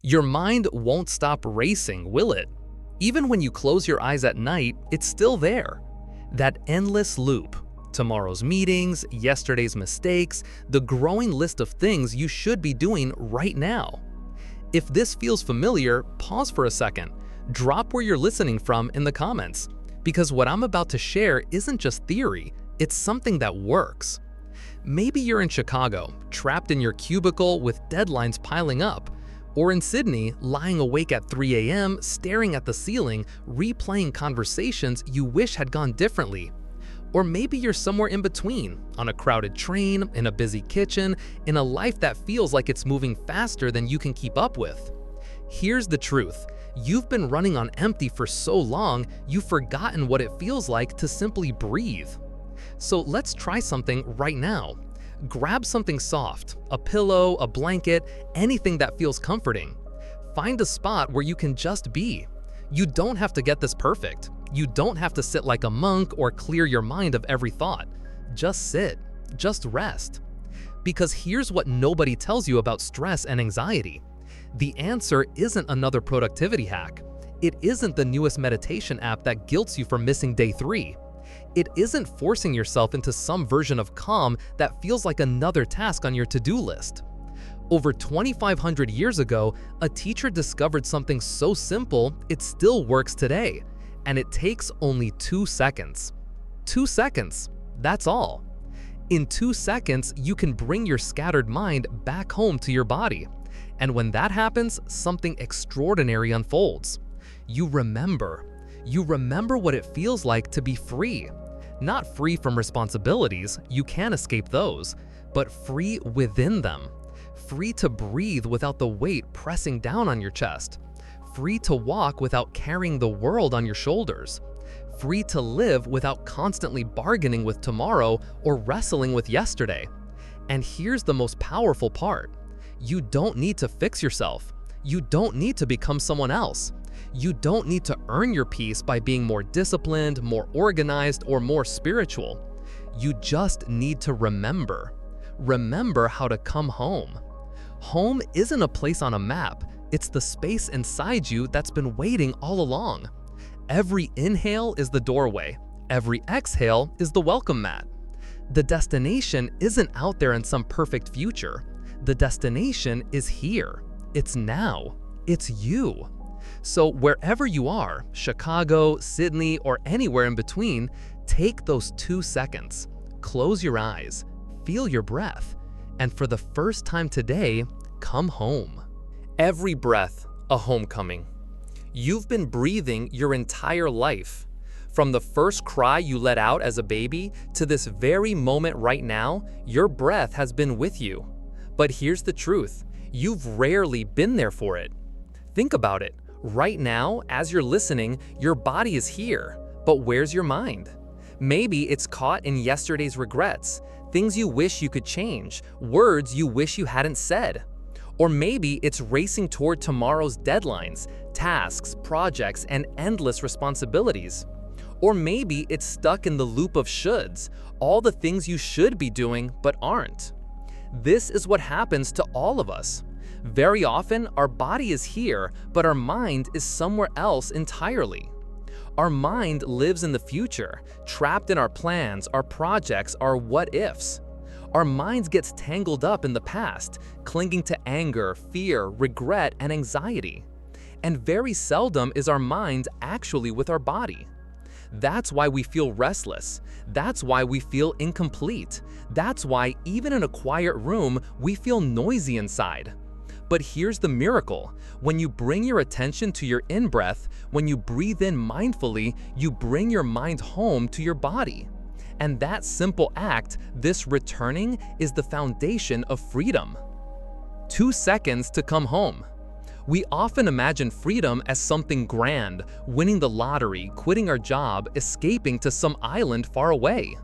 Your mind won't stop racing, will it? Even when you close your eyes at night, it's still there. That endless loop. Tomorrow's meetings, yesterday's mistakes, the growing list of things you should be doing right now. If this feels familiar, pause for a second. Drop where you're listening from in the comments, because what I'm about to share isn't just theory, it's something that works. Maybe you're in Chicago, trapped in your cubicle with deadlines piling up, or in Sydney, lying awake at 3 a.m., staring at the ceiling, replaying conversations you wish had gone differently. Or maybe you're somewhere in between, on a crowded train, in a busy kitchen, in a life that feels like it's moving faster than you can keep up with. Here's the truth. You've been running on empty for so long, you've forgotten what it feels like to simply breathe. So let's try something right now. Grab something soft, a pillow, a blanket, anything that feels comforting. Find a spot where you can just be. You don't have to get this perfect. You don't have to sit like a monk or clear your mind of every thought. Just sit, just rest. Because here's what nobody tells you about stress and anxiety. The answer isn't another productivity hack. It isn't the newest meditation app that guilts you for missing day 3. It isn't forcing yourself into some version of calm that feels like another task on your to-do list. Over 2,500 years ago, a teacher discovered something so simple it still works today, and it takes only 2 seconds. 2 seconds, that's all. In 2 seconds, you can bring your scattered mind back home to your body. And when that happens, something extraordinary unfolds. You remember. You remember what it feels like to be free. Not free from responsibilities, you can't escape those, but free within them. Free to breathe without the weight pressing down on your chest. Free to walk without carrying the world on your shoulders. Free to live without constantly bargaining with tomorrow or wrestling with yesterday. And here's the most powerful part. You don't need to fix yourself. You don't need to become someone else. You don't need to earn your peace by being more disciplined, more organized, or more spiritual. You just need to remember. Remember how to come home. Home isn't a place on a map. It's the space inside you that's been waiting all along. Every inhale is the doorway. Every exhale is the welcome mat. The destination isn't out there in some perfect future. The destination is here. It's now. It's you. So wherever you are, Chicago, Sydney, or anywhere in between, take those 2 seconds. Close your eyes, feel your breath, and for the first time today, come home. Every breath, a homecoming. You've been breathing your entire life. From the first cry you let out as a baby to this very moment right now, your breath has been with you. But here's the truth, you've rarely been there for it. Think about it. Right now, as you're listening, your body is here, but where's your mind? Maybe it's caught in yesterday's regrets, things you wish you could change, words you wish you hadn't said. Or maybe it's racing toward tomorrow's deadlines, tasks, projects, and endless responsibilities. Or maybe it's stuck in the loop of shoulds, all the things you should be doing but aren't. This is what happens to all of us. Very often, our body is here, but our mind is somewhere else entirely. Our mind lives in the future, trapped in our plans, our projects, our what-ifs. Our mind gets tangled up in the past, clinging to anger, fear, regret, and anxiety. And very seldom is our mind actually with our body. That's why we feel restless. That's why we feel incomplete. That's why even in a quiet room, we feel noisy inside. But here's the miracle. When you bring your attention to your in-breath, when you breathe in mindfully, you bring your mind home to your body. And that simple act, this returning, is the foundation of freedom. 2 seconds to come home. We often imagine freedom as something grand, winning the lottery, quitting our job, escaping to some island far away.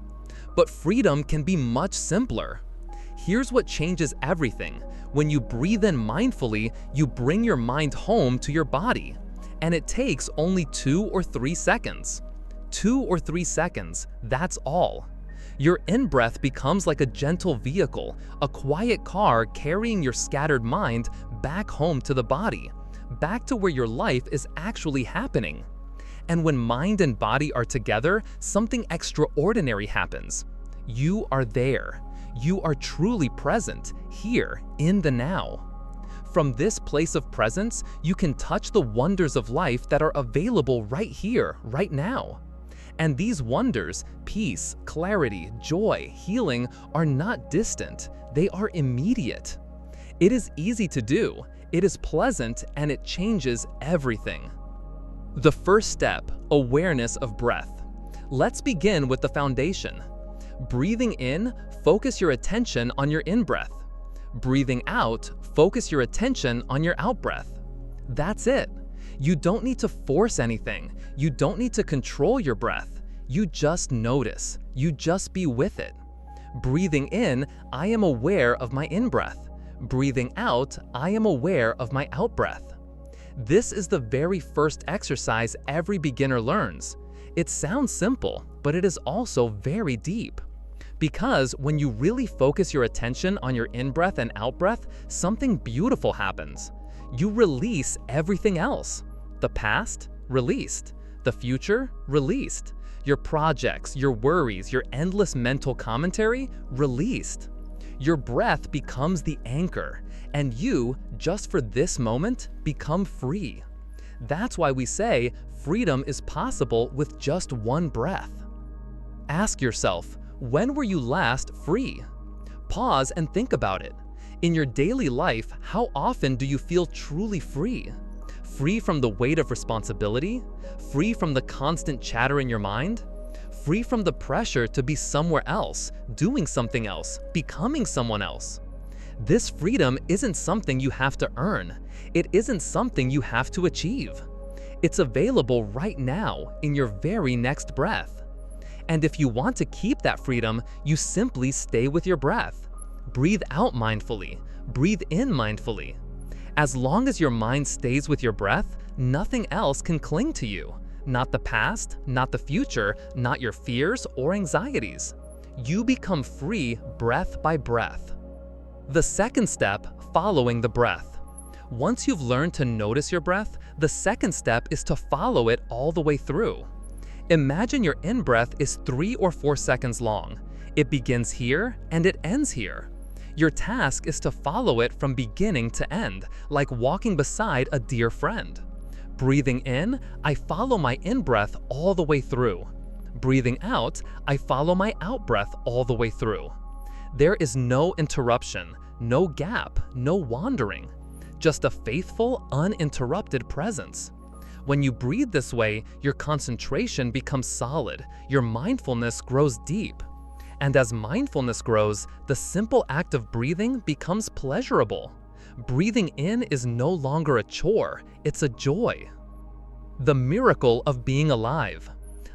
But freedom can be much simpler. Here's what changes everything. When you breathe in mindfully, you bring your mind home to your body. And it takes only 2 or 3 seconds. 2 or 3 seconds, that's all. Your in-breath becomes like a gentle vehicle, a quiet car carrying your scattered mind back home to the body, back to where your life is actually happening. And when mind and body are together, something extraordinary happens. You are there. You are truly present, here, in the now. From this place of presence, you can touch the wonders of life that are available right here, right now. And these wonders, peace, clarity, joy, healing, are not distant. They are immediate. It is easy to do, it is pleasant, and it changes everything. The first step, awareness of breath. Let's begin with the foundation. Breathing in, focus your attention on your in-breath. Breathing out, focus your attention on your out-breath. That's it. You don't need to force anything. You don't need to control your breath. You just notice. You just be with it. Breathing in, I am aware of my in-breath. Breathing out, I am aware of my out-breath. This is the very first exercise every beginner learns. It sounds simple, but it is also very deep. Because when you really focus your attention on your in-breath and out-breath, something beautiful happens. You release everything else. The past, released. The future, released. Your projects, your worries, your endless mental commentary, released. Your breath becomes the anchor, and you, just for this moment, become free. That's why we say freedom is possible with just one breath. Ask yourself, when were you last free? Pause and think about it. In your daily life, how often do you feel truly free? Free from the weight of responsibility? Free from the constant chatter in your mind? Free from the pressure to be somewhere else, doing something else, becoming someone else? This freedom isn't something you have to earn. It isn't something you have to achieve. It's available right now, in your very next breath. And if you want to keep that freedom, you simply stay with your breath. Breathe out mindfully. Breathe in mindfully. As long as your mind stays with your breath, nothing else can cling to you. Not the past, not the future, not your fears or anxieties. You become free breath by breath. The second step, following the breath. Once you've learned to notice your breath, the second step is to follow it all the way through. Imagine your in-breath is 3 or 4 seconds long. It begins here and it ends here. Your task is to follow it from beginning to end, like walking beside a dear friend. Breathing in, I follow my in-breath all the way through. Breathing out, I follow my out-breath all the way through. There is no interruption, no gap, no wandering. Just a faithful, uninterrupted presence. When you breathe this way, your concentration becomes solid, your mindfulness grows deep. And as mindfulness grows, the simple act of breathing becomes pleasurable. Breathing in is no longer a chore, it's a joy. The miracle of being alive.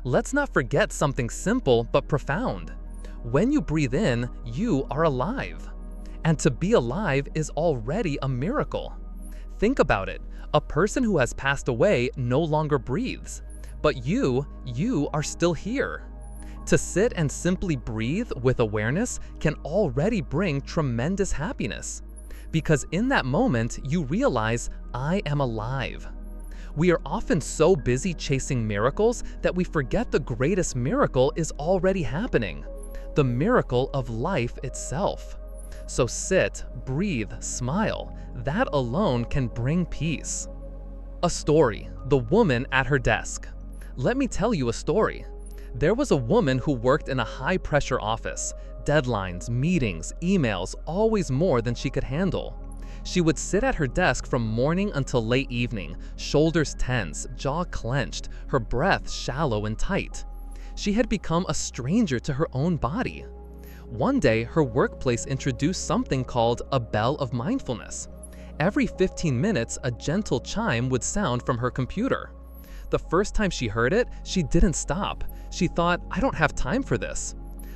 Let's not forget something simple but profound. When you breathe in, you are alive. And to be alive is already a miracle. Think about it. A person who has passed away no longer breathes. But you are still here. To sit and simply breathe with awareness can already bring tremendous happiness. Because in that moment, you realize, I am alive. We are often so busy chasing miracles that we forget the greatest miracle is already happening. The miracle of life itself. So sit, breathe, smile. That alone can bring peace. A story, the woman at her desk. Let me tell you a story. There was a woman who worked in a high-pressure office. Deadlines, meetings, emails, always more than she could handle. She would sit at her desk from morning until late evening, shoulders tense, jaw clenched, her breath shallow and tight. She had become a stranger to her own body. One day, her workplace introduced something called a bell of mindfulness. Every 15 minutes, a gentle chime would sound from her computer. The first time she heard it, she didn't stop. She thought, I don't have time for this.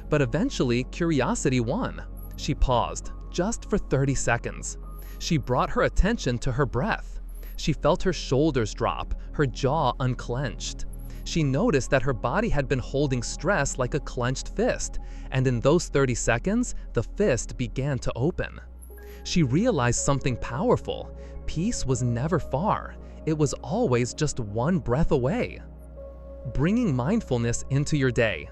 But eventually, curiosity won. She paused, just for 30 seconds. She brought her attention to her breath. She felt her shoulders drop, her jaw unclenched. She noticed that her body had been holding stress like a clenched fist, and in those 30 seconds, the fist began to open. She realized something powerful. Peace was never far. It was always just one breath away. Bringing mindfulness into your day.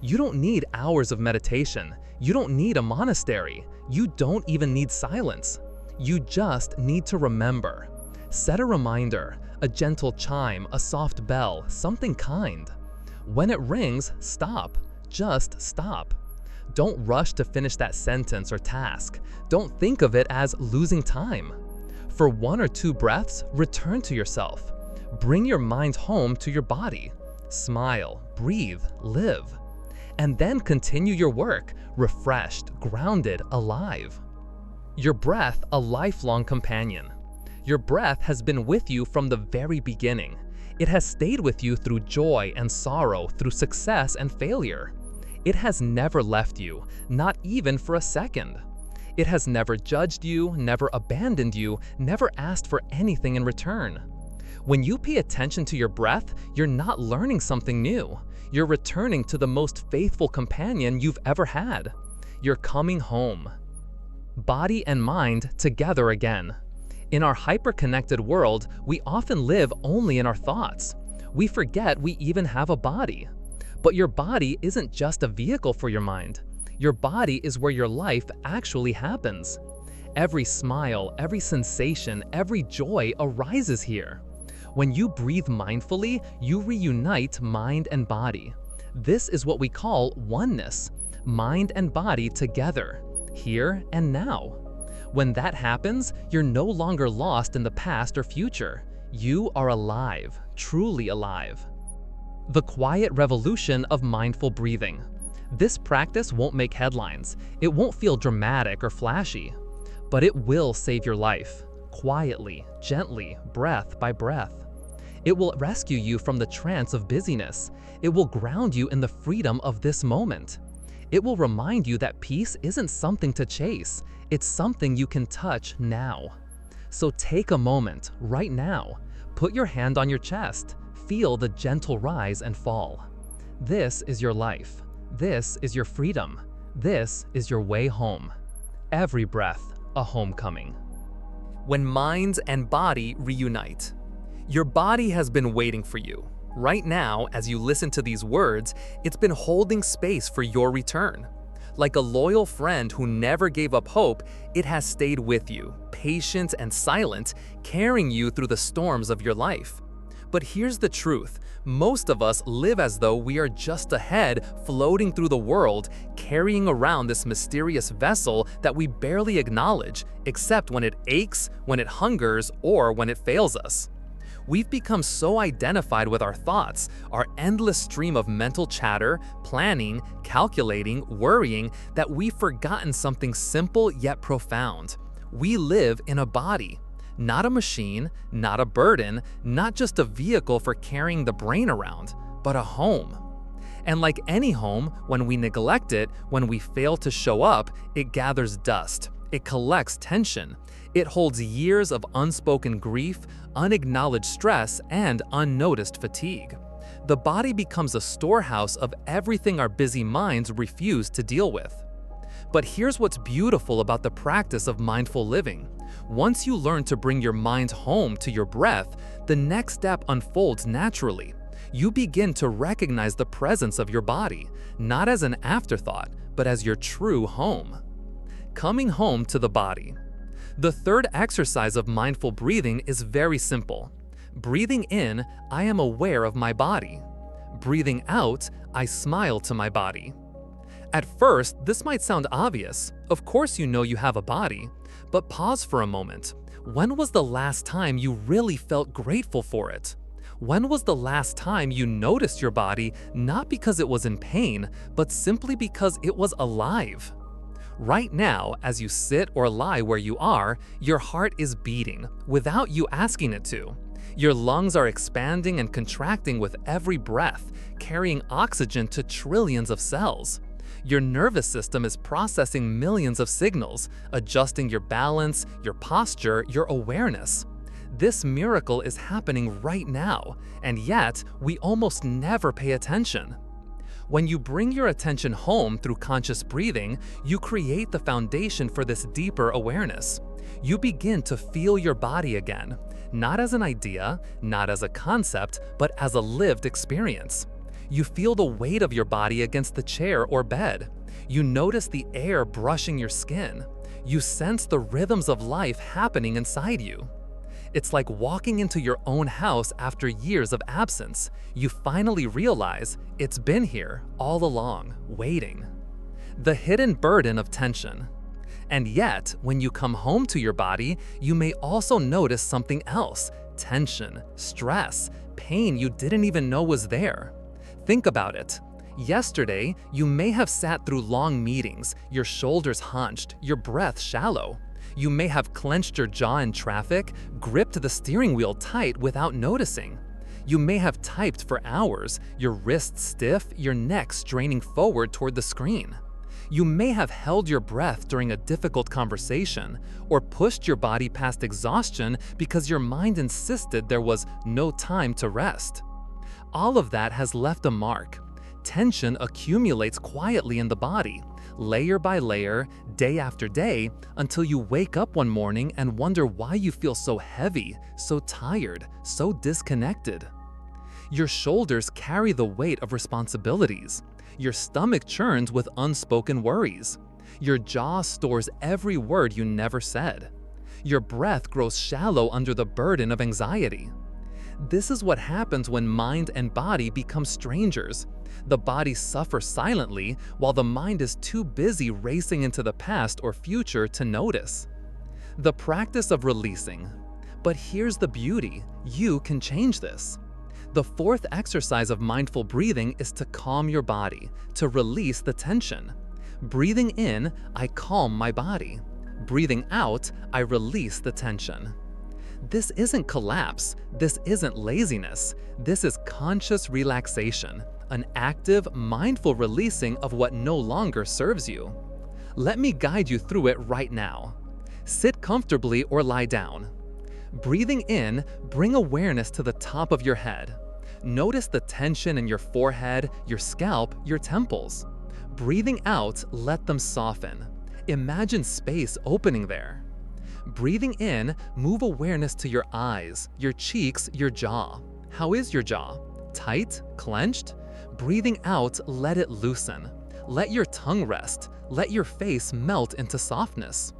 You don't need hours of meditation. You don't need a monastery. You don't even need silence. You just need to remember. Set a reminder, a gentle chime, a soft bell, something kind. When it rings, stop. Just stop. Don't rush to finish that sentence or task. Don't think of it as losing time. For 1 or 2 breaths, return to yourself. Bring your mind home to your body. Smile, breathe, live. And then continue your work, refreshed, grounded, alive. Your breath, a lifelong companion. Your breath has been with you from the very beginning. It has stayed with you through joy and sorrow, through success and failure. It has never left you, not even for a second. It has never judged you, never abandoned you, never asked for anything in return. When you pay attention to your breath, you're not learning something new. You're returning to the most faithful companion you've ever had. You're coming home. Body and mind together again. In our hyper-connected world, we often live only in our thoughts. We forget we even have a body. But your body isn't just a vehicle for your mind. Your body is where your life actually happens. Every smile, every sensation, every joy arises here. When you breathe mindfully, you reunite mind and body. This is what we call oneness, mind and body together, here and now. When that happens, you're no longer lost in the past or future. You are alive, truly alive. The quiet revolution of mindful breathing. This practice won't make headlines. It won't feel dramatic or flashy, but it will save your life, quietly, gently, breath by breath. It will rescue you from the trance of busyness. It will ground you in the freedom of this moment. It will remind you that peace isn't something to chase. It's something you can touch now. So take a moment, right now. Put your hand on your chest. Feel the gentle rise and fall. This is your life. This is your freedom. This is your way home. Every breath, a homecoming. When mind and body reunite. Your body has been waiting for you. Right now, as you listen to these words, it's been holding space for your return. Like a loyal friend who never gave up hope, it has stayed with you, patient and silent, carrying you through the storms of your life. But here's the truth. Most of us live as though we are just ahead, floating through the world, carrying around this mysterious vessel that we barely acknowledge, except when it aches, when it hungers, or when it fails us. We've become so identified with our thoughts, our endless stream of mental chatter, planning, calculating, worrying, that we've forgotten something simple yet profound. We live in a body. Not a machine, not a burden, not just a vehicle for carrying the brain around, but a home. And like any home, when we neglect it, when we fail to show up, it gathers dust. It collects tension. It holds years of unspoken grief, unacknowledged stress, and unnoticed fatigue. The body becomes a storehouse of everything our busy minds refuse to deal with. But here's what's beautiful about the practice of mindful living. Once you learn to bring your mind home to your breath, the next step unfolds naturally. You begin to recognize the presence of your body, not as an afterthought, but as your true home. Coming home to the body. The third exercise of mindful breathing is very simple. Breathing in, I am aware of my body. Breathing out, I smile to my body. At first, this might sound obvious. Of course you know you have a body. But pause for a moment. When was the last time you really felt grateful for it? When was the last time you noticed your body not because it was in pain, but simply because it was alive? Right now, as you sit or lie where you are, your heart is beating without you asking it to. Your lungs are expanding and contracting with every breath, carrying oxygen to trillions of cells. Your nervous system is processing millions of signals, adjusting your balance, your posture, your awareness. This miracle is happening right now, and yet we almost never pay attention. When you bring your attention home through conscious breathing, you create the foundation for this deeper awareness. You begin to feel your body again, not as an idea, not as a concept, but as a lived experience. You feel the weight of your body against the chair or bed. You notice the air brushing your skin. You sense the rhythms of life happening inside you. It's like walking into your own house after years of absence. You finally realize it's been here all along, waiting. The hidden burden of tension. And yet, when you come home to your body, you may also notice something else: tension, stress, pain you didn't even know was there. Think about it. Yesterday, you may have sat through long meetings, your shoulders hunched, your breath shallow. You may have clenched your jaw in traffic, gripped the steering wheel tight without noticing. You may have typed for hours, your wrists stiff, your neck straining forward toward the screen. You may have held your breath during a difficult conversation, or pushed your body past exhaustion because your mind insisted there was no time to rest. All of that has left a mark. Tension accumulates quietly in the body, layer by layer, day after day, until you wake up one morning and wonder why you feel so heavy, so tired, so disconnected. Your shoulders carry the weight of responsibilities. Your stomach churns with unspoken worries. Your jaw stores every word you never said. Your breath grows shallow under the burden of anxiety. This is what happens when mind and body become strangers. The body suffers silently while the mind is too busy racing into the past or future to notice. The practice of releasing. But here's the beauty: you can change this. The fourth exercise of mindful breathing is to calm your body, to release the tension. Breathing in, I calm my body. Breathing out, I release the tension. This isn't collapse, this isn't laziness, this is conscious relaxation, an active, mindful releasing of what no longer serves you. Let me guide you through it right now. Sit comfortably or lie down. Breathing in, bring awareness to the top of your head. Notice the tension in your forehead, your scalp, your temples. Breathing out, let them soften. Imagine space opening there. Breathing in, move awareness to your eyes, your cheeks, your jaw. How is your jaw? Tight? Clenched? Breathing out, let it loosen. Let your tongue rest. Let your face melt into softness.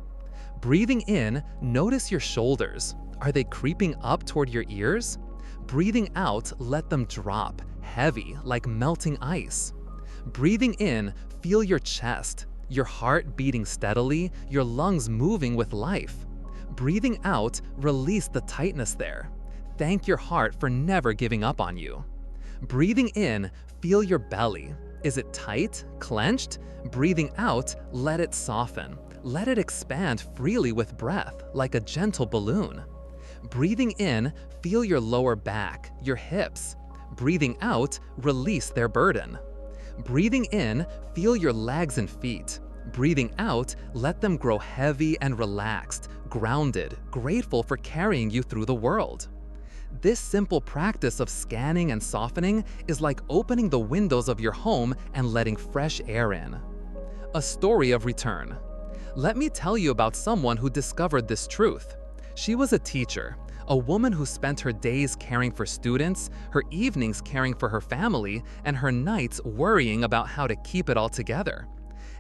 Breathing in, notice your shoulders. Are they creeping up toward your ears? Breathing out, let them drop, heavy, like melting ice. Breathing in, feel your chest, your heart beating steadily, your lungs moving with life. Breathing out, release the tightness there. Thank your heart for never giving up on you. Breathing in, feel your belly. Is it tight, clenched? Breathing out, let it soften. Let it expand freely with breath, like a gentle balloon. Breathing in, feel your lower back, your hips. Breathing out, release their burden. Breathing in, feel your legs and feet. Breathing out, let them grow heavy and relaxed, grounded, grateful for carrying you through the world. This simple practice of scanning and softening is like opening the windows of your home and letting fresh air in. A story of return. Let me tell you about someone who discovered this truth. She was a teacher, a woman who spent her days caring for students, her evenings caring for her family, and her nights worrying about how to keep it all together.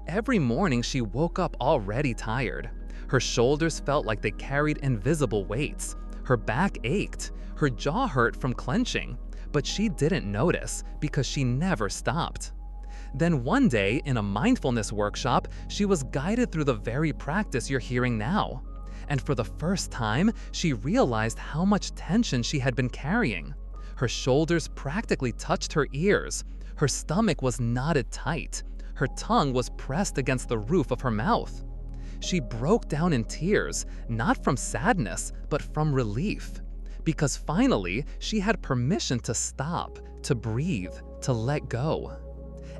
Every morning she woke up already tired. Her shoulders felt like they carried invisible weights. Her back ached. Her jaw hurt from clenching, but she didn't notice because she never stopped. Then one day, in a mindfulness workshop, she was guided through the very practice you're hearing now. And for the first time, she realized how much tension she had been carrying. Her shoulders practically touched her ears. Her stomach was knotted tight. Her tongue was pressed against the roof of her mouth. She broke down in tears, not from sadness, but from relief. Because finally, she had permission to stop, to breathe, to let go.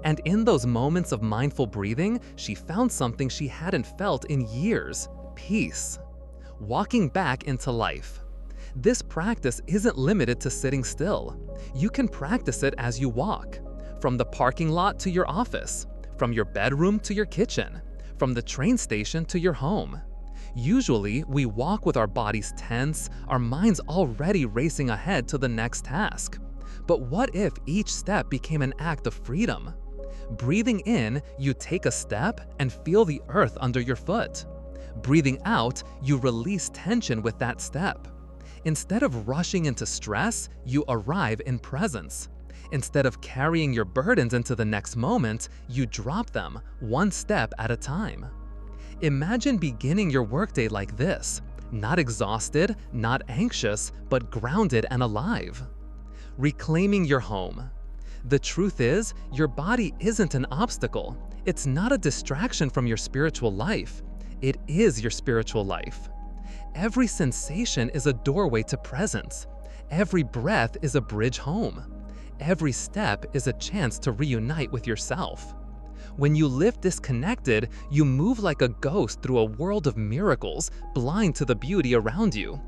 And in those moments of mindful breathing, she found something she hadn't felt in years: peace. Walking back into life. This practice isn't limited to sitting still. You can practice it as you walk, from the parking lot to your office, from your bedroom to your kitchen, from the train station to your home. Usually, we walk with our bodies tense, our minds already racing ahead to the next task. But what if each step became an act of freedom? Breathing in, you take a step and feel the earth under your foot. Breathing out, you release tension with that step. Instead of rushing into stress, you arrive in presence. Instead of carrying your burdens into the next moment, you drop them, one step at a time. Imagine beginning your workday like this, not exhausted, not anxious, but grounded and alive. Reclaiming your home. The truth is, your body isn't an obstacle. It's not a distraction from your spiritual life. It is your spiritual life. Every sensation is a doorway to presence. Every breath is a bridge home. Every step is a chance to reunite with yourself. When you live disconnected, you move like a ghost through a world of miracles, blind to the beauty around you.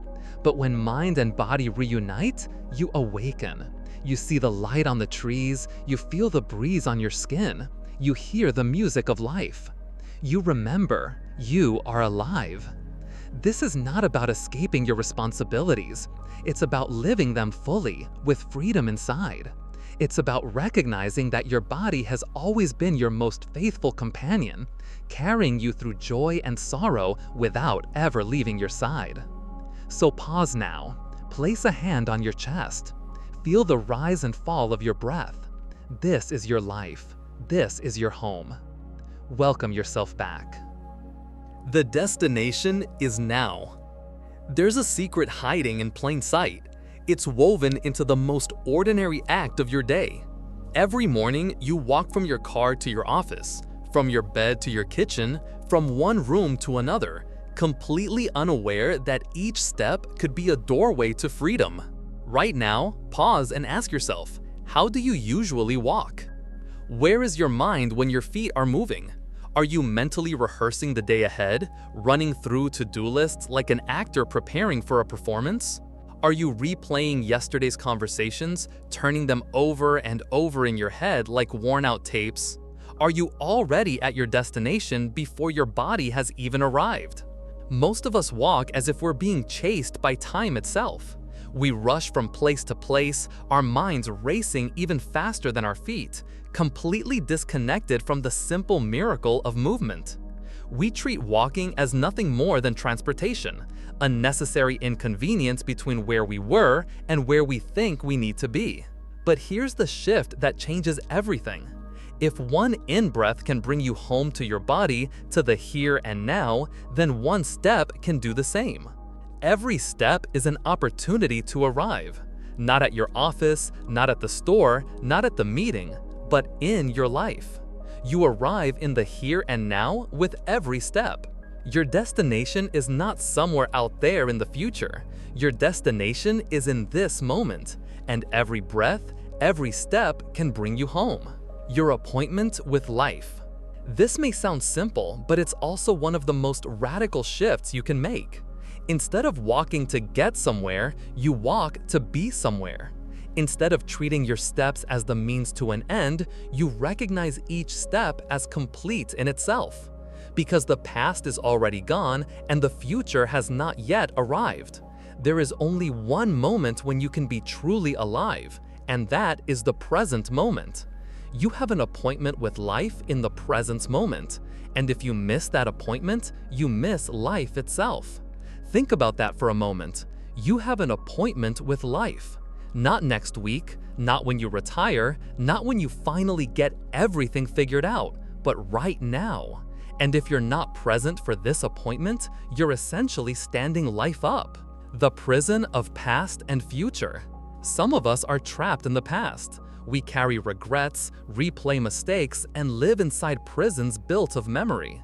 But when mind and body reunite, you awaken. You see the light on the trees, you feel the breeze on your skin, you hear the music of life. You remember, you are alive. This is not about escaping your responsibilities. It's about living them fully, with freedom inside. It's about recognizing that your body has always been your most faithful companion, carrying you through joy and sorrow without ever leaving your side. So pause now. Place a hand on your chest. Feel the rise and fall of your breath. This is your life. This is your home. Welcome yourself back. The destination is now. There's a secret hiding in plain sight. It's woven into the most ordinary act of your day. Every morning, you walk from your car to your office, from your bed to your kitchen, from one room to another, completely unaware that each step could be a doorway to freedom. Right now, pause and ask yourself, how do you usually walk? Where is your mind when your feet are moving? Are you mentally rehearsing the day ahead, running through to-do lists like an actor preparing for a performance? Are you replaying yesterday's conversations, turning them over and over in your head like worn-out tapes? Are you already at your destination before your body has even arrived? Most of us walk as if we're being chased by time itself. We rush from place to place, our minds racing even faster than our feet, completely disconnected from the simple miracle of movement. We treat walking as nothing more than transportation, a necessary inconvenience between where we were and where we think we need to be. But here's the shift that changes everything. If one in-breath can bring you home to your body, to the here and now, then one step can do the same. Every step is an opportunity to arrive, not at your office, not at the store, not at the meeting, but in your life. You arrive in the here and now with every step. Your destination is not somewhere out there in the future. Your destination is in this moment, and every breath, every step can bring you home. Your appointment with life. This may sound simple, but it's also one of the most radical shifts you can make. Instead of walking to get somewhere, you walk to be somewhere. Instead of treating your steps as the means to an end, you recognize each step as complete in itself. Because the past is already gone and the future has not yet arrived. There is only one moment when you can be truly alive, and that is the present moment. You have an appointment with life in the present moment, and if you miss that appointment, you miss life itself. Think about that for a moment. You have an appointment with life. Not next week, not when you retire, not when you finally get everything figured out, but right now. And if you're not present for this appointment, you're essentially standing life up. The prison of past and future. Some of us are trapped in the past. We carry regrets, replay mistakes, and live inside prisons built of memory.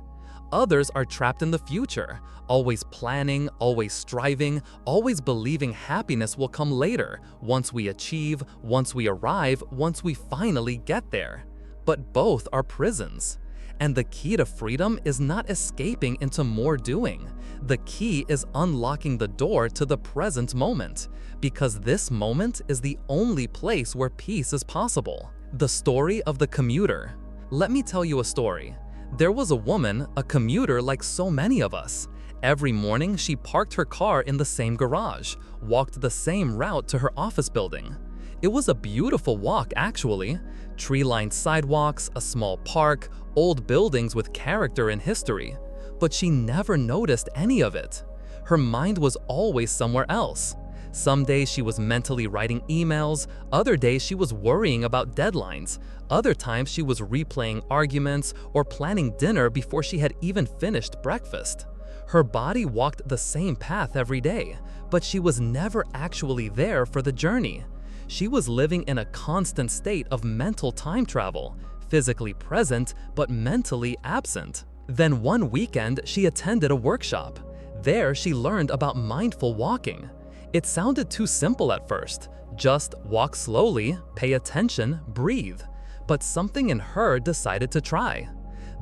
Others are trapped in the future, always planning, always striving, always believing happiness will come later, once we achieve, once we arrive, once we finally get there. But both are prisons. And the key to freedom is not escaping into more doing. The key is unlocking the door to the present moment, because this moment is the only place where peace is possible. The story of the commuter. Let me tell you a story. There was a woman, a commuter like so many of us. Every morning, she parked her car in the same garage, walked the same route to her office building. It was a beautiful walk, actually. Tree-lined sidewalks, a small park, old buildings with character and history. But she never noticed any of it. Her mind was always somewhere else. Some days she was mentally writing emails, other days she was worrying about deadlines, other times she was replaying arguments or planning dinner before she had even finished breakfast. Her body walked the same path every day, but she was never actually there for the journey. She was living in a constant state of mental time travel, physically present but mentally absent. Then one weekend, she attended a workshop. There, she learned about mindful walking. It sounded too simple at first. Just walk slowly, pay attention, breathe. But something in her decided to try.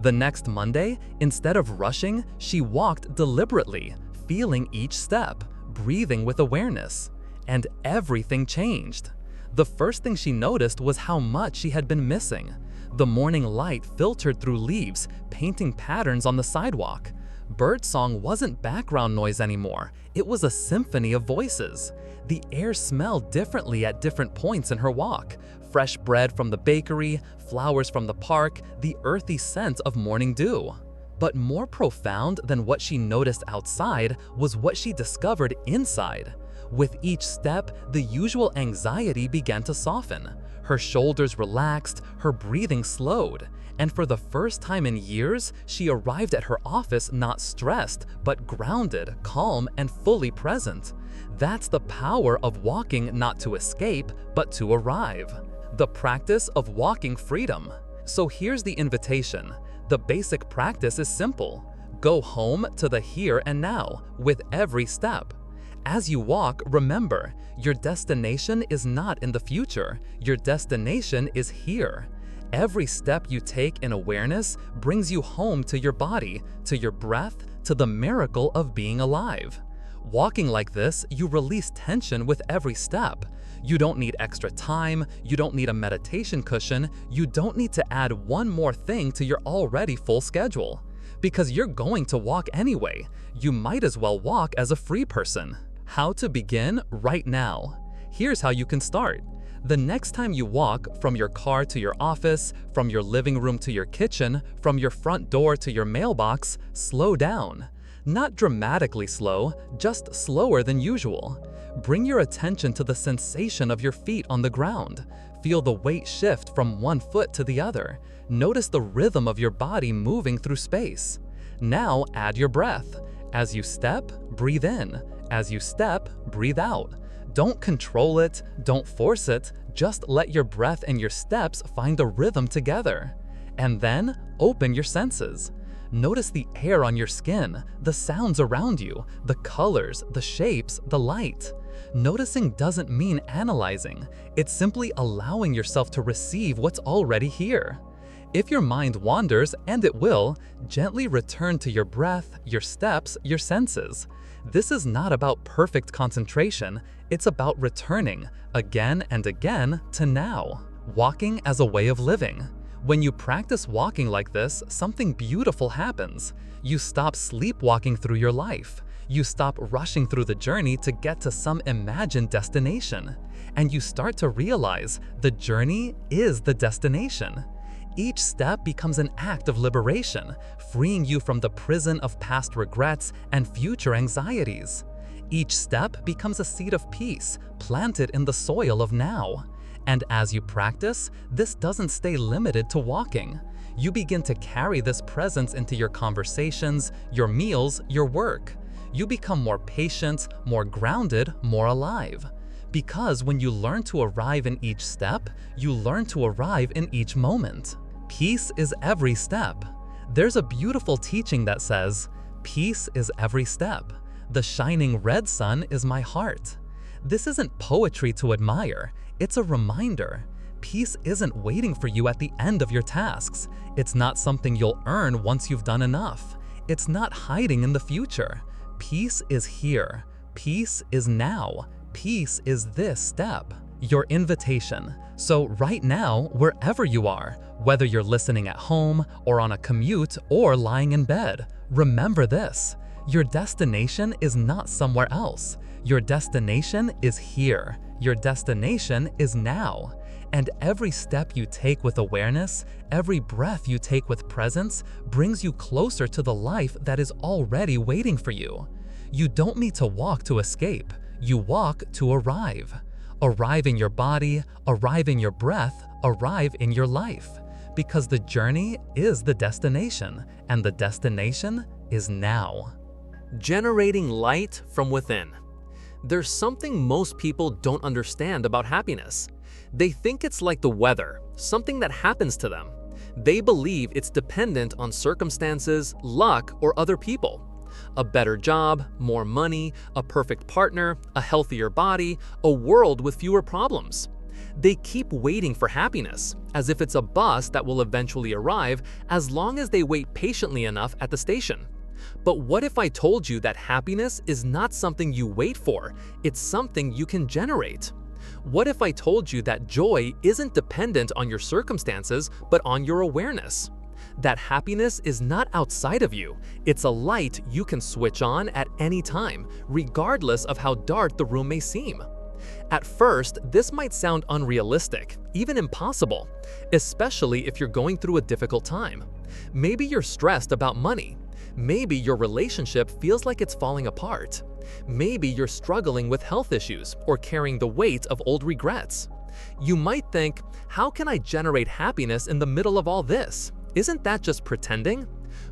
The next Monday, instead of rushing, she walked deliberately, feeling each step, breathing with awareness. And everything changed. The first thing she noticed was how much she had been missing. The morning light filtered through leaves, painting patterns on the sidewalk. Birdsong wasn't background noise anymore. It was a symphony of voices. The air smelled differently at different points in her walk. Fresh bread from the bakery, flowers from the park, the earthy scent of morning dew. But more profound than what she noticed outside was what she discovered inside. With each step, the usual anxiety began to soften. Her shoulders relaxed, her breathing slowed. And for the first time in years, she arrived at her office not stressed, but grounded, calm, and fully present. That's the power of walking not to escape, but to arrive. The practice of walking freedom. So here's the invitation. The basic practice is simple. Go home to the here and now with every step. As you walk, remember, your destination is not in the future. Your destination is here. Every step you take in awareness brings you home to your body, to your breath, to the miracle of being alive. Walking like this, you release tension with every step. You don't need extra time, you don't need a meditation cushion, you don't need to add one more thing to your already full schedule. Because you're going to walk anyway, you might as well walk as a free person. How to begin right now. Here's how you can start. The next time you walk from your car to your office, from your living room to your kitchen, from your front door to your mailbox, slow down. Not dramatically slow, just slower than usual. Bring your attention to the sensation of your feet on the ground. Feel the weight shift from one foot to the other. Notice the rhythm of your body moving through space. Now add your breath. As you step, breathe in. As you step, breathe out. Don't control it, don't force it, just let your breath and your steps find a rhythm together. And then, open your senses. Notice the air on your skin, the sounds around you, the colors, the shapes, the light. Noticing doesn't mean analyzing, it's simply allowing yourself to receive what's already here. If your mind wanders, and it will, gently return to your breath, your steps, your senses. This is not about perfect concentration, it's about returning, again and again, to now. Walking as a way of living. When you practice walking like this, something beautiful happens. You stop sleepwalking through your life. You stop rushing through the journey to get to some imagined destination. And you start to realize the journey is the destination. Each step becomes an act of liberation, freeing you from the prison of past regrets and future anxieties. Each step becomes a seed of peace, planted in the soil of now. And as you practice, this doesn't stay limited to walking. You begin to carry this presence into your conversations, your meals, your work. You become more patient, more grounded, more alive. Because when you learn to arrive in each step, you learn to arrive in each moment. Peace is every step. There's a beautiful teaching that says, peace is every step. The shining red sun is my heart. This isn't poetry to admire, it's a reminder. Peace isn't waiting for you at the end of your tasks. It's not something you'll earn once you've done enough. It's not hiding in the future. Peace is here. Peace is now. Peace is this step, your invitation. So right now, wherever you are, whether you're listening at home or on a commute or lying in bed, remember this: your destination is not somewhere else. Your destination is here. Your destination is now. And every step you take with awareness, every breath you take with presence, brings you closer to the life that is already waiting for you. You don't need to walk to escape. You walk to arrive. Arrive in your body, arrive in your breath, arrive in your life. Because the journey is the destination, and the destination is now. Generating light from within. There's something most people don't understand about happiness. They think it's like the weather, something that happens to them. They believe it's dependent on circumstances, luck, or other people. A better job, more money, a perfect partner, a healthier body, a world with fewer problems. They keep waiting for happiness, as if it's a bus that will eventually arrive as long as they wait patiently enough at the station. But what if I told you that happiness is not something you wait for, it's something you can generate? What if I told you that joy isn't dependent on your circumstances, but on your awareness? That happiness is not outside of you, it's a light you can switch on at any time, regardless of how dark the room may seem. At first, this might sound unrealistic, even impossible, especially if you're going through a difficult time. Maybe you're stressed about money. Maybe your relationship feels like it's falling apart. Maybe you're struggling with health issues or carrying the weight of old regrets. You might think, how can I generate happiness in the middle of all this? Isn't that just pretending?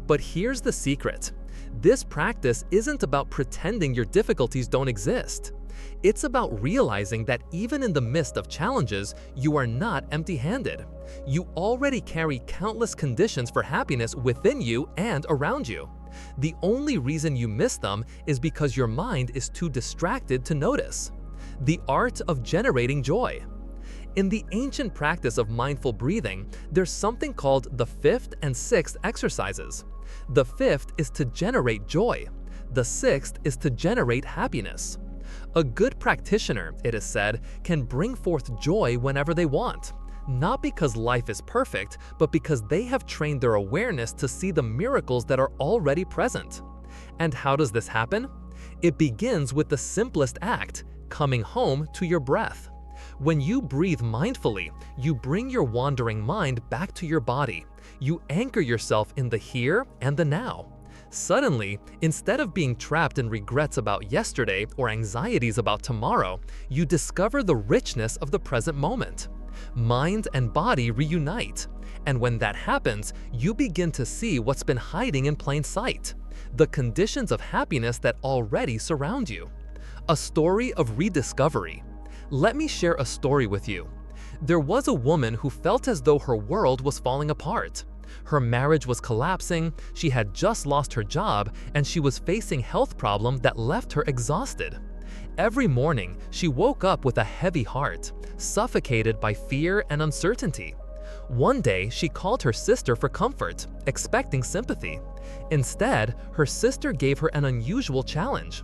But here's the secret. This practice isn't about pretending your difficulties don't exist. It's about realizing that even in the midst of challenges, you are not empty-handed. You already carry countless conditions for happiness within you and around you. The only reason you miss them is because your mind is too distracted to notice. The art of generating joy. In the ancient practice of mindful breathing, there's something called the fifth and sixth exercises. The fifth is to generate joy. The sixth is to generate happiness. A good practitioner, it is said, can bring forth joy whenever they want. Not because life is perfect, but because they have trained their awareness to see the miracles that are already present. And how does this happen? It begins with the simplest act, coming home to your breath. When you breathe mindfully, you bring your wandering mind back to your body. You anchor yourself in the here and the now. Suddenly, instead of being trapped in regrets about yesterday or anxieties about tomorrow, you discover the richness of the present moment. Mind and body reunite, and when that happens, you begin to see what's been hiding in plain sight, the conditions of happiness that already surround you. A story of rediscovery. Let me share a story with you. There was a woman who felt as though her world was falling apart. Her marriage was collapsing, she had just lost her job, and she was facing health problems that left her exhausted. Every morning, she woke up with a heavy heart, suffocated by fear and uncertainty. One day, she called her sister for comfort, expecting sympathy. Instead, her sister gave her an unusual challenge.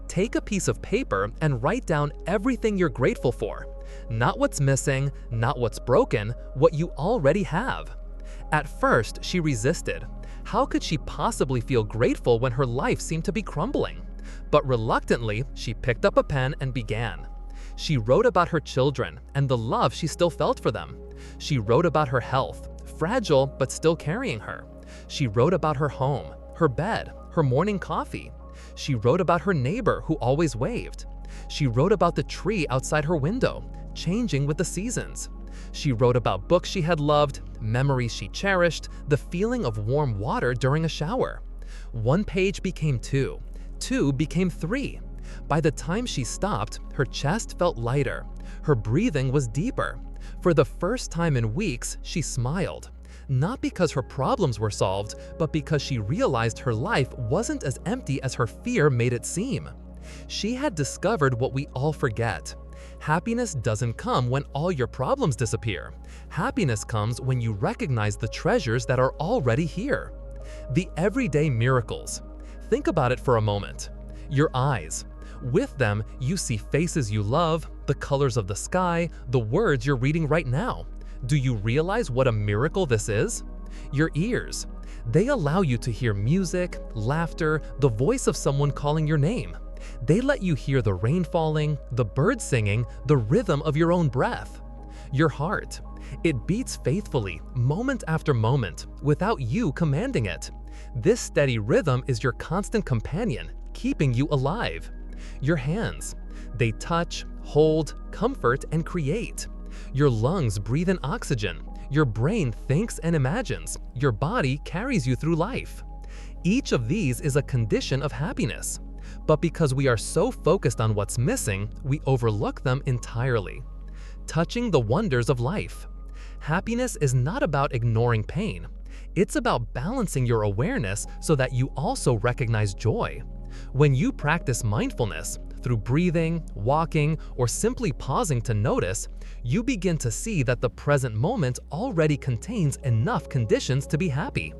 Take a piece of paper and write down everything you're grateful for. Not what's missing, not what's broken, what you already have. At first, she resisted. How could she possibly feel grateful when her life seemed to be crumbling? But reluctantly, she picked up a pen and began. She wrote about her children and the love she still felt for them. She wrote about her health, fragile but still carrying her. She wrote about her home, her bed, her morning coffee. She wrote about her neighbor who always waved. She wrote about the tree outside her window, changing with the seasons. She wrote about books she had loved, memories she cherished, the feeling of warm water during a shower. One page became two. Two became three. By the time she stopped, her chest felt lighter. Her breathing was deeper. For the first time in weeks, she smiled. Not because her problems were solved, but because she realized her life wasn't as empty as her fear made it seem. She had discovered what we all forget. Happiness doesn't come when all your problems disappear. Happiness comes when you recognize the treasures that are already here. The everyday miracles. Think about it for a moment. Your eyes. With them, you see faces you love, the colors of the sky, the words you're reading right now. Do you realize what a miracle this is? Your ears. They allow you to hear music, laughter, the voice of someone calling your name. They let you hear the rain falling, the birds singing, the rhythm of your own breath. Your heart. It beats faithfully, moment after moment, without you commanding it. This steady rhythm is your constant companion, keeping you alive. Your hands. They touch, hold, comfort, and create. Your lungs breathe in oxygen. Your brain thinks and imagines. Your body carries you through life. Each of these is a condition of happiness. But because we are so focused on what's missing, we overlook them entirely. Touching the wonders of life. Happiness is not about ignoring pain. It's about balancing your awareness so that you also recognize joy. When you practice mindfulness, through breathing, walking, or simply pausing to notice, you begin to see that the present moment already contains enough conditions to be happy.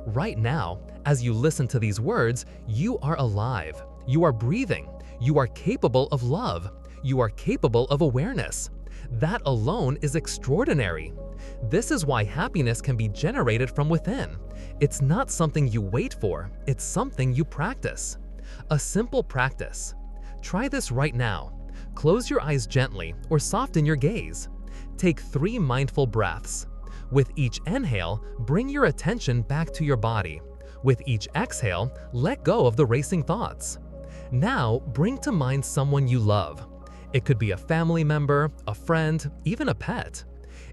Right now, as you listen to these words, you are alive. You are breathing. You are capable of love. You are capable of awareness. That alone is extraordinary. This is why happiness can be generated from within. It's not something you wait for, it's something you practice. A simple practice. Try this right now. Close your eyes gently or soften your gaze. Take 3 mindful breaths. With each inhale, bring your attention back to your body. With each exhale, let go of the racing thoughts. Now, bring to mind someone you love. It could be a family member, a friend, even a pet.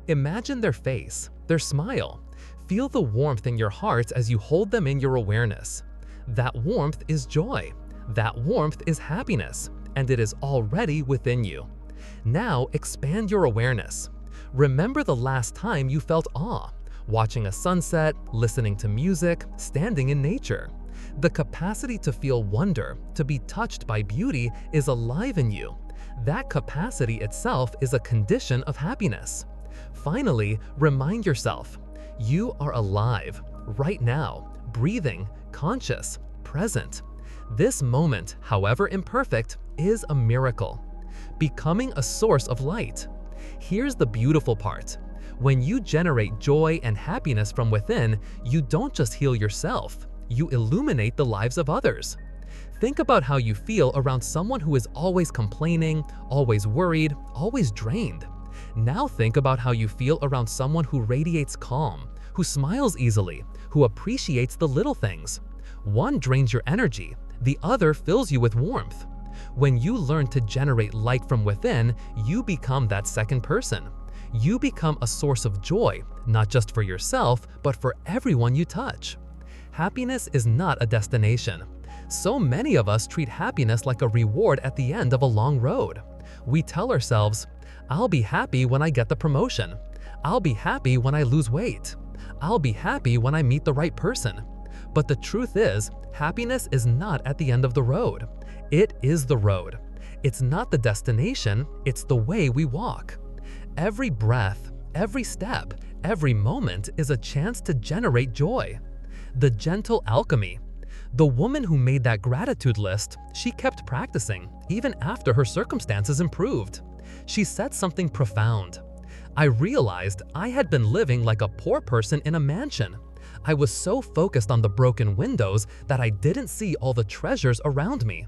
Imagine their face, their smile. Feel the warmth in your heart as you hold them in your awareness. That warmth is joy. That warmth is happiness, and it is already within you. Now, expand your awareness. Remember the last time you felt awe, watching a sunset, listening to music, standing in nature. The capacity to feel wonder, to be touched by beauty, is alive in you. That capacity itself is a condition of happiness. Finally, remind yourself, you are alive, right now, breathing, conscious, present. This moment, however imperfect, is a miracle. Becoming a source of light. Here's the beautiful part. When you generate joy and happiness from within, you don't just heal yourself, you illuminate the lives of others. Think about how you feel around someone who is always complaining, always worried, always drained. Now think about how you feel around someone who radiates calm, who smiles easily, who appreciates the little things. One drains your energy, the other fills you with warmth. When you learn to generate light from within, you become that second person. You become a source of joy, not just for yourself, but for everyone you touch. Happiness is not a destination. So many of us treat happiness like a reward at the end of a long road. We tell ourselves, I'll be happy when I get the promotion. I'll be happy when I lose weight. I'll be happy when I meet the right person. But the truth is, happiness is not at the end of the road. It is the road. It's not the destination, it's the way we walk. Every breath, every step, every moment is a chance to generate joy. The gentle alchemy. The woman who made that gratitude list, she kept practicing, even after her circumstances improved. She said something profound. I realized I had been living like a poor person in a mansion. I was so focused on the broken windows that I didn't see all the treasures around me.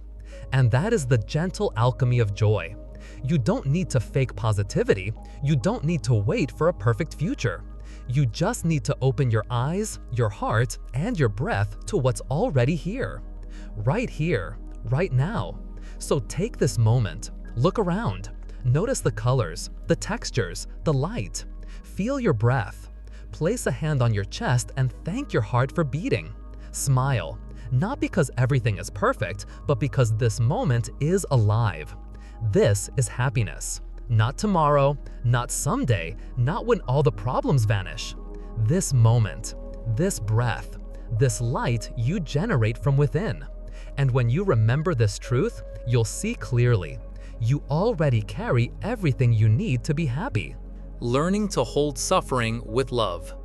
And that is the gentle alchemy of joy. You don't need to fake positivity. You don't need to wait for a perfect future. You just need to open your eyes, your heart, and your breath to what's already here, right now. So take this moment, look around, notice the colors, the textures, the light. Feel your breath. Place a hand on your chest and thank your heart for beating. Smile, not because everything is perfect, but because this moment is alive. This is happiness. Not tomorrow, not someday, not when all the problems vanish. This moment, this breath, this light you generate from within. And when you remember this truth, you'll see clearly. You already carry everything you need to be happy. Learning to hold suffering with love.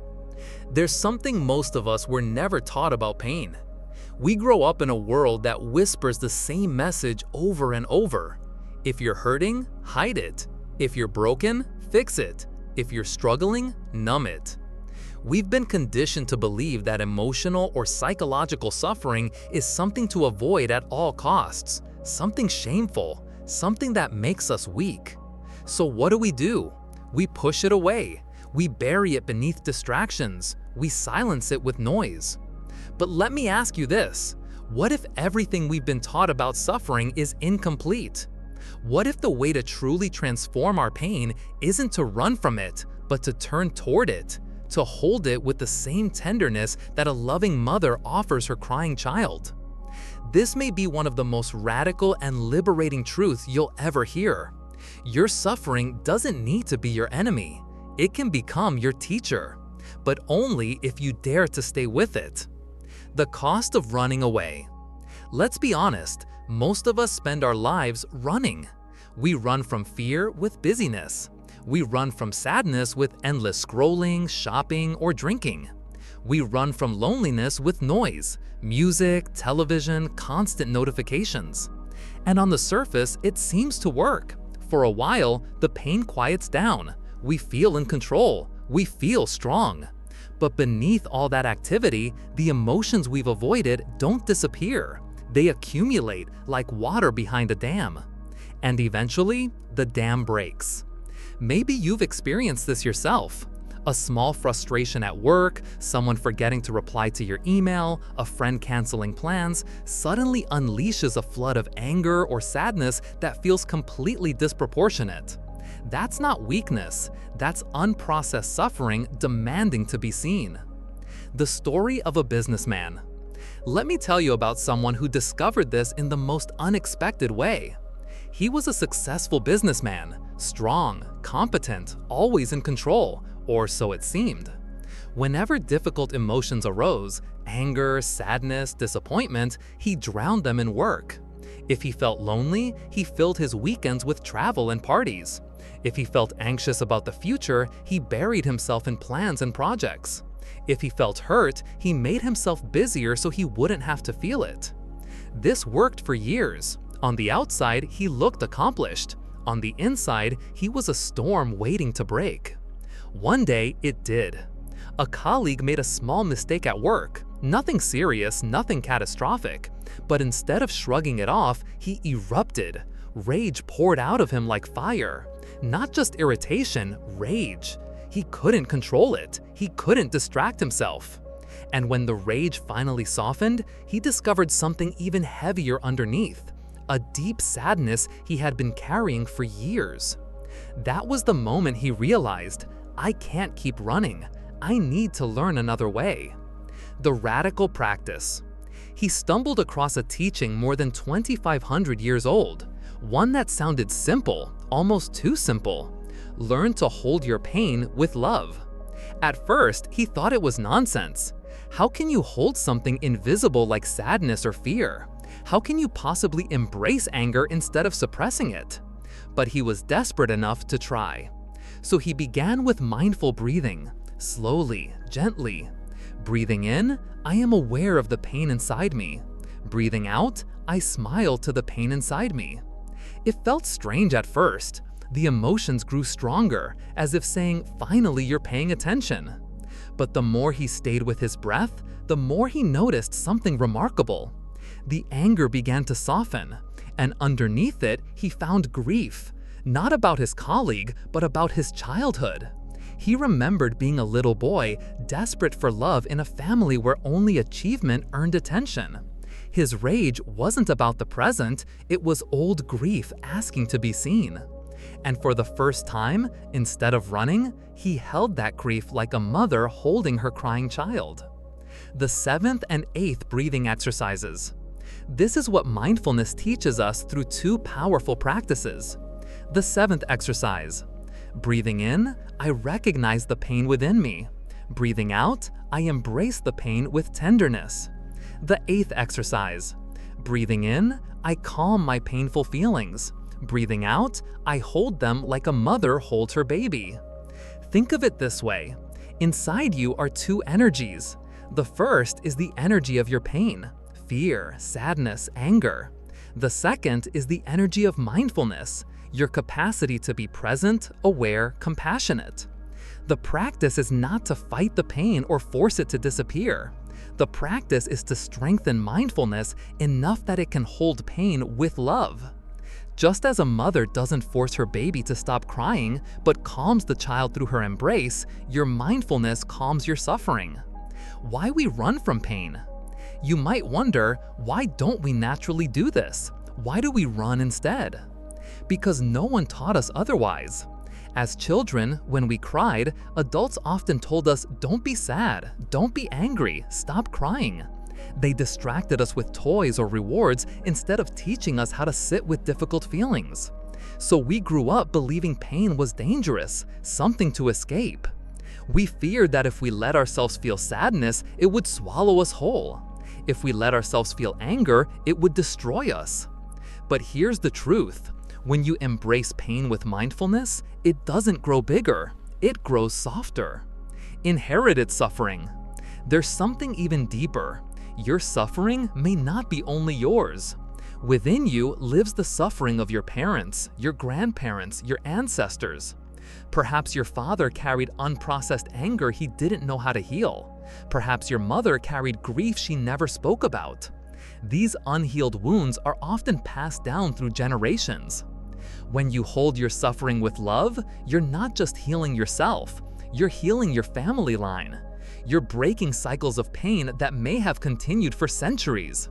There's something most of us were never taught about pain. We grow up in a world that whispers the same message over and over. If you're hurting, hide it. If you're broken, fix it. If you're struggling, numb it. We've been conditioned to believe that emotional or psychological suffering is something to avoid at all costs, something shameful, something that makes us weak. So what do? We push it away. We bury it beneath distractions. We silence it with noise. But let me ask you this: what if everything we've been taught about suffering is incomplete? What if the way to truly transform our pain isn't to run from it, but to turn toward it, to hold it with the same tenderness that a loving mother offers her crying child? This may be one of the most radical and liberating truths you'll ever hear. Your suffering doesn't need to be your enemy. It can become your teacher, but only if you dare to stay with it. The cost of running away. Let's be honest, most of us spend our lives running. We run from fear with busyness. We run from sadness with endless scrolling, shopping, or drinking. We run from loneliness with noise, music, television, constant notifications. And on the surface, it seems to work. For a while, the pain quiets down. We feel in control. We feel strong. But beneath all that activity, the emotions we've avoided don't disappear. They accumulate like water behind a dam. And eventually, the dam breaks. Maybe you've experienced this yourself. A small frustration at work, someone forgetting to reply to your email, a friend canceling plans, suddenly unleashes a flood of anger or sadness that feels completely disproportionate. That's not weakness, that's unprocessed suffering demanding to be seen. The story of a businessman. Let me tell you about someone who discovered this in the most unexpected way. He was a successful businessman, strong, competent, always in control, or so it seemed. Whenever difficult emotions arose, anger, sadness, disappointment, he drowned them in work. If he felt lonely, he filled his weekends with travel and parties. If he felt anxious about the future, he buried himself in plans and projects. If he felt hurt, he made himself busier so he wouldn't have to feel it. This worked for years. On the outside, he looked accomplished. On the inside, he was a storm waiting to break. One day, it did. A colleague made a small mistake at work. Nothing serious, nothing catastrophic. But instead of shrugging it off, he erupted. Rage poured out of him like fire. Not just irritation, rage. He couldn't control it. He couldn't distract himself. And when the rage finally softened, he discovered something even heavier underneath. A deep sadness he had been carrying for years. That was the moment he realized, I can't keep running. I need to learn another way. The radical practice. He stumbled across a teaching more than 2,500 years old, one that sounded simple, almost too simple. Learn to hold your pain with love. At first, he thought it was nonsense. How can you hold something invisible like sadness or fear? How can you possibly embrace anger instead of suppressing it? But he was desperate enough to try. So he began with mindful breathing, slowly, gently. Breathing in, I am aware of the pain inside me. Breathing out, I smile to the pain inside me. It felt strange at first. The emotions grew stronger, as if saying, finally you're paying attention. But the more he stayed with his breath, the more he noticed something remarkable. The anger began to soften, and underneath it, he found grief, not about his colleague, but about his childhood. He remembered being a little boy, desperate for love in a family where only achievement earned attention. His rage wasn't about the present, it was old grief asking to be seen. And for the first time, instead of running, he held that grief like a mother holding her crying child. The 7th and 8th breathing exercises. This is what mindfulness teaches us through two powerful practices. The 7th exercise. Breathing in, I recognize the pain within me. Breathing out, I embrace the pain with tenderness. The 8th exercise. Breathing in, I calm my painful feelings. Breathing out, I hold them like a mother holds her baby. Think of it this way. Inside you are two energies. The first is the energy of your pain, fear, sadness, anger. The second is the energy of mindfulness, your capacity to be present, aware, compassionate. The practice is not to fight the pain or force it to disappear. The practice is to strengthen mindfulness enough that it can hold pain with love. Just as a mother doesn't force her baby to stop crying, but calms the child through her embrace, your mindfulness calms your suffering. Why we run from pain? You might wonder, why don't we naturally do this? Why do we run instead? Because no one taught us otherwise. As children, when we cried, adults often told us, don't be sad, don't be angry, stop crying. They distracted us with toys or rewards instead of teaching us how to sit with difficult feelings. So we grew up believing pain was dangerous, something to escape. We feared that if we let ourselves feel sadness, it would swallow us whole. If we let ourselves feel anger, it would destroy us. But here's the truth. When you embrace pain with mindfulness, it doesn't grow bigger, it grows softer. Inherited suffering. There's something even deeper. Your suffering may not be only yours. Within you lives the suffering of your parents, your grandparents, your ancestors. Perhaps your father carried unprocessed anger he didn't know how to heal. Perhaps your mother carried grief she never spoke about. These unhealed wounds are often passed down through generations. When you hold your suffering with love, you're not just healing yourself, you're healing your family line. You're breaking cycles of pain that may have continued for centuries.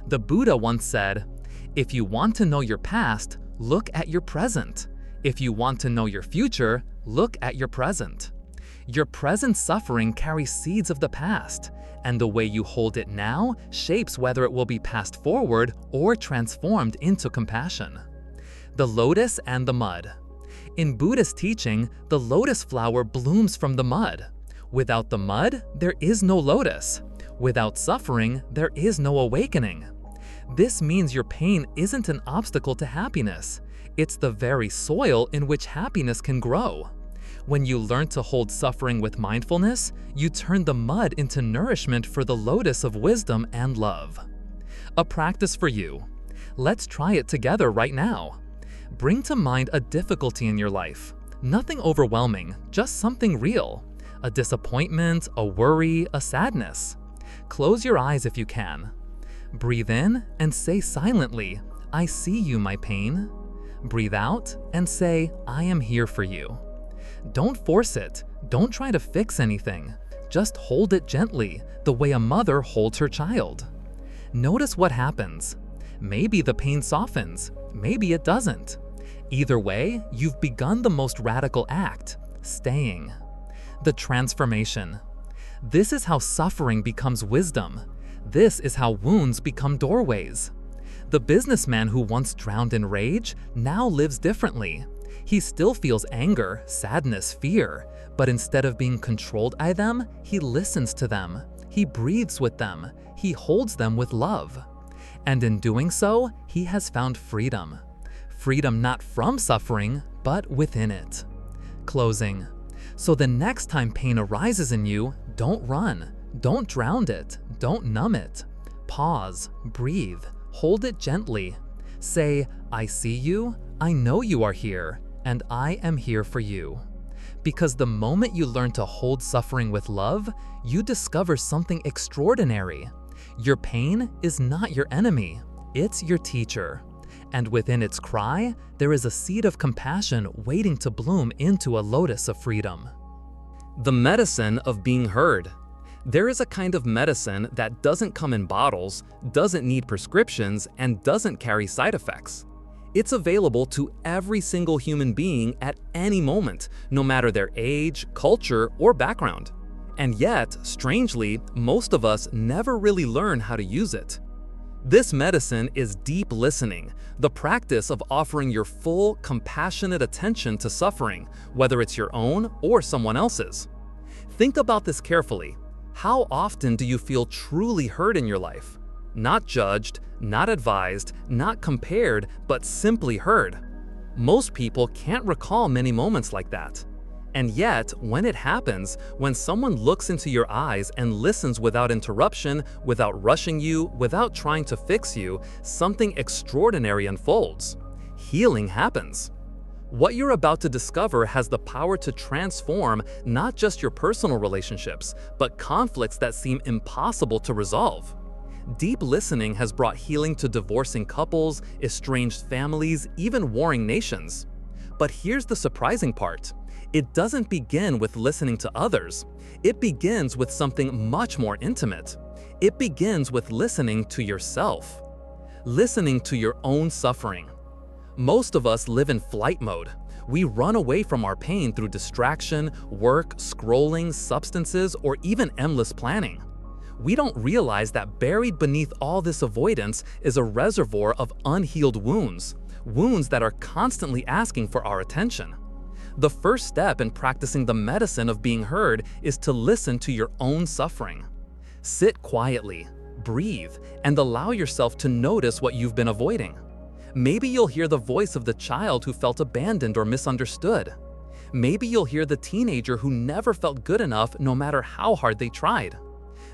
The Buddha once said, "If you want to know your past, look at your present. If you want to know your future, look at your present." Your present suffering carries seeds of the past, and the way you hold it now shapes whether it will be passed forward or transformed into compassion. The lotus and the mud. In Buddhist teaching, the lotus flower blooms from the mud. Without the mud, there is no lotus. Without suffering, there is no awakening. This means your pain isn't an obstacle to happiness. It's the very soil in which happiness can grow. When you learn to hold suffering with mindfulness, you turn the mud into nourishment for the lotus of wisdom and love. A practice for you. Let's try it together right now. Bring to mind a difficulty in your life. Nothing overwhelming, just something real. A disappointment, a worry, a sadness. Close your eyes if you can. Breathe in and say silently, "I see you, my pain." Breathe out and say, "I am here for you." Don't force it. Don't try to fix anything. Just hold it gently, the way a mother holds her child. Notice what happens. Maybe the pain softens, maybe it doesn't. Either way, you've begun the most radical act, staying. The transformation. This is how suffering becomes wisdom. This is how wounds become doorways. The businessman who once drowned in rage now lives differently. He still feels anger, sadness, fear, but instead of being controlled by them, he listens to them. He breathes with them. He holds them with love. And in doing so, he has found freedom. Freedom not from suffering, but within it. Closing. So the next time pain arises in you, don't run. Don't drown it. Don't numb it. Pause, breathe, hold it gently. Say, "I see you, I know you are here, and I am here for you." Because the moment you learn to hold suffering with love, you discover something extraordinary. Your pain is not your enemy, it's your teacher. And within its cry, there is a seed of compassion waiting to bloom into a lotus of freedom. The medicine of being heard. There is a kind of medicine that doesn't come in bottles, doesn't need prescriptions, and doesn't carry side effects. It's available to every single human being at any moment, no matter their age, culture, or background. And yet, strangely, most of us never really learn how to use it. This medicine is deep listening, the practice of offering your full, compassionate attention to suffering, whether it's your own or someone else's. Think about this carefully. How often do you feel truly heard in your life? Not judged, not advised, not compared, but simply heard. Most people can't recall many moments like that. And yet, when it happens, when someone looks into your eyes and listens without interruption, without rushing you, without trying to fix you, something extraordinary unfolds. Healing happens. What you're about to discover has the power to transform not just your personal relationships, but conflicts that seem impossible to resolve. Deep listening has brought healing to divorcing couples, estranged families, even warring nations. But here's the surprising part. It doesn't begin with listening to others. It begins with something much more intimate. It begins with listening to yourself. Listening to your own suffering. Most of us live in flight mode. We run away from our pain through distraction, work, scrolling, substances, or even endless planning. We don't realize that buried beneath all this avoidance is a reservoir of unhealed wounds, wounds that are constantly asking for our attention. The first step in practicing the medicine of being heard is to listen to your own suffering. Sit quietly, breathe, and allow yourself to notice what you've been avoiding. Maybe you'll hear the voice of the child who felt abandoned or misunderstood. Maybe you'll hear the teenager who never felt good enough no matter how hard they tried.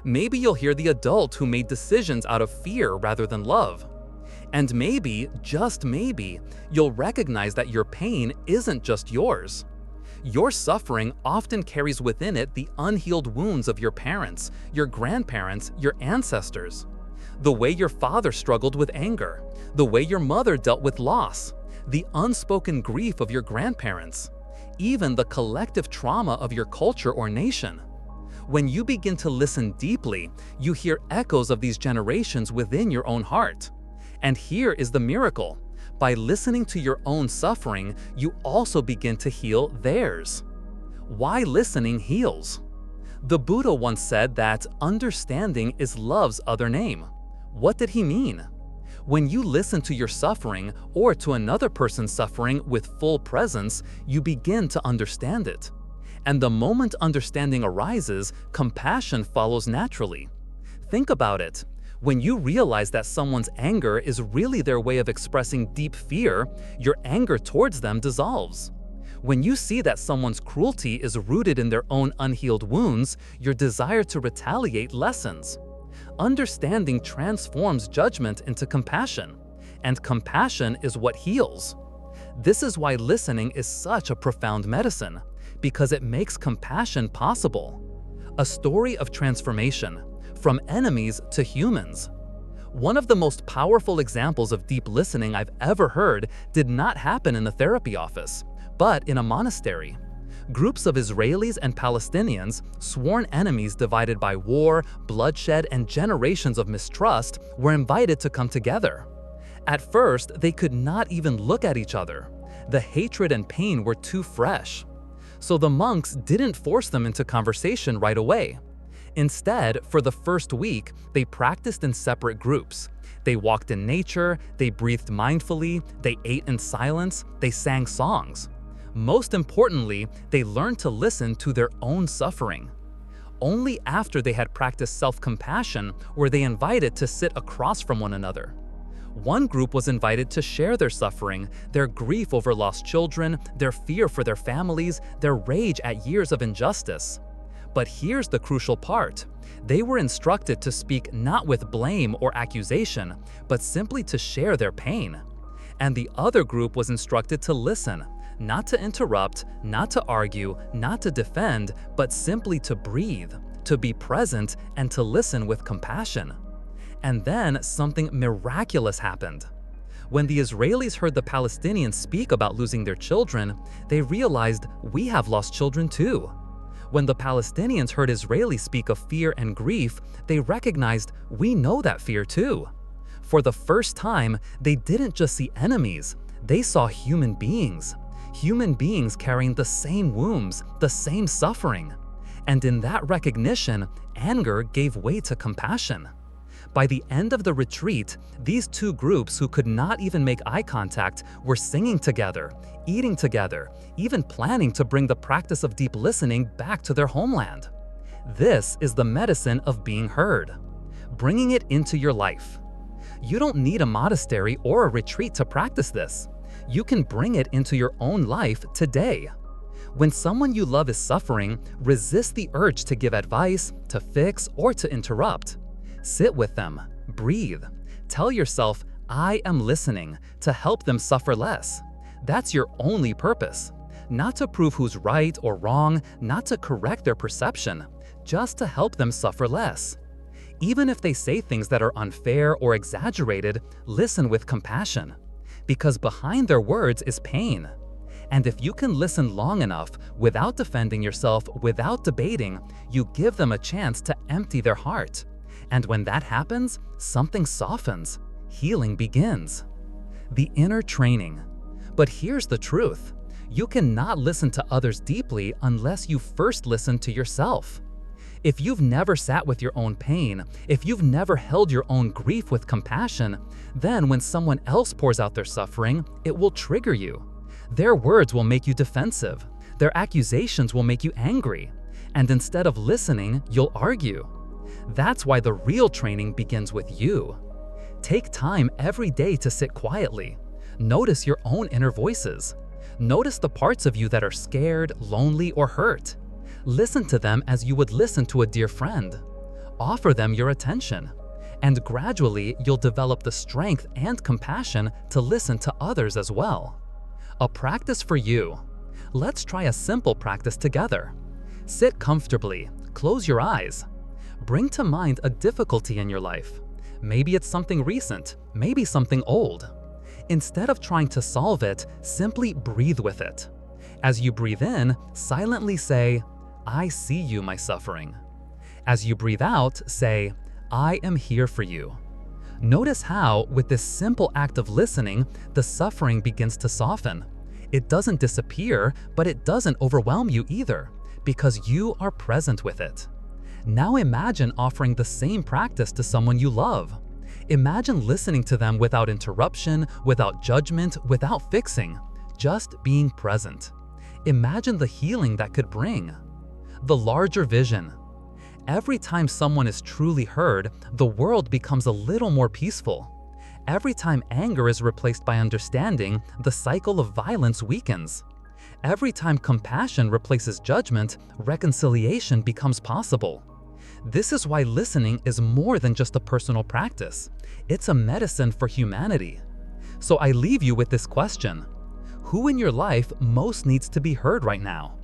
Maybe you'll hear the adult who made decisions out of fear rather than love. And maybe, just maybe, you'll recognize that your pain isn't just yours. Your suffering often carries within it the unhealed wounds of your parents, your grandparents, your ancestors. The way your father struggled with anger, the way your mother dealt with loss, the unspoken grief of your grandparents, even the collective trauma of your culture or nation. When you begin to listen deeply, you hear echoes of these generations within your own heart. And here is the miracle. By listening to your own suffering, you also begin to heal theirs. Why listening heals? The Buddha once said that understanding is love's other name. What did he mean? When you listen to your suffering or to another person's suffering with full presence, you begin to understand it. And the moment understanding arises, compassion follows naturally. Think about it. When you realize that someone's anger is really their way of expressing deep fear, your anger towards them dissolves. When you see that someone's cruelty is rooted in their own unhealed wounds, your desire to retaliate lessens. Understanding transforms judgment into compassion, and compassion is what heals. This is why listening is such a profound medicine, because it makes compassion possible. A story of transformation, from enemies to humans. One of the most powerful examples of deep listening I've ever heard did not happen in a therapy office, but in a monastery. Groups of Israelis and Palestinians, sworn enemies divided by war, bloodshed, and generations of mistrust, were invited to come together. At first, they could not even look at each other. The hatred and pain were too fresh. So the monks didn't force them into conversation right away. Instead, for the first week, they practiced in separate groups. They walked in nature, they breathed mindfully, they ate in silence, they sang songs. Most importantly, they learned to listen to their own suffering. Only after they had practiced self-compassion were they invited to sit across from one another. One group was invited to share their suffering, their grief over lost children, their fear for their families, their rage at years of injustice. But here's the crucial part. They were instructed to speak not with blame or accusation, but simply to share their pain. And the other group was instructed to listen, not to interrupt, not to argue, not to defend, but simply to breathe, to be present, and to listen with compassion. And then something miraculous happened. When the Israelis heard the Palestinians speak about losing their children, they realized, we have lost children too. When the Palestinians heard Israelis speak of fear and grief, they recognized, we know that fear too. For the first time, they didn't just see enemies, they saw human beings carrying the same wounds, the same suffering. And in that recognition, anger gave way to compassion. By the end of the retreat, these two groups who could not even make eye contact were singing together, eating together, even planning to bring the practice of deep listening back to their homeland. This is the medicine of being heard, bringing it into your life. You don't need a monastery or a retreat to practice this. You can bring it into your own life today. When someone you love is suffering, resist the urge to give advice, to fix, or to interrupt. Sit with them, breathe. Tell yourself, I am listening, to help them suffer less. That's your only purpose. Not to prove who's right or wrong, not to correct their perception, just to help them suffer less. Even if they say things that are unfair or exaggerated, listen with compassion. Because behind their words is pain. And if you can listen long enough, without defending yourself, without debating, you give them a chance to empty their heart. And when that happens, something softens. Healing begins. The inner training. But here's the truth. You cannot listen to others deeply unless you first listen to yourself. If you've never sat with your own pain, if you've never held your own grief with compassion, then when someone else pours out their suffering, it will trigger you. Their words will make you defensive. Their accusations will make you angry. And instead of listening, you'll argue. That's why the real training begins with you. Take time every day to sit quietly. Notice your own inner voices. Notice the parts of you that are scared, lonely, or hurt. Listen to them as you would listen to a dear friend. Offer them your attention. And gradually, you'll develop the strength and compassion to listen to others as well. A practice for you. Let's try a simple practice together. Sit comfortably, close your eyes. Bring to mind a difficulty in your life. Maybe it's something recent, maybe something old. Instead of trying to solve it, simply breathe with it. As you breathe in, silently say, I see you, my suffering. As you breathe out, say, I am here for you. Notice how, with this simple act of listening, the suffering begins to soften. It doesn't disappear, but it doesn't overwhelm you either, because you are present with it. Now imagine offering the same practice to someone you love. Imagine listening to them without interruption, without judgment, without fixing, just being present. Imagine the healing that could bring. The larger vision. Every time someone is truly heard, the world becomes a little more peaceful. Every time anger is replaced by understanding, the cycle of violence weakens. Every time compassion replaces judgment, reconciliation becomes possible. This is why listening is more than just a personal practice. It's a medicine for humanity. So I leave you with this question. Who in your life most needs to be heard right now?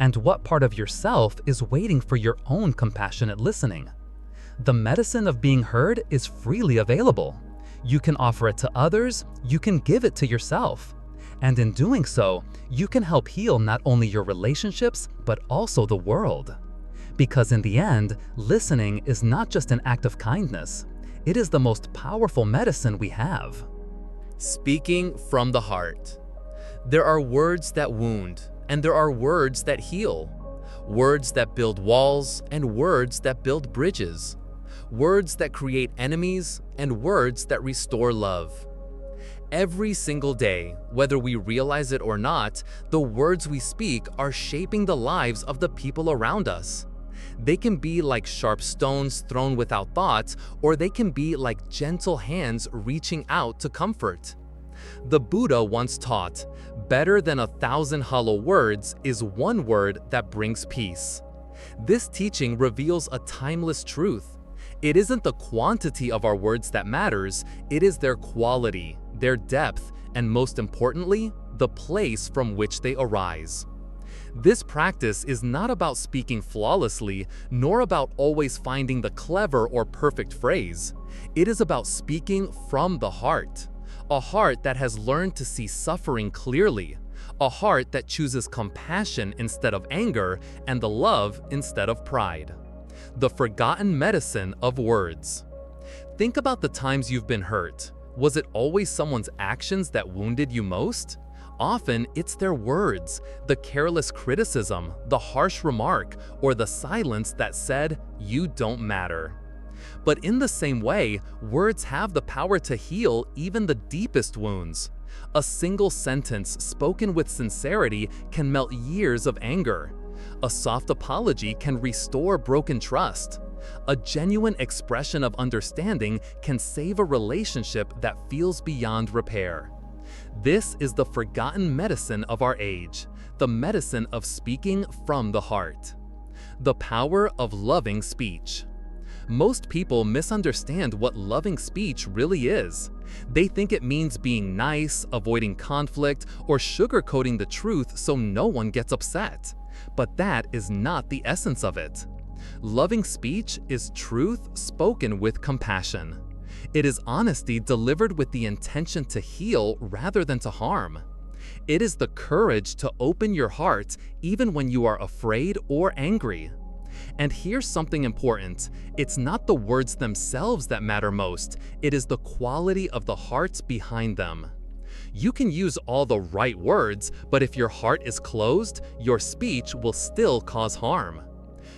And what part of yourself is waiting for your own compassionate listening? The medicine of being heard is freely available. You can offer it to others, you can give it to yourself. And in doing so, you can help heal not only your relationships, but also the world. Because in the end, listening is not just an act of kindness. It is the most powerful medicine we have. Speaking from the heart. There are words that wound, and there are words that heal. Words that build walls, and words that build bridges. Words that create enemies, and words that restore love. Every single day, whether we realize it or not, the words we speak are shaping the lives of the people around us. They can be like sharp stones thrown without thought, or they can be like gentle hands reaching out to comfort. The Buddha once taught, better than 1,000 hollow words is one word that brings peace. This teaching reveals a timeless truth. It isn't the quantity of our words that matters, it is their quality, their depth, and most importantly, the place from which they arise. This practice is not about speaking flawlessly, nor about always finding the clever or perfect phrase. It is about speaking from the heart. A heart that has learned to see suffering clearly. A heart that chooses compassion instead of anger and the love instead of pride. The forgotten medicine of words. Think about the times you've been hurt. Was it always someone's actions that wounded you most? Often, it's their words, the careless criticism, the harsh remark, or the silence that said, "You don't matter." But in the same way, words have the power to heal even the deepest wounds. A single sentence spoken with sincerity can melt years of anger. A soft apology can restore broken trust. A genuine expression of understanding can save a relationship that feels beyond repair. This is the forgotten medicine of our age, the medicine of speaking from the heart. The power of loving speech. Most people misunderstand what loving speech really is. They think it means being nice, avoiding conflict, or sugarcoating the truth so no one gets upset. But that is not the essence of it. Loving speech is truth spoken with compassion. It is honesty delivered with the intention to heal rather than to harm. It is the courage to open your heart even when you are afraid or angry. And here's something important. It's not the words themselves that matter most. It is the quality of the hearts behind them. You can use all the right words, but if your heart is closed, your speech will still cause harm.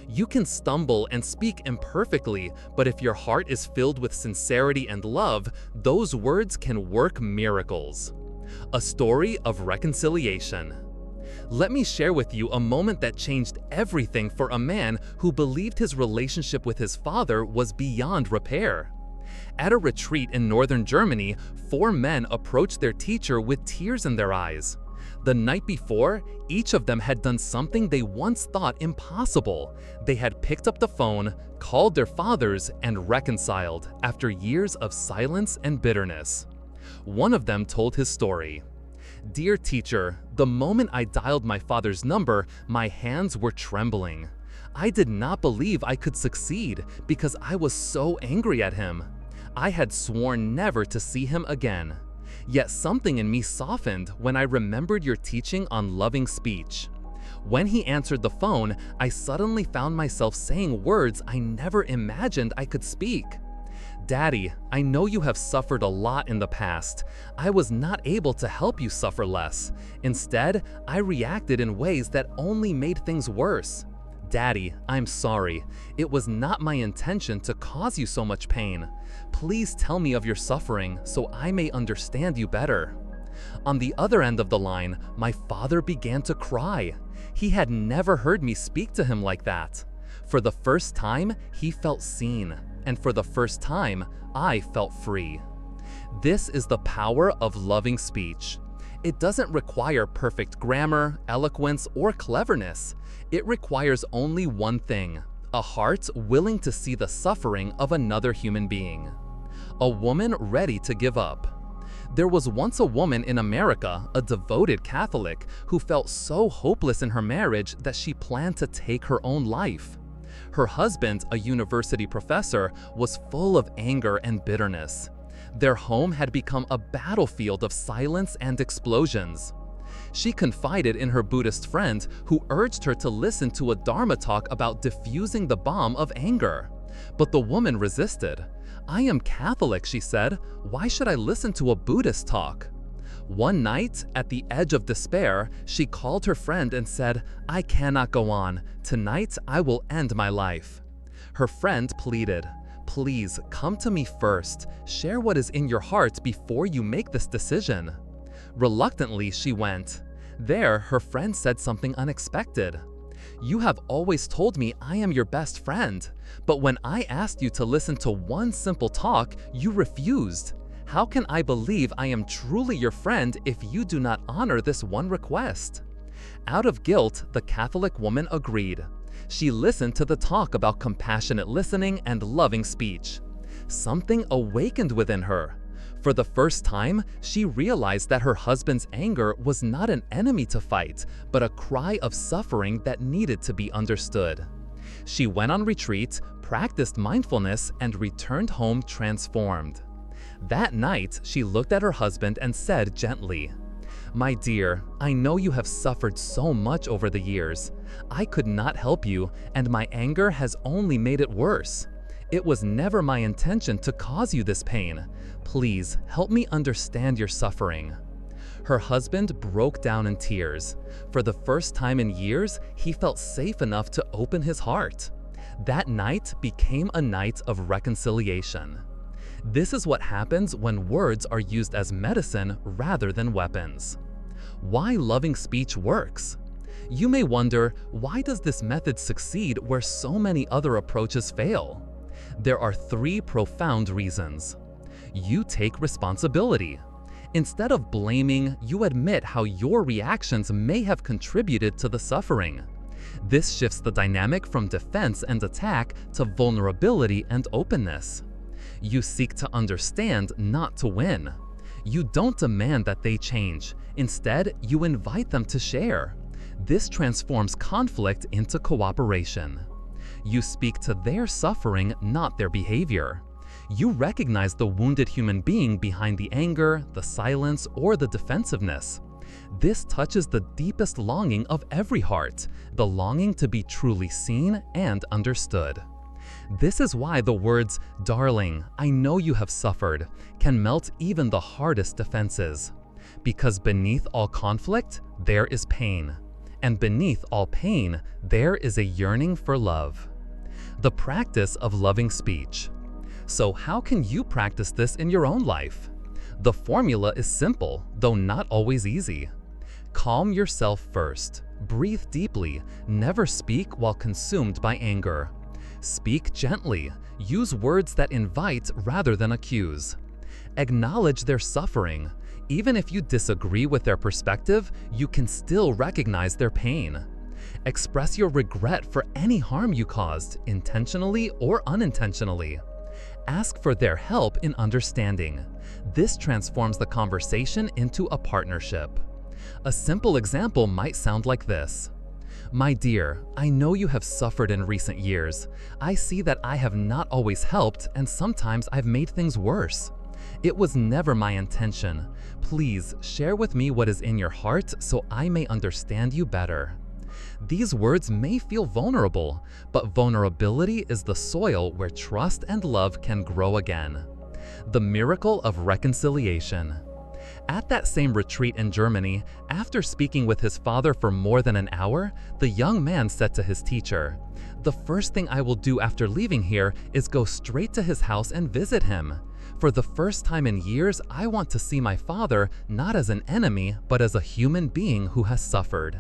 You can stumble and speak imperfectly, but if your heart is filled with sincerity and love, those words can work miracles. A story of reconciliation. Let me share with you a moment that changed everything for a man who believed his relationship with his father was beyond repair. At a retreat in northern Germany, 4 men approached their teacher with tears in their eyes. The night before, each of them had done something they once thought impossible. They had picked up the phone, called their fathers, and reconciled after years of silence and bitterness. One of them told his story. "Dear teacher, the moment I dialed my father's number, my hands were trembling. I did not believe I could succeed because I was so angry at him. I had sworn never to see him again. Yet something in me softened when I remembered your teaching on loving speech. When he answered the phone, I suddenly found myself saying words I never imagined I could speak. Daddy, I know you have suffered a lot in the past. I was not able to help you suffer less. Instead, I reacted in ways that only made things worse. Daddy, I'm sorry. It was not my intention to cause you so much pain. Please tell me of your suffering so I may understand you better." On the other end of the line, my father began to cry. He had never heard me speak to him like that. For the first time, he felt seen, and for the first time, I felt free. This is the power of loving speech. It doesn't require perfect grammar, eloquence, or cleverness. It requires only one thing: a heart willing to see the suffering of another human being. A woman ready to give up. There was once a woman in America, a devoted Catholic, who felt so hopeless in her marriage that she planned to take her own life. Her husband, a university professor, was full of anger and bitterness. Their home had become a battlefield of silence and explosions. She confided in her Buddhist friend, who urged her to listen to a Dharma talk about diffusing the bomb of anger. But the woman resisted. "I am Catholic," she said. "Why should I listen to a Buddhist talk?" One night, at the edge of despair, she called her friend and said, "I cannot go on. Tonight, I will end my life." Her friend pleaded, "Please, come to me first. Share what is in your heart before you make this decision." Reluctantly, she went. There, her friend said something unexpected. "You have always told me I am your best friend, but when I asked you to listen to one simple talk, you refused. How can I believe I am truly your friend if you do not honor this one request?" Out of guilt, the Catholic woman agreed. She listened to the talk about compassionate listening and loving speech. Something awakened within her. For the first time, she realized that her husband's anger was not an enemy to fight, but a cry of suffering that needed to be understood. She went on retreat, practiced mindfulness, and returned home transformed. That night, she looked at her husband and said gently, "My dear, I know you have suffered so much over the years. I could not help you, and my anger has only made it worse. It was never my intention to cause you this pain. Please help me understand your suffering." Her husband broke down in tears. For the first time in years, he felt safe enough to open his heart. That night became a night of reconciliation. This is what happens when words are used as medicine rather than weapons. Why loving speech works? You may wonder, why does this method succeed where so many other approaches fail? There are 3 profound reasons. You take responsibility. Instead of blaming, you admit how your reactions may have contributed to the suffering. This shifts the dynamic from defense and attack to vulnerability and openness. You seek to understand, not to win. You don't demand that they change. Instead, you invite them to share. This transforms conflict into cooperation. You speak to their suffering, not their behavior. You recognize the wounded human being behind the anger, the silence, or the defensiveness. This touches the deepest longing of every heart, the longing to be truly seen and understood. This is why the words, "Darling, I know you have suffered," can melt even the hardest defenses. Because beneath all conflict, there is pain. And beneath all pain, there is a yearning for love. The practice of loving speech. So how can you practice this in your own life? The formula is simple, though not always easy. Calm yourself first. Breathe deeply. Never speak while consumed by anger. Speak gently. Use words that invite rather than accuse. Acknowledge their suffering. Even if you disagree with their perspective, you can still recognize their pain. Express your regret for any harm you caused, intentionally or unintentionally. Ask for their help in understanding. This transforms the conversation into a partnership. A simple example might sound like this. "My dear, I know you have suffered in recent years. I see that I have not always helped, and sometimes I've made things worse. It was never my intention. Please share with me what is in your heart so I may understand you better." These words may feel vulnerable, but vulnerability is the soil where trust and love can grow again. The miracle of reconciliation. At that same retreat in Germany, after speaking with his father for more than an hour, the young man said to his teacher, "The first thing I will do after leaving here is go straight to his house and visit him. For the first time in years, I want to see my father not as an enemy, but as a human being who has suffered."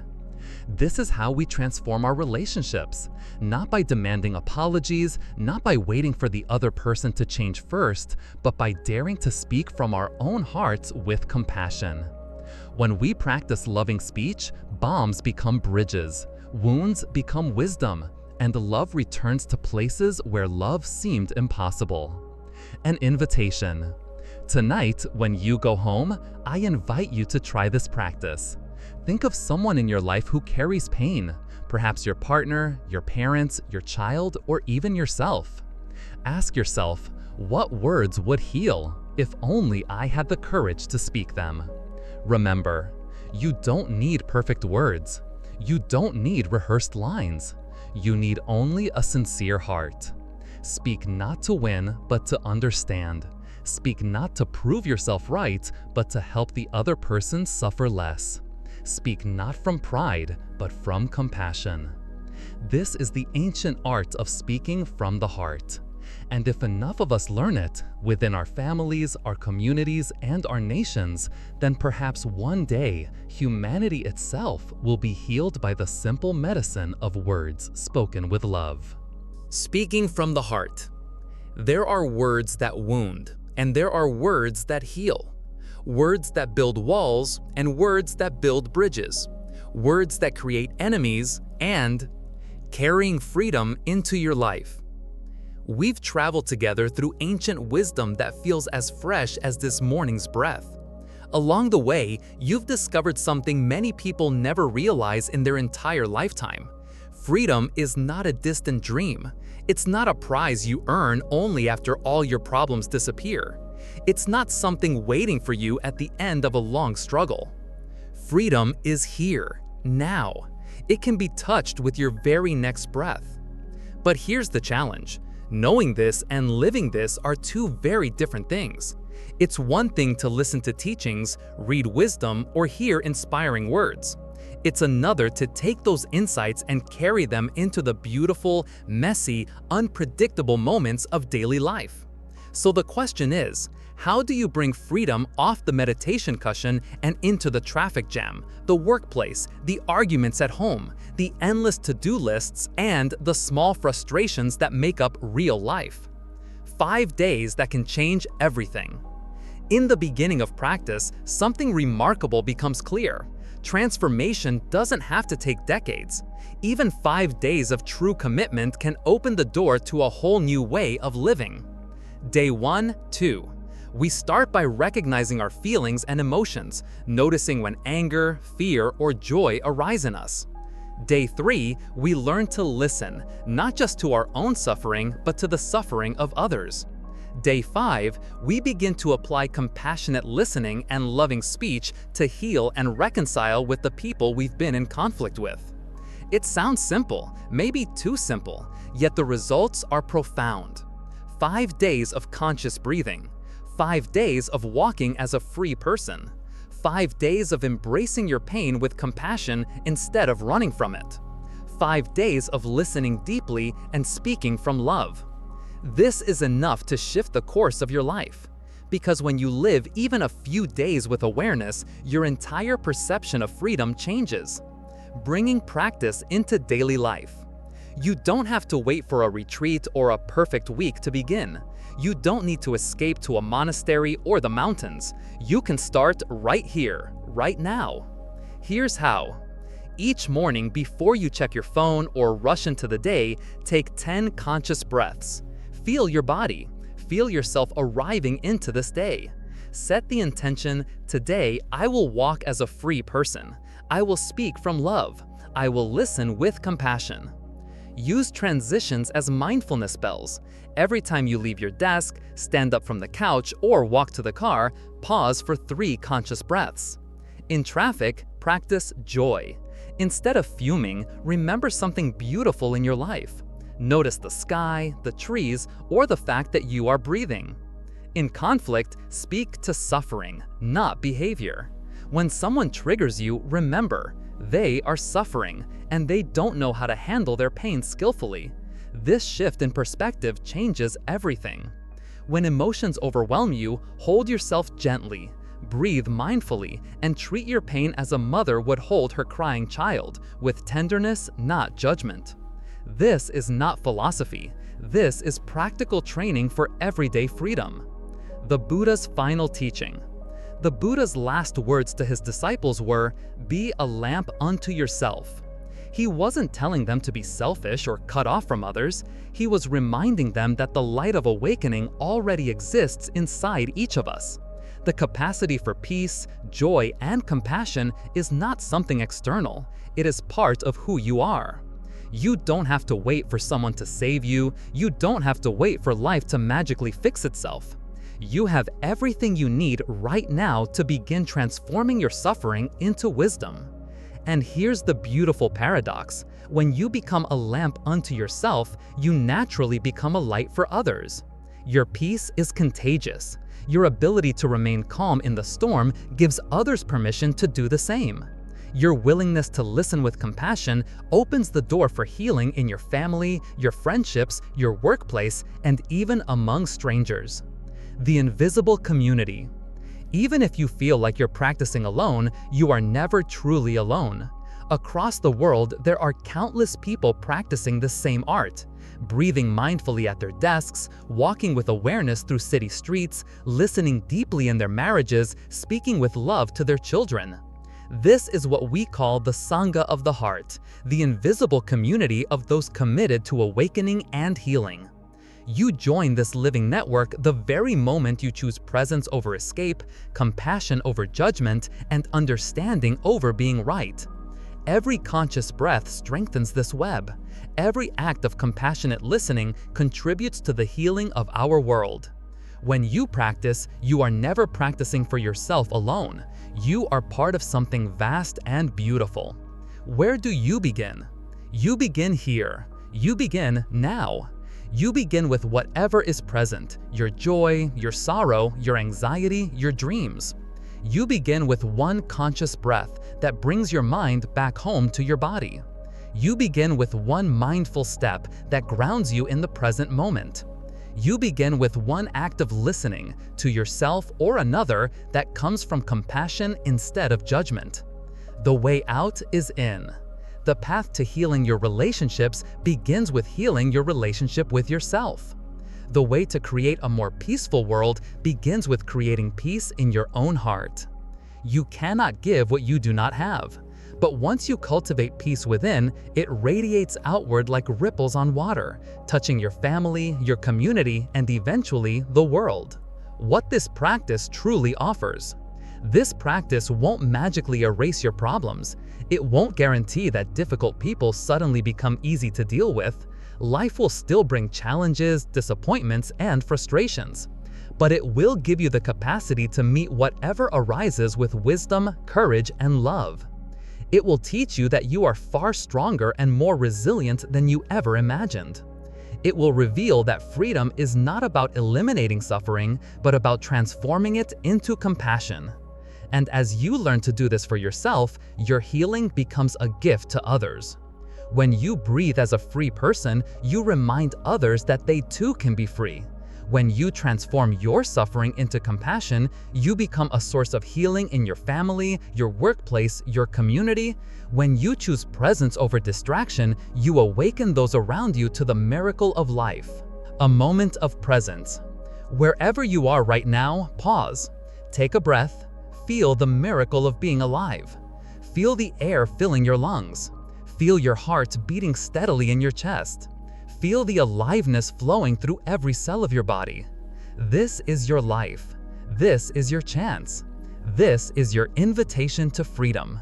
This is how we transform our relationships, not by demanding apologies, not by waiting for the other person to change first, but by daring to speak from our own hearts with compassion. When we practice loving speech, bombs become bridges, wounds become wisdom, and love returns to places where love seemed impossible. An invitation. Tonight, when you go home, I invite you to try this practice. Think of someone in your life who carries pain, perhaps your partner, your parents, your child, or even yourself. Ask yourself, what words would heal if only I had the courage to speak them? Remember, you don't need perfect words. You don't need rehearsed lines. You need only a sincere heart. Speak not to win, but to understand. Speak not to prove yourself right, but to help the other person suffer less. Speak not from pride, but from compassion. This is the ancient art of speaking from the heart. And if enough of us learn it, within our families, our communities, and our nations, then perhaps one day, humanity itself will be healed by the simple medicine of words spoken with love. Speaking from the heart. There are words that wound, and there are words that heal. Words that build walls, and words that build bridges. Words that create enemies, and carrying freedom into your life. We've traveled together through ancient wisdom that feels as fresh as this morning's breath. Along the way, you've discovered something many people never realize in their entire lifetime. Freedom is not a distant dream. It's not a prize you earn only after all your problems disappear. It's not something waiting for you at the end of a long struggle. Freedom is here, now. It can be touched with your very next breath. But here's the challenge. Knowing this and living this are two very different things. It's one thing to listen to teachings, read wisdom, or hear inspiring words. It's another to take those insights and carry them into the beautiful, messy, unpredictable moments of daily life. So the question is, how do you bring freedom off the meditation cushion and into the traffic jam, the workplace, the arguments at home, the endless to-do lists, and the small frustrations that make up real life? 5 days that can change everything. In the beginning of practice, something remarkable becomes clear. Transformation doesn't have to take decades. Even 5 days of true commitment can open the door to a whole new way of living. Day 1, 2. We start by recognizing our feelings and emotions, noticing when anger, fear, or joy arise in us. Day 3, we learn to listen, not just to our own suffering, but to the suffering of others. Day 5, we begin to apply compassionate listening and loving speech to heal and reconcile with the people we've been in conflict with. It sounds simple, maybe too simple, yet the results are profound. 5 days of conscious breathing, 5 days of walking as a free person, 5 days of embracing your pain with compassion instead of running from it, 5 days of listening deeply and speaking from love. This is enough to shift the course of your life. Because when you live even a few days with awareness, your entire perception of freedom changes. Bringing practice into daily life. You don't have to wait for a retreat or a perfect week to begin. You don't need to escape to a monastery or the mountains. You can start right here, right now. Here's how. Each morning before you check your phone or rush into the day, take 10 conscious breaths. Feel your body. Feel yourself arriving into this day. Set the intention, today I will walk as a free person. I will speak from love. I will listen with compassion. Use transitions as mindfulness bells. Every time you leave your desk, stand up from the couch, or walk to the car, pause for 3 conscious breaths. In traffic, practice joy. Instead of fuming, remember something beautiful in your life. Notice the sky, the trees, or the fact that you are breathing. In conflict, speak to suffering, not behavior. When someone triggers you, remember, they are suffering, and they don't know how to handle their pain skillfully. This shift in perspective changes everything. When emotions overwhelm you, hold yourself gently, breathe mindfully, and treat your pain as a mother would hold her crying child, with tenderness, not judgment. This is not philosophy. This is practical training for everyday freedom. The Buddha's final teaching. The Buddha's last words to his disciples were, "Be a lamp unto yourself." He wasn't telling them to be selfish or cut off from others. He was reminding them that the light of awakening already exists inside each of us. The capacity for peace, joy, and compassion is not something external. It is part of who you are. You don't have to wait for someone to save you. You don't have to wait for life to magically fix itself. You have everything you need right now to begin transforming your suffering into wisdom. And here's the beautiful paradox. When you become a lamp unto yourself, you naturally become a light for others. Your peace is contagious. Your ability to remain calm in the storm gives others permission to do the same. Your willingness to listen with compassion opens the door for healing in your family, your friendships, your workplace, and even among strangers. The invisible community. Even if you feel like you're practicing alone, you are never truly alone. Across the world, there are countless people practicing the same art, breathing mindfully at their desks, walking with awareness through city streets, listening deeply in their marriages, speaking with love to their children. This is what we call the Sangha of the heart, the invisible community of those committed to awakening and healing. You join this living network the very moment you choose presence over escape, compassion over judgment, and understanding over being right. Every conscious breath strengthens this web. Every act of compassionate listening contributes to the healing of our world. When you practice, you are never practicing for yourself alone. You are part of something vast and beautiful. Where do you begin? You begin here. You begin now. You begin with whatever is present, your joy, your sorrow, your anxiety, your dreams. You begin with one conscious breath that brings your mind back home to your body. You begin with one mindful step that grounds you in the present moment. You begin with one act of listening to yourself or another that comes from compassion instead of judgment. The way out is in. The path to healing your relationships begins with healing your relationship with yourself. The way to create a more peaceful world begins with creating peace in your own heart. You cannot give what you do not have. But once you cultivate peace within, it radiates outward like ripples on water, touching your family, your community, and eventually the world. What this practice truly offers. This practice won't magically erase your problems. It won't guarantee that difficult people suddenly become easy to deal with. Life will still bring challenges, disappointments, and frustrations. But it will give you the capacity to meet whatever arises with wisdom, courage, and love. It will teach you that you are far stronger and more resilient than you ever imagined. It will reveal that freedom is not about eliminating suffering, but about transforming it into compassion. And as you learn to do this for yourself, your healing becomes a gift to others. When you breathe as a free person, you remind others that they too can be free. When you transform your suffering into compassion, you become a source of healing in your family, your workplace, your community. When you choose presence over distraction, you awaken those around you to the miracle of life. A moment of presence. Wherever you are right now, pause. Take a breath. Feel the miracle of being alive. Feel the air filling your lungs. Feel your heart beating steadily in your chest. Feel the aliveness flowing through every cell of your body. This is your life. This is your chance. This is your invitation to freedom.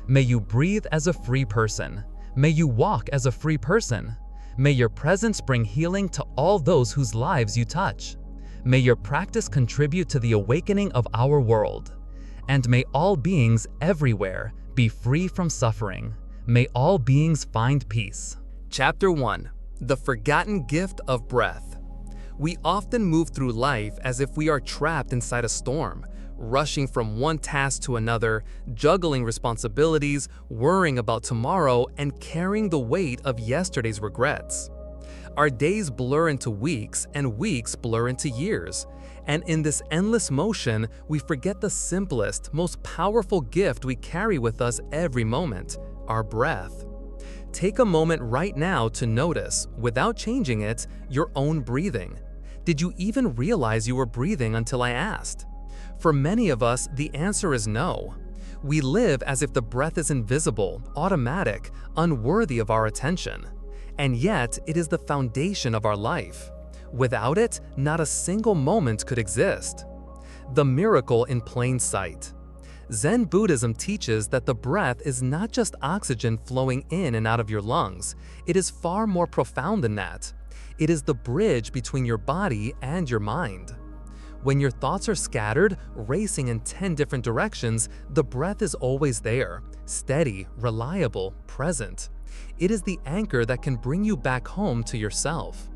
May you breathe as a free person. May you walk as a free person. May your presence bring healing to all those whose lives you touch. May your practice contribute to the awakening of our world. And may all beings everywhere be free from suffering. May all beings find peace. Chapter 1. The Forgotten Gift of Breath. We often move through life as if we are trapped inside a storm, rushing from one task to another, juggling responsibilities, worrying about tomorrow, and carrying the weight of yesterday's regrets. Our days blur into weeks, and weeks blur into years. And in this endless motion, we forget the simplest, most powerful gift we carry with us every moment: our breath. Take a moment right now to notice, without changing it, your own breathing. Did you even realize you were breathing until I asked? For many of us, the answer is no. We live as if the breath is invisible, automatic, unworthy of our attention. And yet, it is the foundation of our life. Without it, not a single moment could exist. The miracle in plain sight. Zen Buddhism teaches that the breath is not just oxygen flowing in and out of your lungs. It is far more profound than that. It is the bridge between your body and your mind. When your thoughts are scattered, racing in 10 different directions, the breath is always there, steady, reliable, present. It is the anchor that can bring you back home to yourself.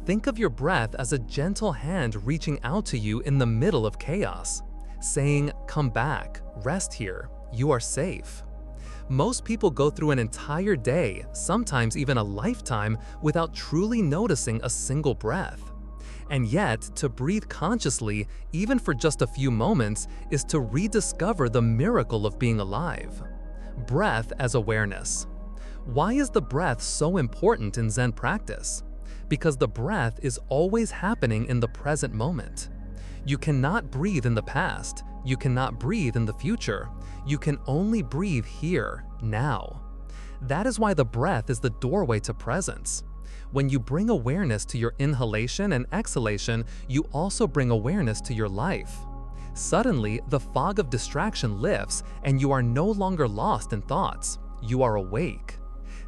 Think of your breath as a gentle hand reaching out to you in the middle of chaos, saying, "Come back, rest here, you are safe." Most people go through an entire day, sometimes even a lifetime, without truly noticing a single breath. And yet, to breathe consciously, even for just a few moments, is to rediscover the miracle of being alive. Breath as awareness. Why is the breath so important in Zen practice? Because the breath is always happening in the present moment. You cannot breathe in the past. You cannot breathe in the future. You can only breathe here, now. That is why the breath is the doorway to presence. When you bring awareness to your inhalation and exhalation, you also bring awareness to your life. Suddenly, the fog of distraction lifts, and you are no longer lost in thoughts. You are awake.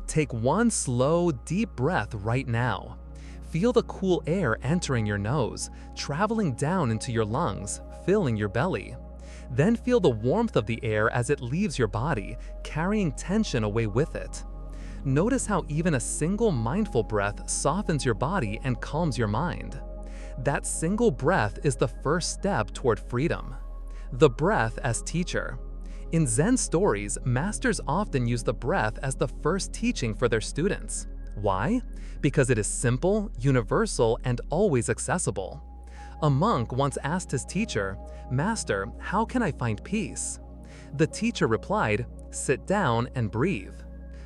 Take one slow, deep breath right now. Feel the cool air entering your nose, traveling down into your lungs, filling your belly. Then feel the warmth of the air as it leaves your body, carrying tension away with it. Notice how even a single mindful breath softens your body and calms your mind. That single breath is the first step toward freedom. The breath as teacher. In Zen stories, masters often use the breath as the first teaching for their students. Why? Because it is simple, universal, and always accessible. A monk once asked his teacher, "Master, how can I find peace?" The teacher replied, "Sit down and breathe."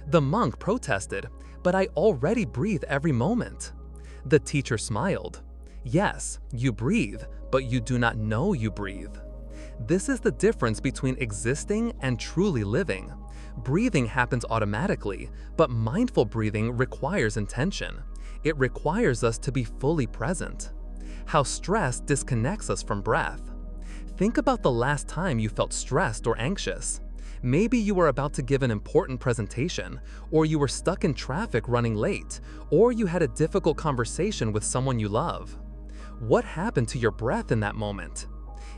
The monk protested, "But I already breathe every moment." The teacher smiled, Yes, you breathe, but you do not know you breathe. This is the difference between existing and truly living. Breathing happens automatically, but mindful breathing requires intention. It requires us to be fully present. How stress disconnects us from breath. Think about the last time you felt stressed or anxious. Maybe you were about to give an important presentation, or you were stuck in traffic running late, or you had a difficult conversation with someone you love. What happened to your breath in that moment?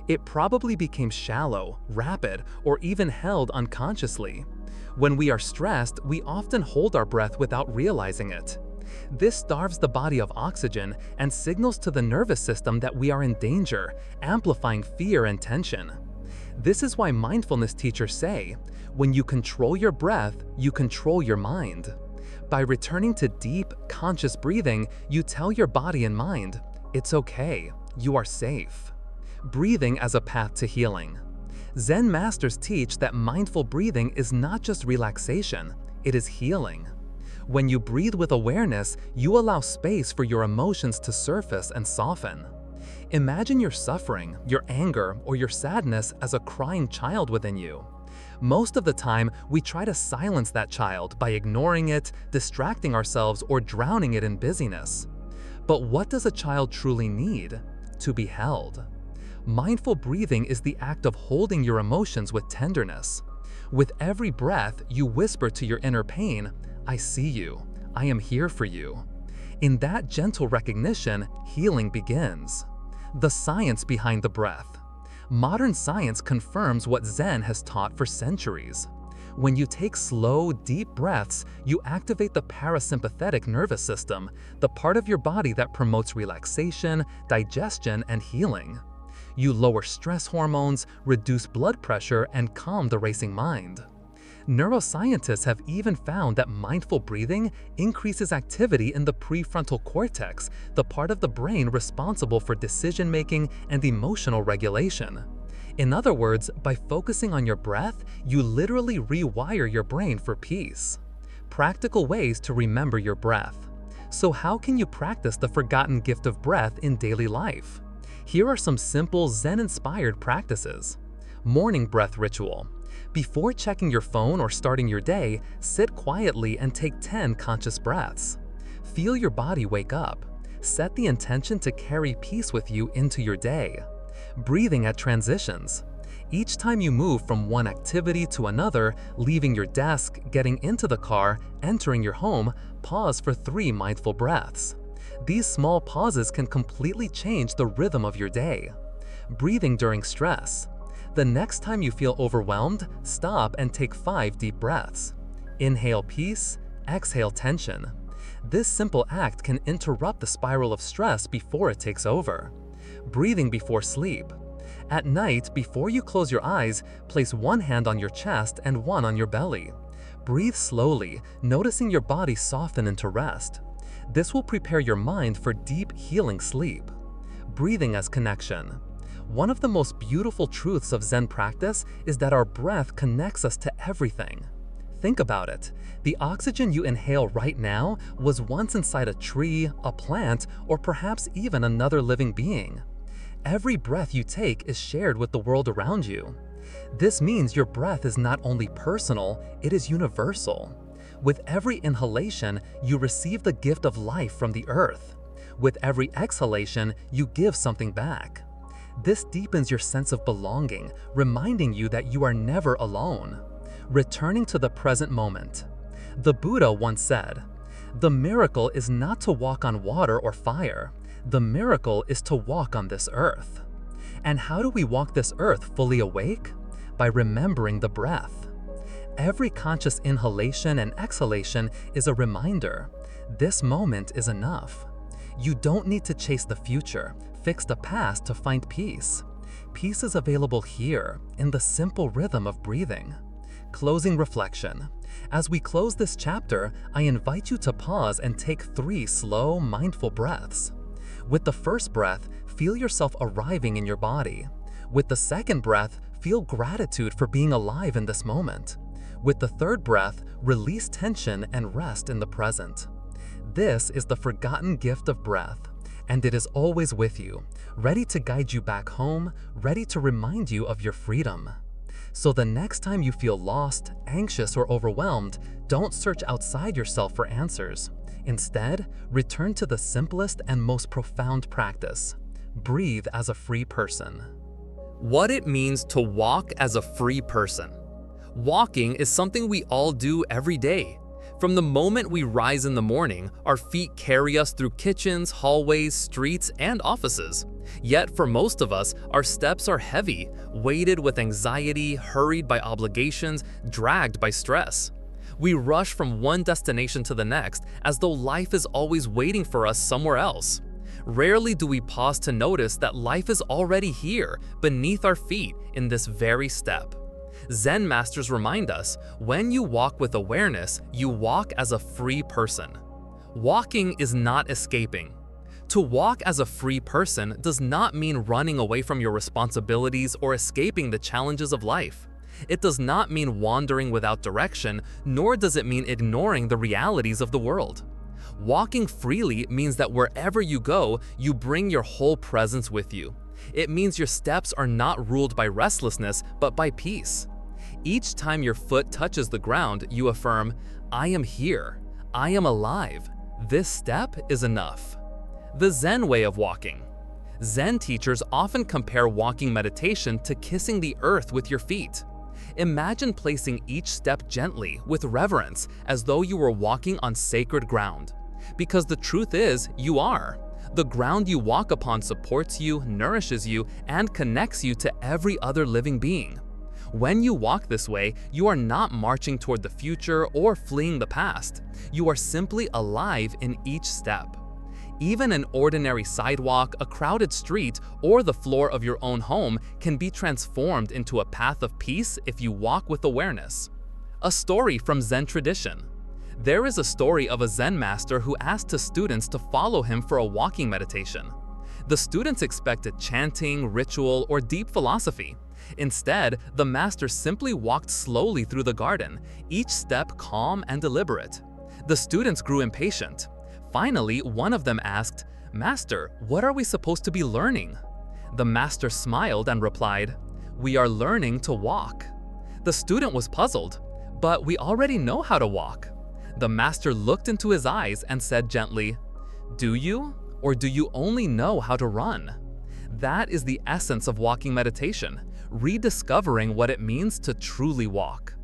It probably became shallow, rapid, or even held unconsciously. When we are stressed, we often hold our breath without realizing it. This starves the body of oxygen and signals to the nervous system that we are in danger, amplifying fear and tension. This is why mindfulness teachers say, when you control your breath, you control your mind. By returning to deep, conscious breathing, you tell your body and mind, it's okay, you are safe. Breathing as a path to healing. Zen masters teach that mindful breathing is not just relaxation, it is healing. When you breathe with awareness, you allow space for your emotions to surface and soften. Imagine your suffering, your anger, or your sadness as a crying child within you. Most of the time, we try to silence that child by ignoring it, distracting ourselves, or drowning it in busyness. But what does a child truly need? To be held. Mindful breathing is the act of holding your emotions with tenderness. With every breath, you whisper to your inner pain, I see you. I am here for you. In that gentle recognition, healing begins. The science behind the breath. Modern science confirms what Zen has taught for centuries. When you take slow, deep breaths, you activate the parasympathetic nervous system, the part of your body that promotes relaxation, digestion, and healing. You lower stress hormones, reduce blood pressure, and calm the racing mind. Neuroscientists have even found that mindful breathing increases activity in the prefrontal cortex, the part of the brain responsible for decision-making and emotional regulation. In other words, by focusing on your breath, you literally rewire your brain for peace. Practical ways to remember your breath. So how can you practice the forgotten gift of breath in daily life? Here are some simple Zen-inspired practices. Morning breath ritual. Before checking your phone or starting your day, sit quietly and take 10 conscious breaths. Feel your body wake up. Set the intention to carry peace with you into your day. Breathing at transitions. Each time you move from one activity to another, leaving your desk, getting into the car, entering your home, pause for 3 mindful breaths. These small pauses can completely change the rhythm of your day. Breathing during stress. The next time you feel overwhelmed, stop and take 5 deep breaths. Inhale peace, exhale tension. This simple act can interrupt the spiral of stress before it takes over. Breathing before sleep. At night, before you close your eyes, place one hand on your chest and one on your belly. Breathe slowly, noticing your body soften into rest. This will prepare your mind for deep, healing sleep. Breathing as connection. One of the most beautiful truths of Zen practice is that our breath connects us to everything. Think about it. The oxygen you inhale right now was once inside a tree, a plant, or perhaps even another living being. Every breath you take is shared with the world around you. This means your breath is not only personal, it is universal. With every inhalation, you receive the gift of life from the earth. With every exhalation, you give something back. This deepens your sense of belonging, reminding you that you are never alone. Returning to the present moment. The Buddha once said, "The miracle is not to walk on water or fire. The miracle is to walk on this earth." And how do we walk this earth fully awake? By remembering the breath. Every conscious inhalation and exhalation is a reminder. This moment is enough. You don't need to chase the future, fix the past to find peace. Peace is available here, in the simple rhythm of breathing. Closing reflection. As we close this chapter, I invite you to pause and take 3 slow, mindful breaths. With the first breath, feel yourself arriving in your body. With the second breath, feel gratitude for being alive in this moment. With the third breath, release tension and rest in the present. This is the forgotten gift of breath, and it is always with you, ready to guide you back home, ready to remind you of your freedom. So the next time you feel lost, anxious, or overwhelmed, don't search outside yourself for answers. Instead, return to the simplest and most profound practice. Breathe as a free person. What it means to walk as a free person. Walking is something we all do every day. From the moment we rise in the morning, our feet carry us through kitchens, hallways, streets, and offices. Yet for most of us, our steps are heavy, weighted with anxiety, hurried by obligations, dragged by stress. We rush from one destination to the next as though life is always waiting for us somewhere else. Rarely do we pause to notice that life is already here, beneath our feet, in this very step. Zen masters remind us, when you walk with awareness, you walk as a free person. Walking is not escaping. To walk as a free person does not mean running away from your responsibilities or escaping the challenges of life. It does not mean wandering without direction, nor does it mean ignoring the realities of the world. Walking freely means that wherever you go, you bring your whole presence with you. It means your steps are not ruled by restlessness, but by peace. Each time your foot touches the ground, you affirm, I am here. I am alive. This step is enough. The Zen way of walking. Zen teachers often compare walking meditation to kissing the earth with your feet. Imagine placing each step gently, with reverence, as though you were walking on sacred ground. Because the truth is, you are. The ground you walk upon supports you, nourishes you, and connects you to every other living being. When you walk this way, you are not marching toward the future or fleeing the past. You are simply alive in each step. Even an ordinary sidewalk, a crowded street, or the floor of your own home can be transformed into a path of peace if you walk with awareness. A story from Zen tradition. There is a story of a Zen master who asked his students to follow him for a walking meditation. The students expected chanting, ritual, or deep philosophy. Instead, the master simply walked slowly through the garden, each step calm and deliberate. The students grew impatient. Finally, one of them asked, "Master, what are we supposed to be learning?" The master smiled and replied, "We are learning to walk." The student was puzzled, "But we already know how to walk." The master looked into his eyes and said gently, "Do you? Or do you only know how to run?" That is the essence of walking meditation, rediscovering what it means to truly walk.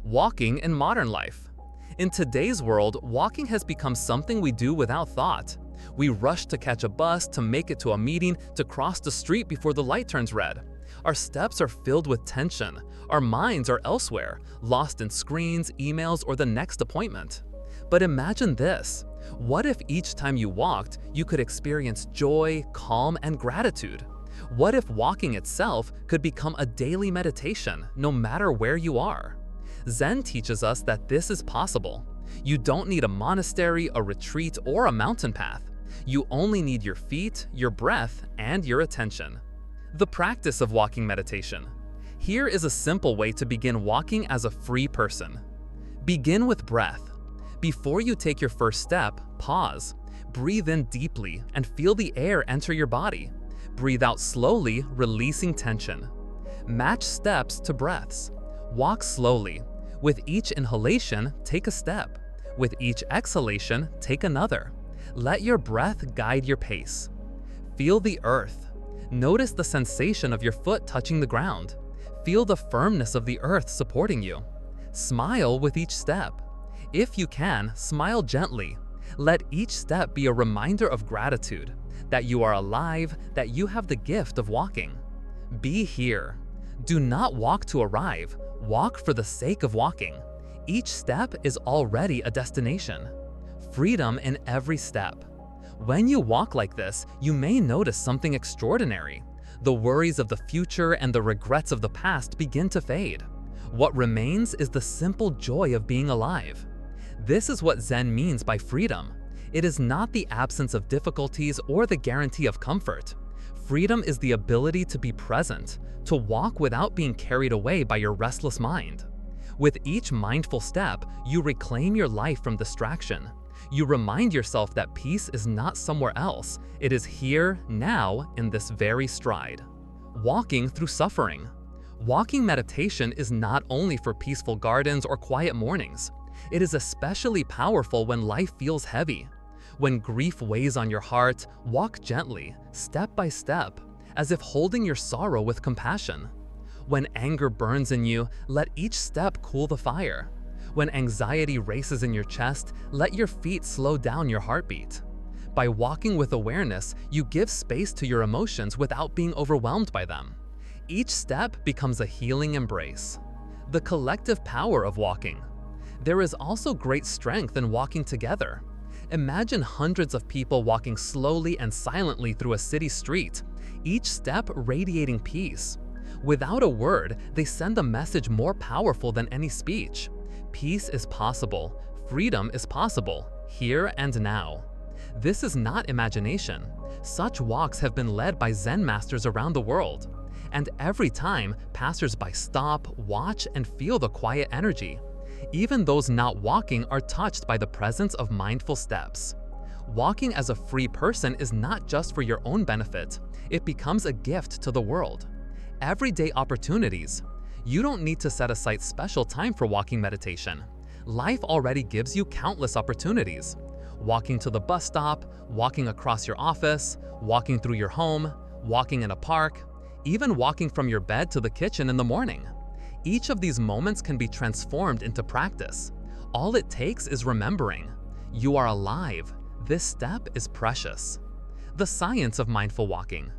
Walking in modern life. In today's world, walking has become something we do without thought. We rush to catch a bus, to make it to a meeting, to cross the street before the light turns red. Our steps are filled with tension. Our minds are elsewhere, lost in screens, emails, or the next appointment. But imagine this. What if each time you walked, you could experience joy, calm, and gratitude? What if walking itself could become a daily meditation, no matter where you are? Zen teaches us that this is possible. You don't need a monastery, a retreat, or a mountain path. You only need your feet, your breath, and your attention. The practice of walking meditation. Here is a simple way to begin walking as a free person. Begin with breath. Before you take your first step, pause. Breathe in deeply and feel the air enter your body. Breathe out slowly, releasing tension. Match steps to breaths. Walk slowly. With each inhalation, take a step. With each exhalation, take another. Let your breath guide your pace. Feel the earth. Notice the sensation of your foot touching the ground. Feel the firmness of the earth supporting you. Smile with each step. If you can, smile gently. Let each step be a reminder of gratitude, that you are alive, that you have the gift of walking. Be here. Do not walk to arrive. Walk for the sake of walking. Each step is already a destination. Freedom in every step. When you walk like this, you may notice something extraordinary. The worries of the future and the regrets of the past begin to fade. What remains is the simple joy of being alive. This is what Zen means by freedom. It is not the absence of difficulties or the guarantee of comfort. Freedom is the ability to be present, to walk without being carried away by your restless mind. With each mindful step, you reclaim your life from distraction. You remind yourself that peace is not somewhere else, it is here, now, in this very stride. Walking through suffering. Walking meditation is not only for peaceful gardens or quiet mornings. It is especially powerful when life feels heavy. When grief weighs on your heart, walk gently, step by step, as if holding your sorrow with compassion. When anger burns in you, let each step cool the fire. When anxiety races in your chest, let your feet slow down your heartbeat. By walking with awareness, you give space to your emotions without being overwhelmed by them. Each step becomes a healing embrace. The collective power of walking. There is also great strength in walking together. Imagine hundreds of people walking slowly and silently through a city street, each step radiating peace. Without a word, they send a message more powerful than any speech. Peace is possible. Freedom is possible, here and now. This is not imagination. Such walks have been led by Zen masters around the world. And every time, passers-by stop, watch, and feel the quiet energy. Even those not walking are touched by the presence of mindful steps. Walking as a free person is not just for your own benefit. It becomes a gift to the world. Everyday opportunities. You don't need to set aside special time for walking meditation. Life already gives you countless opportunities. Walking to the bus stop, walking across your office, walking through your home, walking in a park, even walking from your bed to the kitchen in the morning. Each of these moments can be transformed into practice. All it takes is remembering. You are alive. This step is precious. The science of mindful walking.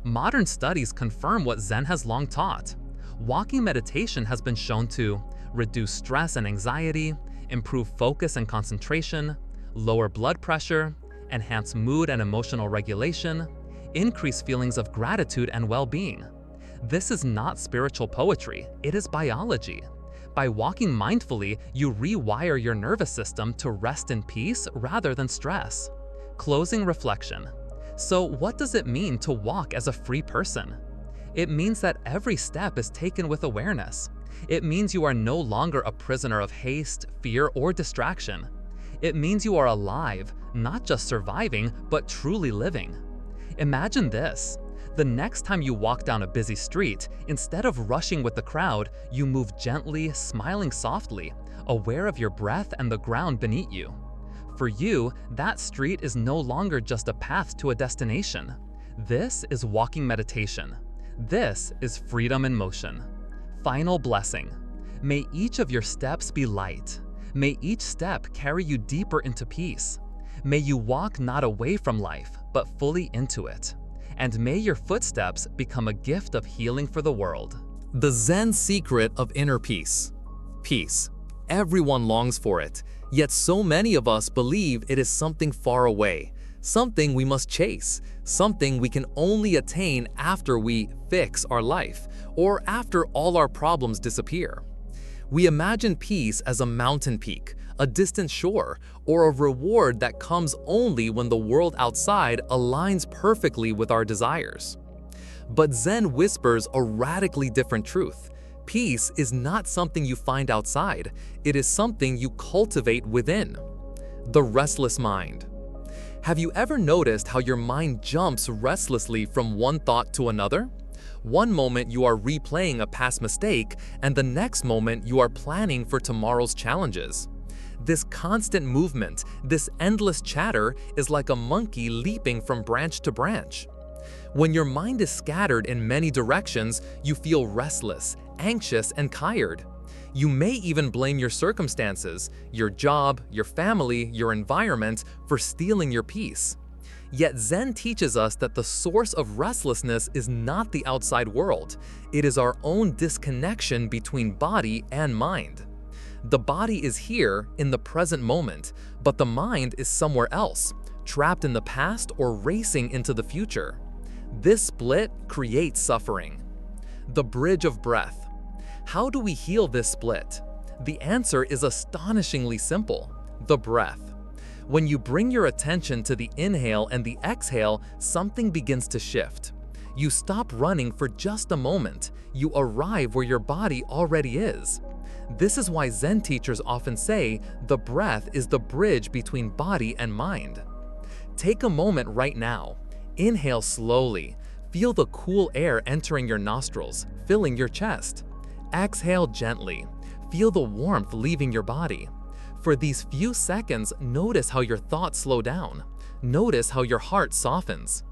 Modern studies confirm what Zen has long taught. Walking meditation has been shown to reduce stress and anxiety, improve focus and concentration, lower blood pressure, enhance mood and emotional regulation, increase feelings of gratitude and well-being. This is not spiritual poetry, it is biology. By walking mindfully, you rewire your nervous system to rest in peace rather than stress. Closing reflection. So what does it mean to walk as a free person? It means that every step is taken with awareness. It means you are no longer a prisoner of haste, fear, or distraction. It means you are alive, not just surviving, but truly living. Imagine this. The next time you walk down a busy street, instead of rushing with the crowd, you move gently, smiling softly, aware of your breath and the ground beneath you. For you, that street is no longer just a path to a destination. This is walking meditation. This is freedom in motion. Final blessing. May each of your steps be light. May each step carry you deeper into peace. May you walk not away from life, but fully into it. And may your footsteps become a gift of healing for the world. The Zen secret of inner peace. Peace. Everyone longs for it, yet so many of us believe it is something far away, something we must chase, something we can only attain after we fix our life, or after all our problems disappear. We imagine peace as a mountain peak, a distant shore, or a reward that comes only when the world outside aligns perfectly with our desires. But Zen whispers a radically different truth. Peace is not something you find outside, it is something you cultivate within. The restless mind. Have you ever noticed how your mind jumps restlessly from one thought to another? One moment you are replaying a past mistake, and the next moment you are planning for tomorrow's challenges. This constant movement, this endless chatter is like a monkey leaping from branch to branch. When your mind is scattered in many directions, you feel restless, anxious, and tired. You may even blame your circumstances, your job, your family, your environment for stealing your peace. Yet Zen teaches us that the source of restlessness is not the outside world. It is our own disconnection between body and mind. The body is here in the present moment, but the mind is somewhere else, trapped in the past or racing into the future. This split creates suffering. The bridge of breath. How do we heal this split? The answer is astonishingly simple: the breath. When you bring your attention to the inhale and the exhale, something begins to shift. You stop running for just a moment. You arrive where your body already is. This is why Zen teachers often say the breath is the bridge between body and mind. Take a moment right now. Inhale slowly. Feel the cool air entering your nostrils, filling your chest. Exhale gently. Feel the warmth leaving your body. For these few seconds, notice how your thoughts slow down. Notice how your heart softens.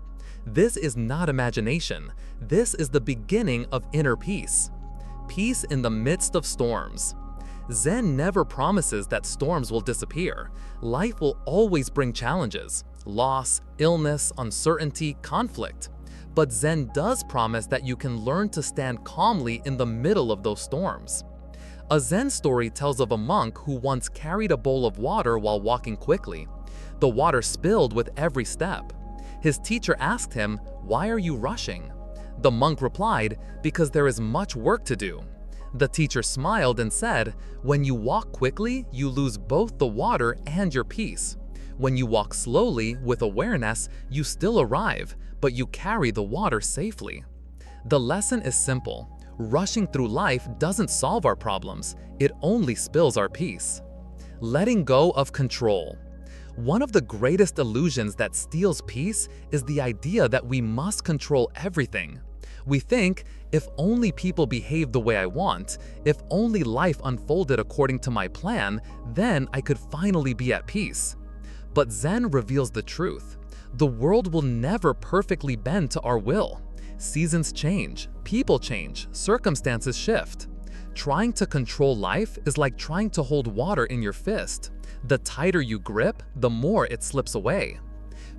This is not imagination. This is the beginning of inner peace. Peace in the midst of storms. Zen never promises that storms will disappear. Life will always bring challenges, loss, illness, uncertainty, conflict. But Zen does promise that you can learn to stand calmly in the middle of those storms. A Zen story tells of a monk who once carried a bowl of water while walking quickly. The water spilled with every step. His teacher asked him, "Why are you rushing?" The monk replied, "Because there is much work to do." The teacher smiled and said, "When you walk quickly, you lose both the water and your peace. When you walk slowly with awareness, you still arrive, but you carry the water safely." The lesson is simple. Rushing through life doesn't solve our problems, it only spills our peace. Letting go of control. One of the greatest illusions that steals peace is the idea that we must control everything. We think, if only people behave the way I want, if only life unfolded according to my plan, then I could finally be at peace. But Zen reveals the truth. The world will never perfectly bend to our will. Seasons change, people change, circumstances shift. Trying to control life is like trying to hold water in your fist. The tighter you grip, the more it slips away.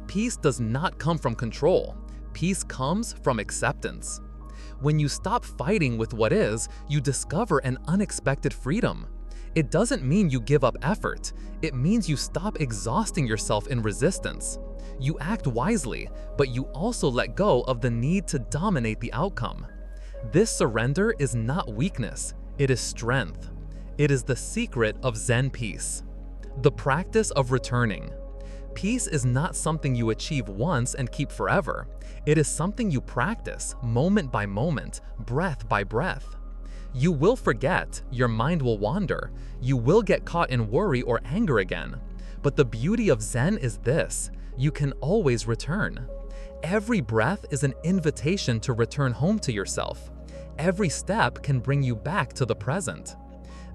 Peace does not come from control. Peace comes from acceptance. When you stop fighting with what is, you discover an unexpected freedom. It doesn't mean you give up effort. It means you stop exhausting yourself in resistance. You act wisely, but you also let go of the need to dominate the outcome. This surrender is not weakness, it is strength. It is the secret of Zen peace. The practice of returning. Peace is not something you achieve once and keep forever. It is something you practice, moment by moment, breath by breath. You will forget, your mind will wander, you will get caught in worry or anger again. But the beauty of Zen is this: you can always return. Every breath is an invitation to return home to yourself. Every step can bring you back to the present.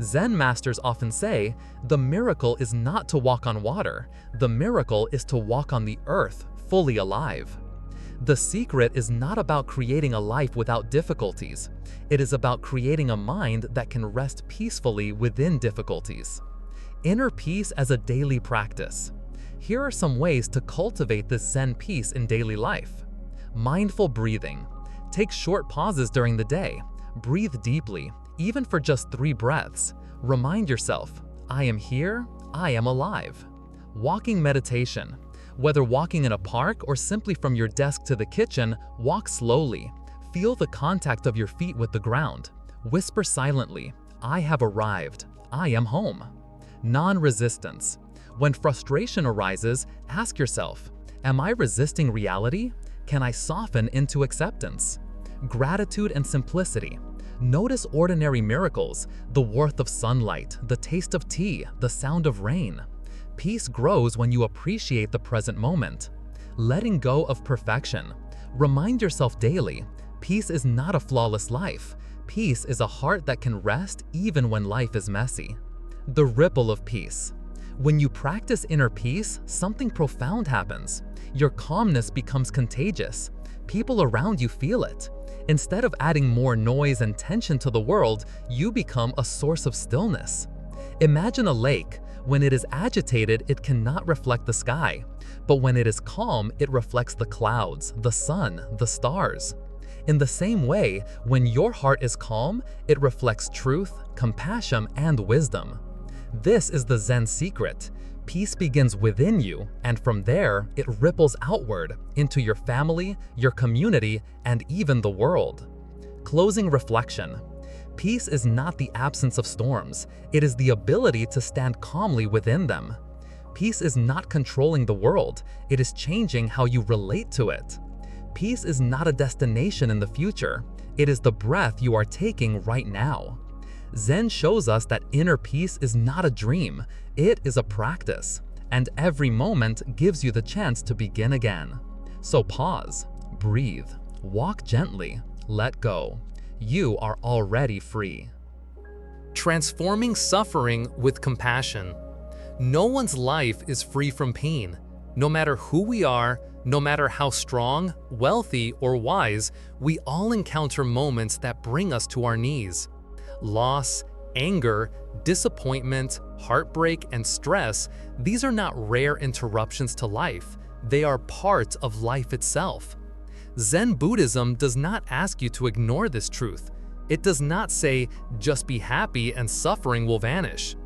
Zen masters often say, the miracle is not to walk on water, the miracle is to walk on the earth, fully alive. The secret is not about creating a life without difficulties. It is about creating a mind that can rest peacefully within difficulties. Inner peace as a daily practice. Here are some ways to cultivate this Zen peace in daily life. Mindful breathing. Take short pauses during the day. Breathe deeply, even for just 3 breaths. Remind yourself, I am here, I am alive. Walking meditation. Whether walking in a park or simply from your desk to the kitchen, walk slowly. Feel the contact of your feet with the ground. Whisper silently, I have arrived, I am home. Non-resistance. When frustration arises, ask yourself, am I resisting reality? Can I soften into acceptance? Gratitude and simplicity. Notice ordinary miracles, the warmth of sunlight, the taste of tea, the sound of rain. Peace grows when you appreciate the present moment. Letting go of perfection. Remind yourself daily, peace is not a flawless life. Peace is a heart that can rest even when life is messy. The ripple of peace. When you practice inner peace, something profound happens. Your calmness becomes contagious. People around you feel it. Instead of adding more noise and tension to the world, you become a source of stillness. Imagine a lake. When it is agitated, it cannot reflect the sky. But when it is calm, it reflects the clouds, the sun, the stars. In the same way, when your heart is calm, it reflects truth, compassion, and wisdom. This is the Zen secret. Peace begins within you, and from there, it ripples outward into your family, your community, and even the world. Closing reflection. Peace is not the absence of storms, it is the ability to stand calmly within them. Peace is not controlling the world, it is changing how you relate to it. peace is not a destination in the future. It is the breath you are taking right now. Zen shows us that inner peace is not a dream, it is a practice, and every moment gives you the chance to begin again. So pause, breathe, walk gently, let go. You are already free. Transforming suffering with compassion. No one's life is free from pain. No matter who we are, no matter how strong, wealthy, or wise, we all encounter moments that bring us to our knees. Loss, anger, disappointment, heartbreak, and stress, these are not rare interruptions to life. They are part of life itself. Zen Buddhism does not ask you to ignore this truth. It does not say, just be happy and suffering will vanish.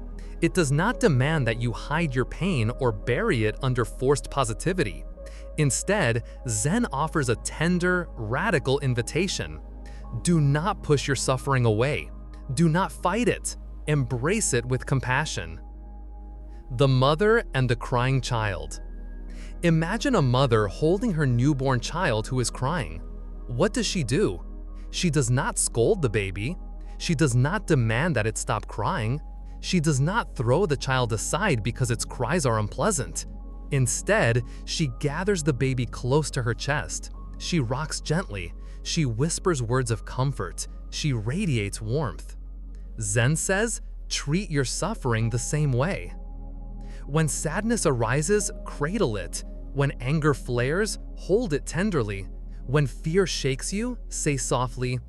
It does not demand that you hide your pain or bury it under forced positivity. Instead, Zen offers a tender, radical invitation. Do not push your suffering away. Do not fight it. Embrace it with compassion. The mother and the crying child. Imagine a mother holding her newborn child who is crying. What does she do? She does not scold the baby. She does not demand that it stop crying. She does not throw the child aside because its cries are unpleasant. Instead, she gathers the baby close to her chest. She rocks gently. She whispers words of comfort. She radiates warmth. Zen says, treat your suffering the same way. When sadness arises, cradle it. When anger flares, hold it tenderly. When fear shakes you, say softly,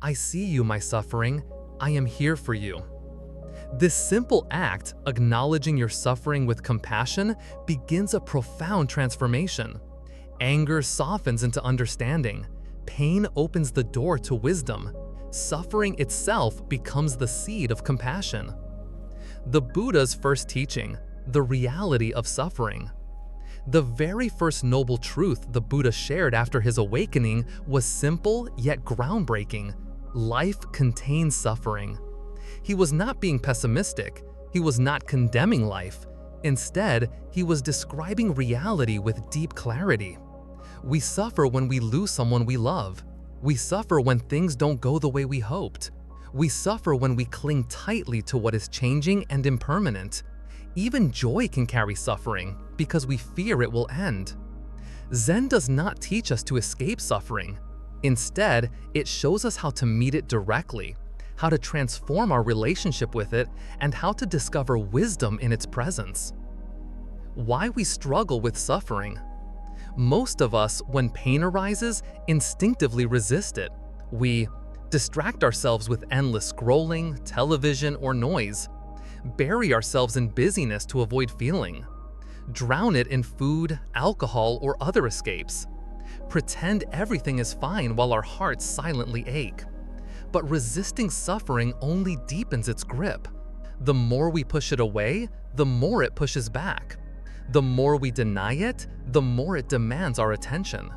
I see you, my suffering. I am here for you. This simple act, acknowledging your suffering with compassion, begins a profound transformation. Anger softens into understanding. Pain opens the door to wisdom. Suffering itself becomes the seed of compassion. The Buddha's first teaching, the reality of suffering. The very first noble truth the Buddha shared after his awakening was simple yet groundbreaking. Life contains suffering. He was not being pessimistic. He was not condemning life. Instead, he was describing reality with deep clarity. We suffer when we lose someone we love. We suffer when things don't go the way we hoped. We suffer when we cling tightly to what is changing and impermanent. Even joy can carry suffering because we fear it will end. Zen does not teach us to escape suffering. Instead, it shows us how to meet it directly, how to transform our relationship with it, and how to discover wisdom in its presence. Why we struggle with suffering. Most of us, when pain arises, instinctively resist it. We distract ourselves with endless scrolling, television, or noise, bury ourselves in busyness to avoid feeling, drown it in food, alcohol, or other escapes, pretend everything is fine while our hearts silently ache. But resisting suffering only deepens its grip. The more we push it away, the more it pushes back. The more we deny it, the more it demands our attention.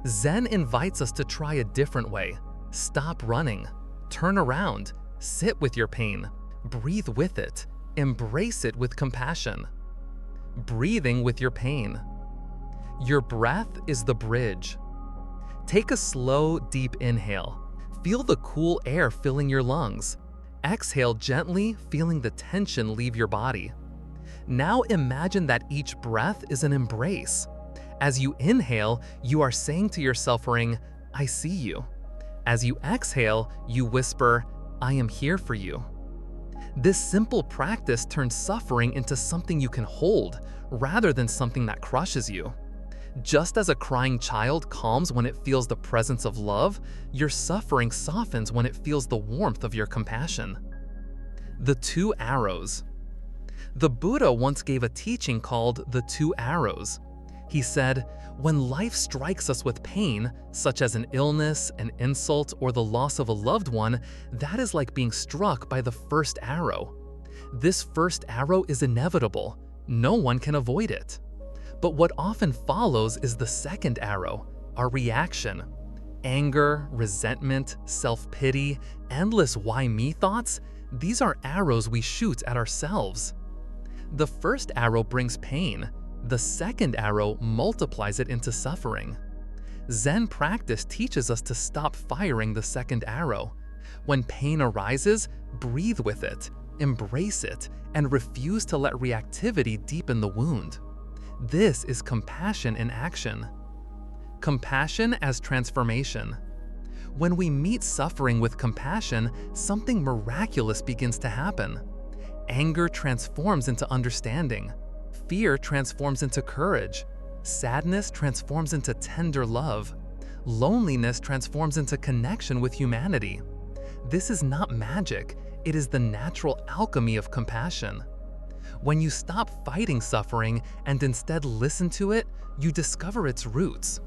Zen invites us to try a different way. Stop running. Turn around. Sit with your pain. Breathe with it. Embrace it with compassion. Breathing with your pain. Your breath is the bridge. Take a slow, deep inhale. Feel the cool air filling your lungs. Exhale gently, feeling the tension leave your body. Now imagine that each breath is an embrace. As you inhale, you are saying to your suffering, I see you. As you exhale, you whisper, I am here for you. This simple practice turns suffering into something you can hold, rather than something that crushes you. Just as a crying child calms when it feels the presence of love, your suffering softens when it feels the warmth of your compassion. The two arrows. The Buddha once gave a teaching called the two arrows. He said, when life strikes us with pain, such as an illness, an insult, or the loss of a loved one, that is like being struck by the first arrow. This first arrow is inevitable. No one can avoid it. But what often follows is the second arrow, our reaction. Anger, resentment, self-pity, endless why me thoughts, these are arrows we shoot at ourselves. The first arrow brings pain. The second arrow multiplies it into suffering. Zen practice teaches us to stop firing the second arrow. When pain arises, breathe with it, embrace it, and refuse to let reactivity deepen the wound. This is compassion in action. Compassion as transformation. When we meet suffering with compassion, something miraculous begins to happen. Anger transforms into understanding. Fear transforms into courage. Sadness transforms into tender love. Loneliness transforms into connection with humanity. This is not magic, it is the natural alchemy of compassion. When you stop fighting suffering and instead listen to it, you discover its roots.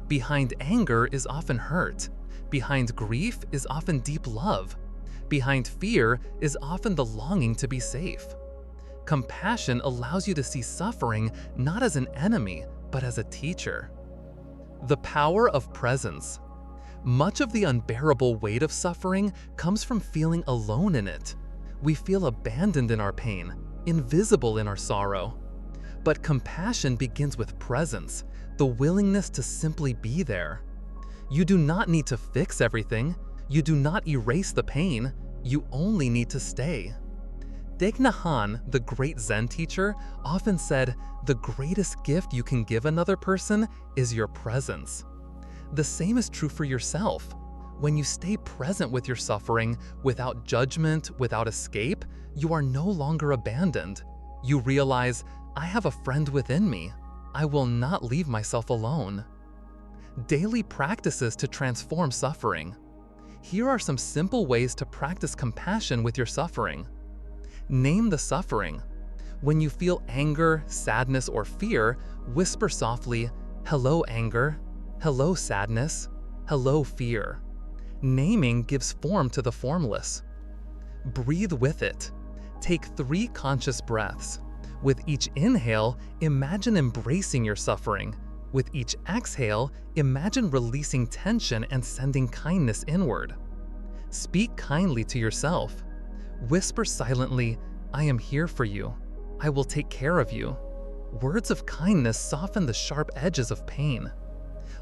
Behind anger is often hurt. Behind grief is often deep love. Behind fear is often the longing to be safe. Compassion allows you to see suffering not as an enemy, but as a teacher. The power of presence. Much of the unbearable weight of suffering comes from feeling alone in it. We feel abandoned in our pain, invisible in our sorrow. But compassion begins with presence, the willingness to simply be there. You do not need to fix everything. You do not erase the pain. You only need to stay. Thich Nhat Hanh, the great Zen teacher, often said, "The greatest gift you can give another person is your presence." The same is true for yourself. When you stay present with your suffering, without judgment, without escape, you are no longer abandoned. You realize, I have a friend within me. I will not leave myself alone. Daily practices to transform suffering. Here are some simple ways to practice compassion with your suffering. Name the suffering. When you feel anger, sadness, or fear, whisper softly, "Hello, anger. Hello, sadness. Hello, fear." Naming gives form to the formless. Breathe with it. Take 3 conscious breaths. With each inhale, imagine embracing your suffering. With each exhale, imagine releasing tension and sending kindness inward. Speak kindly to yourself. Whisper silently, "I am here for you. I will take care of you." Words of kindness soften the sharp edges of pain.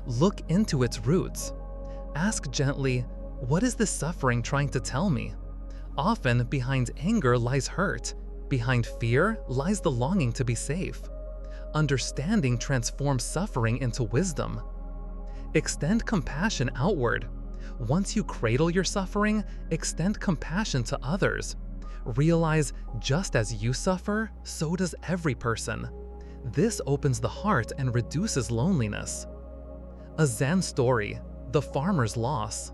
Look into its roots. Ask gently, "What is this suffering trying to tell me?" Often, behind anger lies hurt. Behind fear lies the longing to be safe. Understanding transforms suffering into wisdom. Extend compassion outward. Once you cradle your suffering, extend compassion to others. Realize, just as you suffer, so does every person. This opens the heart and reduces loneliness. A Zen story, the farmer's loss.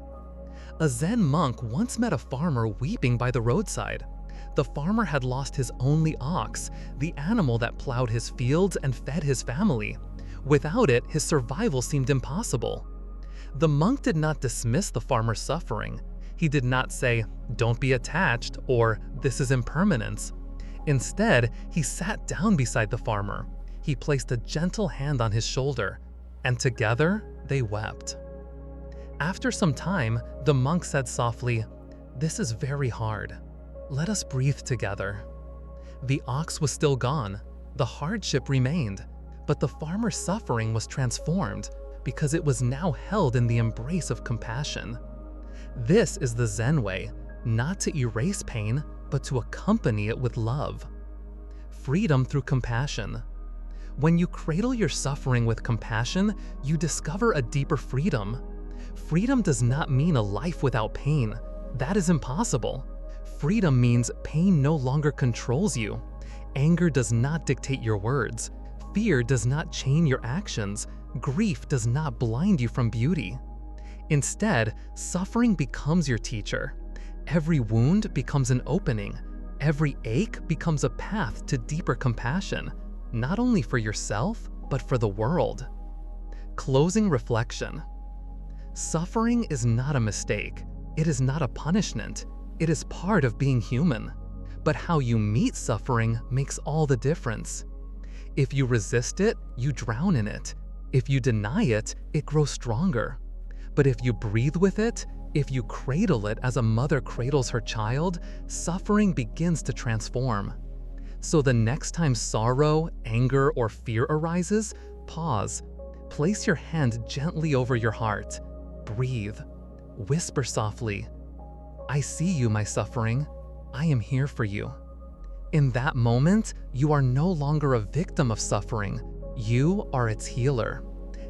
A Zen monk once met a farmer weeping by the roadside. The farmer had lost his only ox, the animal that plowed his fields and fed his family. Without it, his survival seemed impossible. The monk did not dismiss the farmer's suffering. He did not say, "Don't be attached," or "This is impermanence." Instead, he sat down beside the farmer. He placed a gentle hand on his shoulder, and together they wept. After some time, the monk said softly, "This is very hard. Let us breathe together." The ox was still gone. The hardship remained, but the farmer's suffering was transformed because it was now held in the embrace of compassion. This is the Zen way, not to erase pain, but to accompany it with love. Freedom through compassion. When you cradle your suffering with compassion, you discover a deeper freedom. Freedom does not mean a life without pain. That is impossible. Freedom means pain no longer controls you. Anger does not dictate your words. Fear does not chain your actions. Grief does not blind you from beauty. Instead, suffering becomes your teacher. Every wound becomes an opening. Every ache becomes a path to deeper compassion, not only for yourself, but for the world. Closing reflection. Suffering is not a mistake. It is not a punishment. It is part of being human. But how you meet suffering makes all the difference. If you resist it, you drown in it. If you deny it, it grows stronger. But if you breathe with it, if you cradle it as a mother cradles her child, suffering begins to transform. So the next time sorrow, anger, or fear arises, pause. Place your hand gently over your heart. Breathe. Whisper softly, "I see you, my suffering. I am here for you." In that moment, you are no longer a victim of suffering. You are its healer.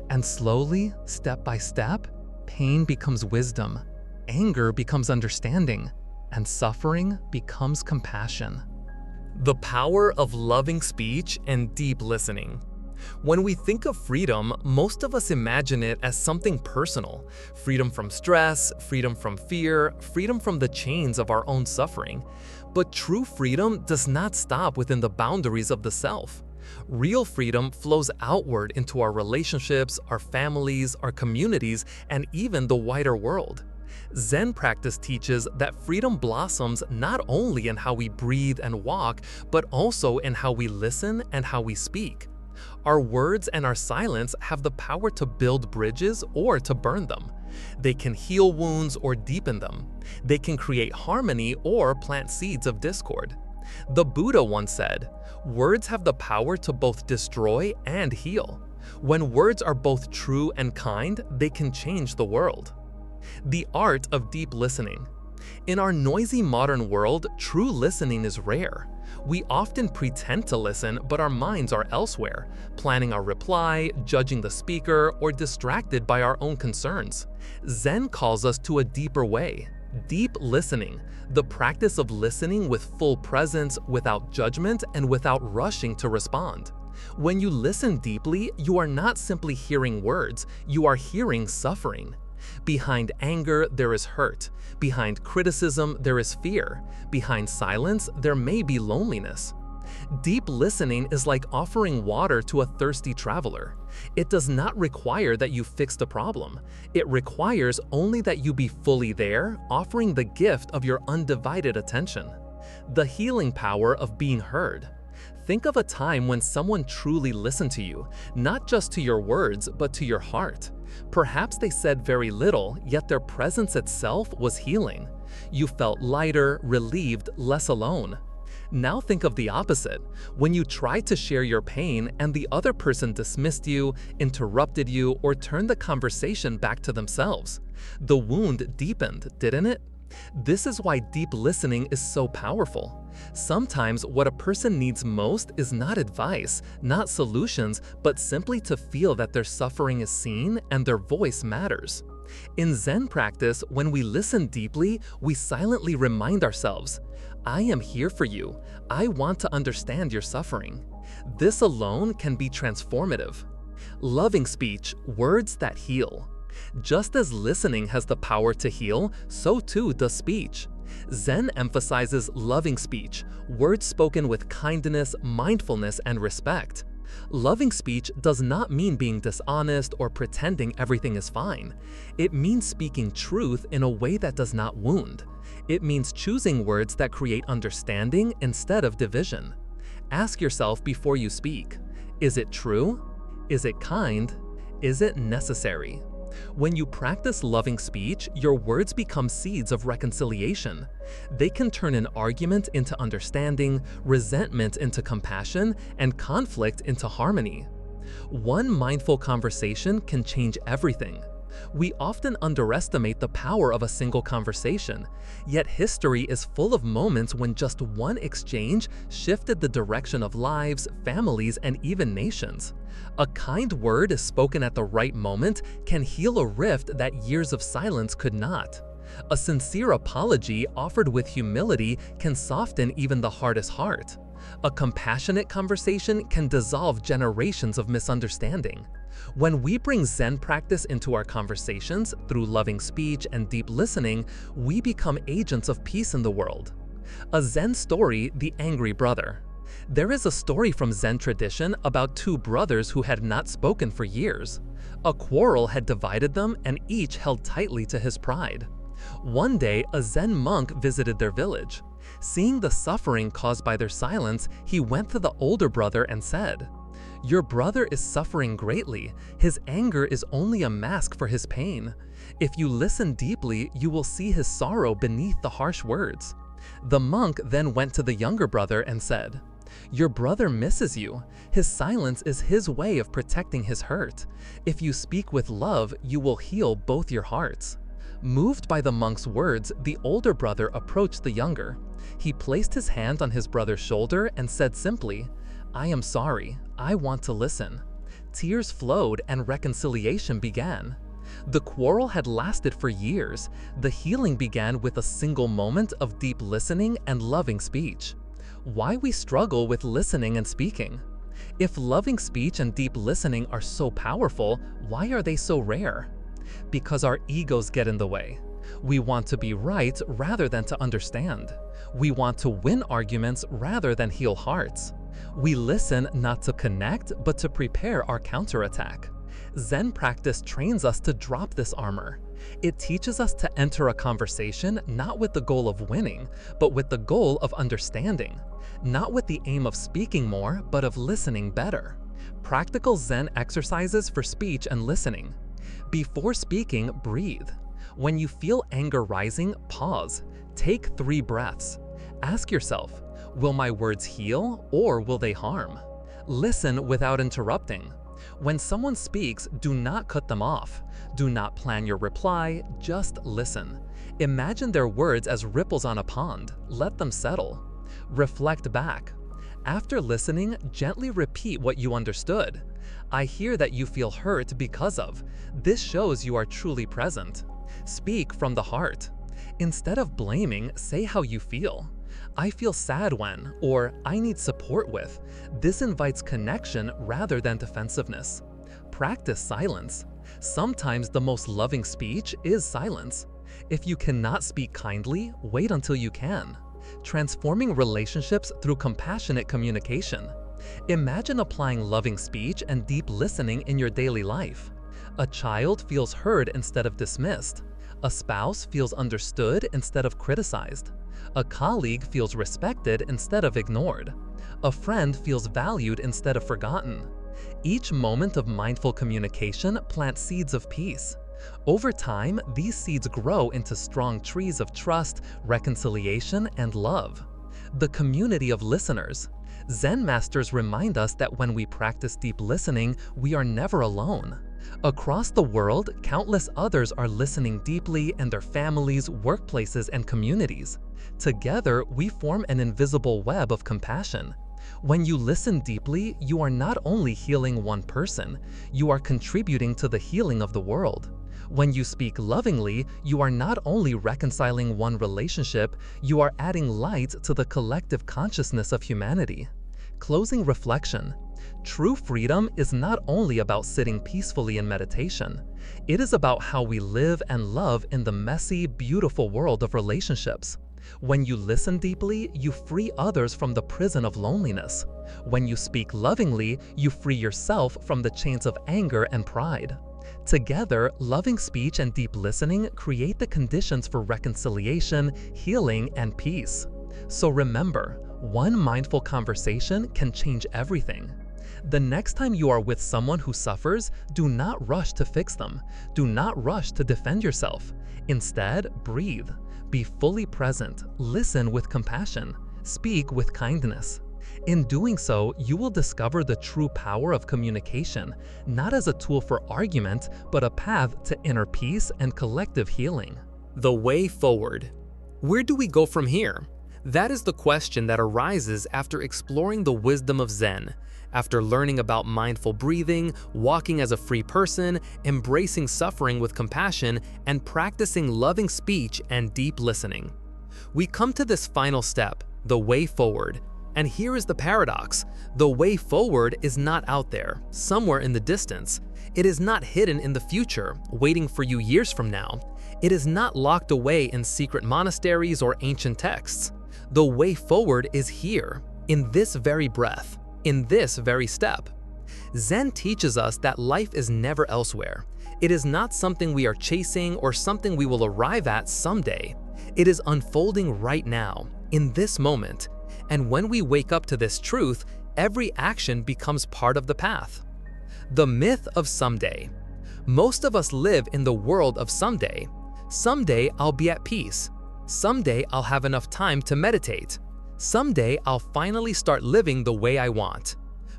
And slowly, step by step, pain becomes wisdom, anger becomes understanding, and suffering becomes compassion. The power of loving speech and deep listening. When we think of freedom, most of us imagine it as something personal. Freedom from stress, freedom from fear, freedom from the chains of our own suffering. But true freedom does not stop within the boundaries of the self. Real freedom flows outward into our relationships, our families, our communities, and even the wider world. Zen practice teaches that freedom blossoms not only in how we breathe and walk, but also in how we listen and how we speak. Our words and our silence have the power to build bridges or to burn them. They can heal wounds or deepen them. They can create harmony or plant seeds of discord. The Buddha once said, "Words have the power to both destroy and heal. When words are both true and kind, they can change the world." The art of deep listening. In our noisy modern world, true listening is rare. We often pretend to listen, but our minds are elsewhere, planning our reply, judging the speaker, or distracted by our own concerns. Zen calls us to a deeper way. Deep listening, the practice of listening with full presence, without judgment, and without rushing to respond. When you listen deeply, you are not simply hearing words, you are hearing suffering. Behind anger, there is hurt. Behind criticism, there is fear. Behind silence, there may be loneliness. Deep listening is like offering water to a thirsty traveler. It does not require that you fix the problem. It requires only that you be fully there, offering the gift of your undivided attention. The healing power of being heard. Think of a time when someone truly listened to you, not just to your words, but to your heart. Perhaps they said very little, yet their presence itself was healing. You felt lighter, relieved, less alone. Now think of the opposite, when you tried to share your pain and the other person dismissed you, interrupted you, or turned the conversation back to themselves. The wound deepened, didn't it? This is why deep listening is so powerful. Sometimes what a person needs most is not advice, not solutions, but simply to feel that their suffering is seen and their voice matters. In Zen practice, when we listen deeply, we silently remind ourselves, "I am here for you. I want to understand your suffering." This alone can be transformative. Loving speech, words that heal. Just as listening has the power to heal, so too does speech. Zen emphasizes loving speech, words spoken with kindness, mindfulness, and respect. Loving speech does not mean being dishonest or pretending everything is fine. It means speaking truth in a way that does not wound. It means choosing words that create understanding instead of division. Ask yourself before you speak, is it true? Is it kind? Is it necessary? When you practice loving speech, your words become seeds of reconciliation. They can turn an argument into understanding, resentment into compassion, and conflict into harmony. One mindful conversation can change everything. We often underestimate the power of a single conversation, yet history is full of moments when just one exchange shifted the direction of lives, families, and even nations. A kind word spoken at the right moment can heal a rift that years of silence could not. A sincere apology offered with humility can soften even the hardest heart. A compassionate conversation can dissolve generations of misunderstanding. When we bring Zen practice into our conversations through loving speech and deep listening, we become agents of peace in the world. A Zen story, The Angry Brother. There is a story from Zen tradition about two brothers who had not spoken for years. A quarrel had divided them, and each held tightly to his pride. One day, a Zen monk visited their village. Seeing the suffering caused by their silence, he went to the older brother and said, "Your brother is suffering greatly. His anger is only a mask for his pain. If you listen deeply, you will see his sorrow beneath the harsh words." The monk then went to the younger brother and said, Your brother misses you. His silence is his way of protecting his hurt. If you speak with love, you will heal both your hearts. Moved by the monk's words, the older brother approached the younger. He placed his hand on his brother's shoulder and said simply, "I am sorry. I want to listen." Tears flowed and reconciliation began. The quarrel had lasted for years. The healing began with a single moment of deep listening and loving speech. Why we struggle with listening and speaking? If loving speech and deep listening are so powerful, why are they so rare? Because our egos get in the way. We want to be right rather than to understand. We want to win arguments rather than heal hearts. We listen not to connect, but to prepare our counterattack. Zen practice trains us to drop this armor. It teaches us to enter a conversation not with the goal of winning, but with the goal of understanding. Not with the aim of speaking more, but of listening better. Practical Zen exercises for speech and listening. Before speaking, breathe. When you feel anger rising, pause. Take 3 breaths. Ask yourself, will my words heal or will they harm? Listen without interrupting. When someone speaks, do not cut them off. Do not plan your reply, just listen. Imagine their words as ripples on a pond. Let them settle. Reflect back. After listening, gently repeat what you understood. I hear that you feel hurt because of. This shows you are truly present. Speak from the heart. Instead of blaming, say how you feel. I feel sad when, or I need support with. This invites connection rather than defensiveness. Practice silence. Sometimes the most loving speech is silence. If you cannot speak kindly, wait until you can. Transforming relationships through compassionate communication. Imagine applying loving speech and deep listening in your daily life. A child feels heard instead of dismissed. A spouse feels understood instead of criticized. A colleague feels respected instead of ignored. A friend feels valued instead of forgotten. Each moment of mindful communication plants seeds of peace. Over time, these seeds grow into strong trees of trust, reconciliation, and love. The community of listeners. Zen masters remind us that when we practice deep listening, we are never alone. Across the world, countless others are listening deeply in their families, workplaces, and communities. Together, we form an invisible web of compassion. When you listen deeply, you are not only healing one person, you are contributing to the healing of the world. When you speak lovingly, you are not only reconciling one relationship, you are adding light to the collective consciousness of humanity. Closing reflection. True freedom is not only about sitting peacefully in meditation. It is about how we live and love in the messy, beautiful world of relationships. When you listen deeply, you free others from the prison of loneliness. When you speak lovingly, you free yourself from the chains of anger and pride. Together, loving speech and deep listening create the conditions for reconciliation, healing, and peace. So remember, one mindful conversation can change everything. The next time you are with someone who suffers, do not rush to fix them. Do not rush to defend yourself. Instead, breathe. Be fully present. Listen with compassion. Speak with kindness. In doing so, you will discover the true power of communication, not as a tool for argument, but a path to inner peace and collective healing. The way forward. Where do we go from here? That is the question that arises after exploring the wisdom of Zen, after learning about mindful breathing, walking as a free person, embracing suffering with compassion, and practicing loving speech and deep listening. We come to this final step, the way forward. And here is the paradox. The way forward is not out there, somewhere in the distance. It is not hidden in the future, waiting for you years from now. It is not locked away in secret monasteries or ancient texts. The way forward is here, in this very breath, in this very step. Zen teaches us that life is never elsewhere. It is not something we are chasing or something we will arrive at someday. It is unfolding right now, in this moment. And when we wake up to this truth, every action becomes part of the path. The myth of someday. Most of us live in the world of someday. Someday I'll be at peace. Someday I'll have enough time to meditate. Someday I'll finally start living the way I want.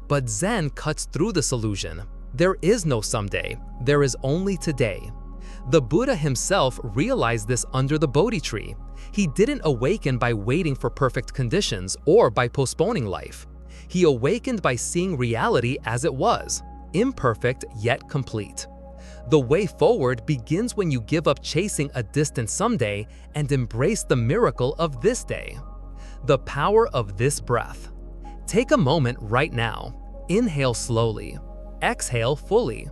But Zen cuts through this illusion. There is no someday, there is only today. The Buddha himself realized this under the Bodhi tree. He didn't awaken by waiting for perfect conditions or by postponing life. He awakened by seeing reality as it was, imperfect yet complete. The way forward begins when you give up chasing a distant someday and embrace the miracle of this day. The power of this breath. Take a moment right now. Inhale slowly. Exhale fully.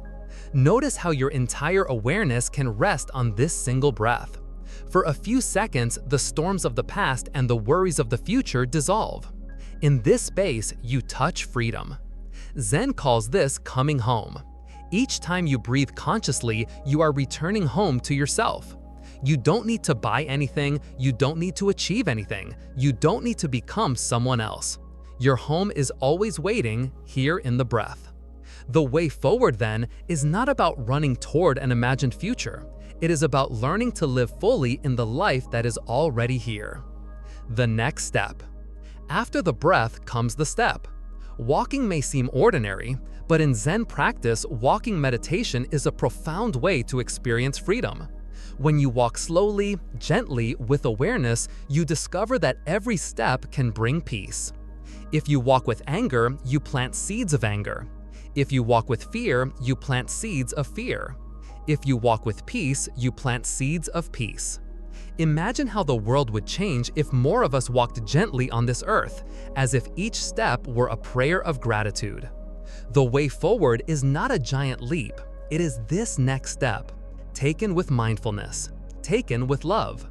Notice how your entire awareness can rest on this single breath. For a few seconds, the storms of the past and the worries of the future dissolve. In this space, you touch freedom. Zen calls this coming home. Each time you breathe consciously, you are returning home to yourself. You don't need to buy anything, you don't need to achieve anything, you don't need to become someone else. Your home is always waiting here in the breath. The way forward, then, is not about running toward an imagined future. It is about learning to live fully in the life that is already here. The next step. After the breath comes the step. Walking may seem ordinary, but in Zen practice, walking meditation is a profound way to experience freedom. When you walk slowly, gently, with awareness, you discover that every step can bring peace. If you walk with anger, you plant seeds of anger. If you walk with fear, you plant seeds of fear. If you walk with peace, you plant seeds of peace. Imagine how the world would change if more of us walked gently on this earth, as if each step were a prayer of gratitude. The way forward is not a giant leap. It is this next step, taken with mindfulness, taken with love.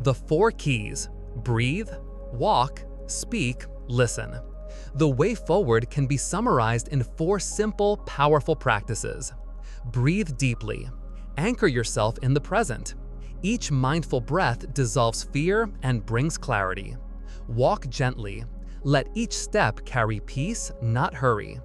The 4 keys: breathe, walk, speak, listen. The way forward can be summarized in 4 simple, powerful practices. Breathe deeply. Anchor yourself in the present. Each mindful breath dissolves fear and brings clarity. Walk gently. Let each step carry peace, not hurry.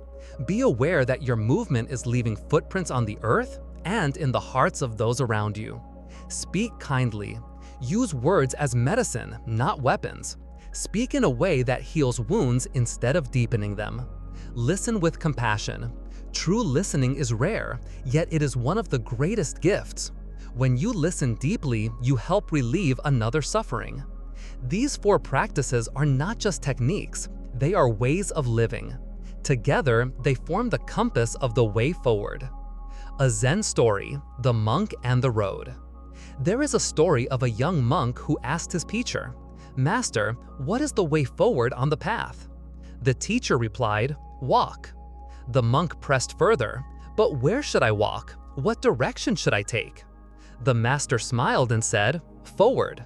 Be aware that your movement is leaving footprints on the earth and in the hearts of those around you. Speak kindly. Use words as medicine, not weapons. Speak in a way that heals wounds instead of deepening them. Listen with compassion. True listening is rare, yet it is one of the greatest gifts. When you listen deeply, you help relieve another suffering. These 4 practices are not just techniques, they are ways of living. Together, they form the compass of the way forward. A Zen story, The Monk and the Road. There is a story of a young monk who asked his teacher, "Master, what is the way forward on the path?" The teacher replied, "Walk." The monk pressed further, "But where should I walk? What direction should I take?" The master smiled and said, "Forward."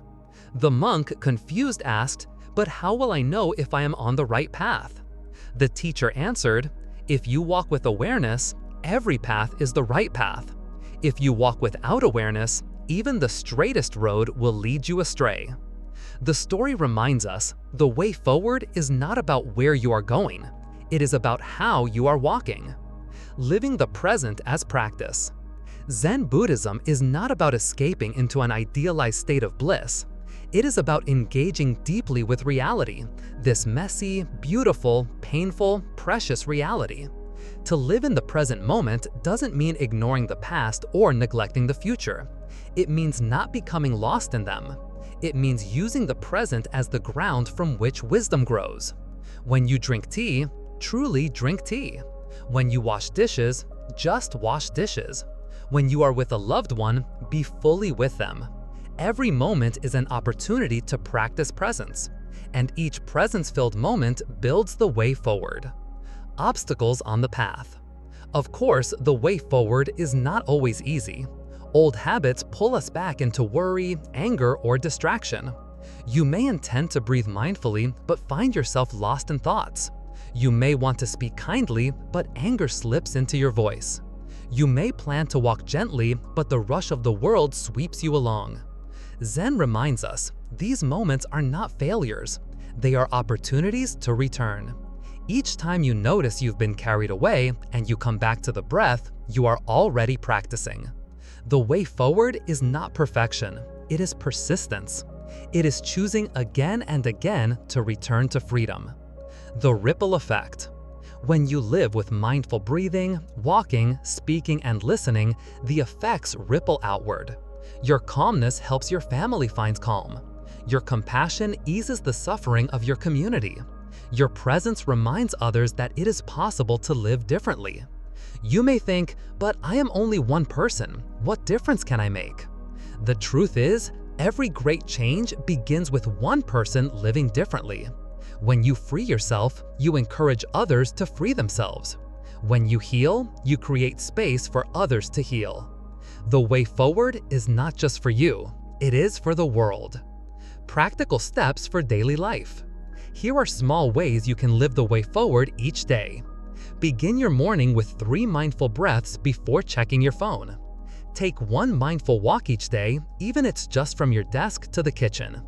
The monk, confused, asked, "But how will I know if I am on the right path?" The teacher answered, "If you walk with awareness, every path is the right path. If you walk without awareness, even the straightest road will lead you astray." The story reminds us, the way forward is not about where you are going. It is about how you are walking. Living the present as practice. Zen Buddhism is not about escaping into an idealized state of bliss. It is about engaging deeply with reality, this messy, beautiful, painful, precious reality. To live in the present moment doesn't mean ignoring the past or neglecting the future. It means not becoming lost in them. It means using the present as the ground from which wisdom grows. When you drink tea, truly drink tea. When you wash dishes, just wash dishes. When you are with a loved one, be fully with them. Every moment is an opportunity to practice presence, and each presence-filled moment builds the way forward. Obstacles on the path. Of course, the way forward is not always easy. Old habits pull us back into worry, anger, or distraction. You may intend to breathe mindfully, but find yourself lost in thoughts. You may want to speak kindly, but anger slips into your voice. You may plan to walk gently, but the rush of the world sweeps you along. Zen reminds us, these moments are not failures. They are opportunities to return. Each time you notice you've been carried away and you come back to the breath, you are already practicing. The way forward is not perfection, it is persistence. It is choosing again and again to return to freedom. The ripple effect. When you live with mindful breathing, walking, speaking, and listening, the effects ripple outward. Your calmness helps your family find calm. Your compassion eases the suffering of your community. Your presence reminds others that it is possible to live differently. You may think, but I am only one person. What difference can I make? The truth is, every great change begins with one person living differently. When you free yourself, you encourage others to free themselves. When you heal, you create space for others to heal. The way forward is not just for you, it is for the world. Practical steps for daily life. Here are small ways you can live the way forward each day. Begin your morning with 3 mindful breaths before checking your phone. Take 1 mindful walk each day, even if it's just from your desk to the kitchen.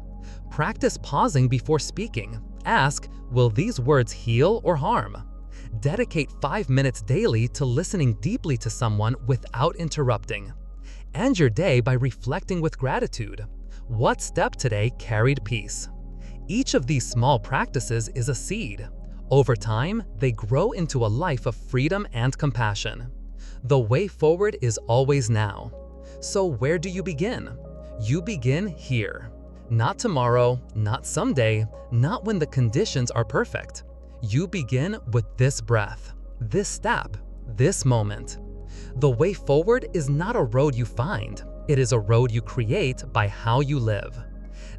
Practice pausing before speaking. Ask, will these words heal or harm? Dedicate 5 minutes daily to listening deeply to someone without interrupting. End your day by reflecting with gratitude. What step today carried peace? Each of these small practices is a seed. Over time, they grow into a life of freedom and compassion. The way forward is always now. So where do you begin? You begin here. Not tomorrow, not someday, not when the conditions are perfect. You begin with this breath, this step, this moment. The way forward is not a road you find. It is a road you create by how you live.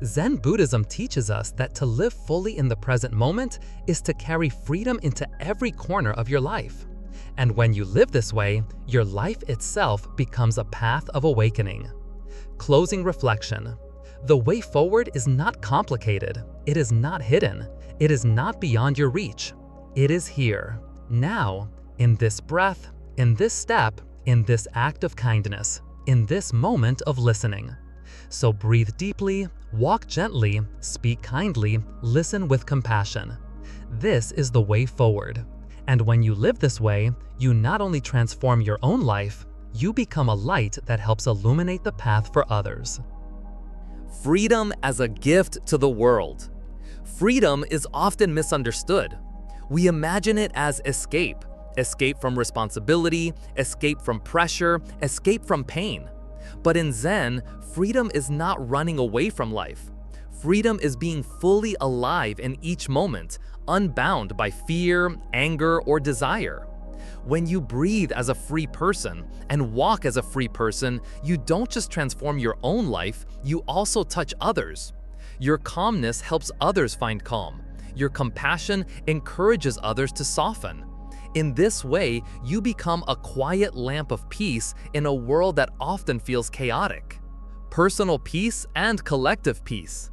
Zen Buddhism teaches us that to live fully in the present moment is to carry freedom into every corner of your life. And when you live this way, your life itself becomes a path of awakening. Closing reflection. The way forward is not complicated. It is not hidden. It is not beyond your reach. It is here, now, in this breath, in this step, in this act of kindness, in this moment of listening. So breathe deeply, walk gently, speak kindly, listen with compassion. This is the way forward. And when you live this way, you not only transform your own life, you become a light that helps illuminate the path for others. Freedom as a gift to the world. Freedom is often misunderstood. We imagine it as escape from responsibility, escape from pressure, escape from pain. But in Zen, freedom is not running away from life. Freedom is being fully alive in each moment, unbound by fear, anger, or desire. When you breathe as a free person and walk as a free person, you don't just transform your own life, you also touch others. Your calmness helps others find calm. Your compassion encourages others to soften. In this way, you become a quiet lamp of peace in a world that often feels chaotic. Personal peace and collective peace.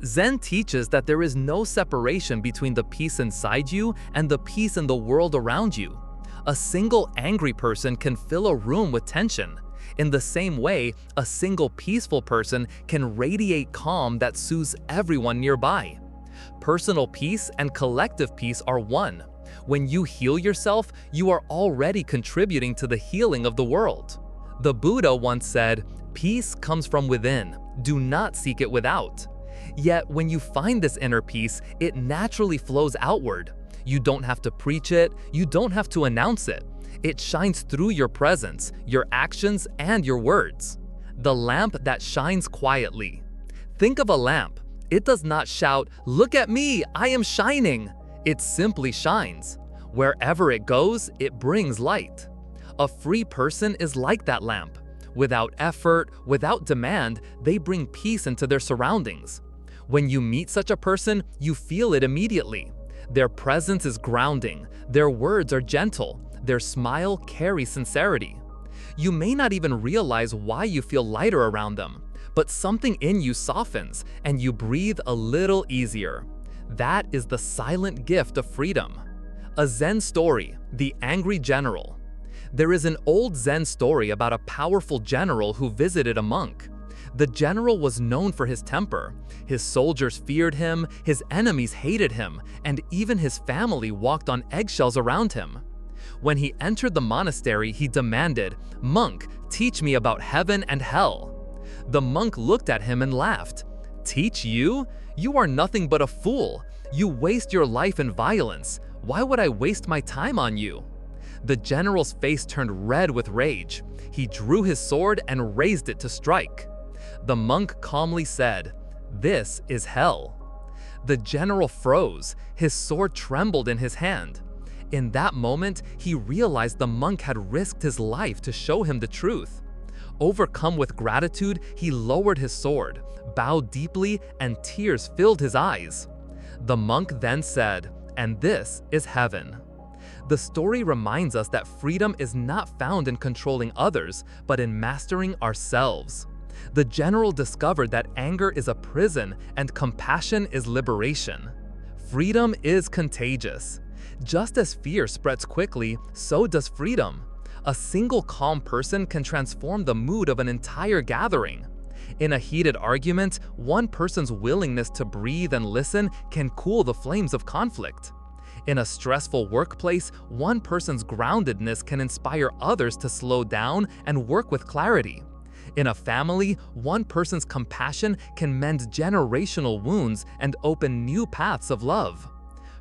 Zen teaches that there is no separation between the peace inside you and the peace in the world around you. A single angry person can fill a room with tension. In the same way, a single peaceful person can radiate calm that soothes everyone nearby. Personal peace and collective peace are one. When you heal yourself, you are already contributing to the healing of the world. The Buddha once said, "Peace comes from within. Do not seek it without." Yet when you find this inner peace, it naturally flows outward. You don't have to preach it, you don't have to announce it. It shines through your presence, your actions, and your words. The lamp that shines quietly. Think of a lamp. It does not shout, "Look at me, I am shining." It simply shines. Wherever it goes, it brings light. A free person is like that lamp. Without effort, without demand, they bring peace into their surroundings. When you meet such a person, you feel it immediately. Their presence is grounding, their words are gentle, their smile carries sincerity. You may not even realize why you feel lighter around them, but something in you softens and you breathe a little easier. That is the silent gift of freedom. A Zen story, The Angry General. There is an old Zen story about a powerful general who visited a monk. The general was known for his temper. His soldiers feared him, his enemies hated him, and even his family walked on eggshells around him. When he entered the monastery, he demanded, "Monk, teach me about heaven and hell." The monk looked at him and laughed. Teach you? You are nothing but a fool. You waste your life in violence. Why would I waste my time on you? The general's face turned red with rage. He drew his sword and raised it to strike. The monk calmly said, "This is hell." The general froze. His sword trembled in his hand. In that moment, he realized the monk had risked his life to show him the truth. Overcome with gratitude, he lowered his sword, bowed deeply, and tears filled his eyes. The monk then said, "And this is heaven." The story reminds us that freedom is not found in controlling others, but in mastering ourselves. The general discovered that anger is a prison and compassion is liberation. Freedom is contagious. Just as fear spreads quickly, so does freedom. A single calm person can transform the mood of an entire gathering. In a heated argument, one person's willingness to breathe and listen can cool the flames of conflict. In a stressful workplace, one person's groundedness can inspire others to slow down and work with clarity. In a family, one person's compassion can mend generational wounds and open new paths of love.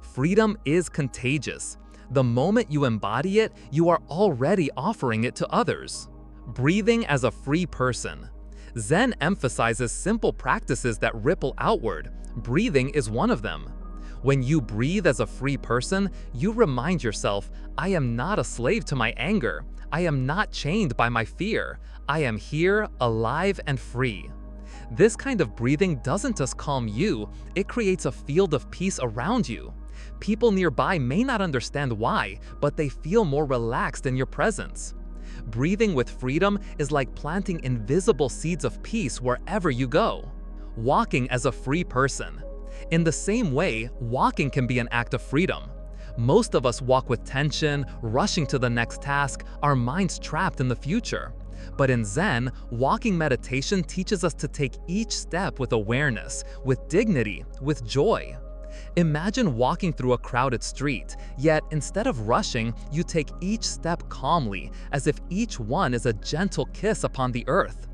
Freedom is contagious. The moment you embody it, you are already offering it to others. Breathing as a free person. Zen emphasizes simple practices that ripple outward. Breathing is one of them. When you breathe as a free person, you remind yourself, "I am not a slave to my anger. I am not chained by my fear. I am here, alive and free." This kind of breathing doesn't just calm you, it creates a field of peace around you. People nearby may not understand why, but they feel more relaxed in your presence. Breathing with freedom is like planting invisible seeds of peace wherever you go. Walking as a free person. In the same way, walking can be an act of freedom. Most of us walk with tension, rushing to the next task, our minds trapped in the future. But in Zen, walking meditation teaches us to take each step with awareness, with dignity, with joy. Imagine walking through a crowded street, yet instead of rushing, you take each step calmly, as if each one is a gentle kiss upon the earth.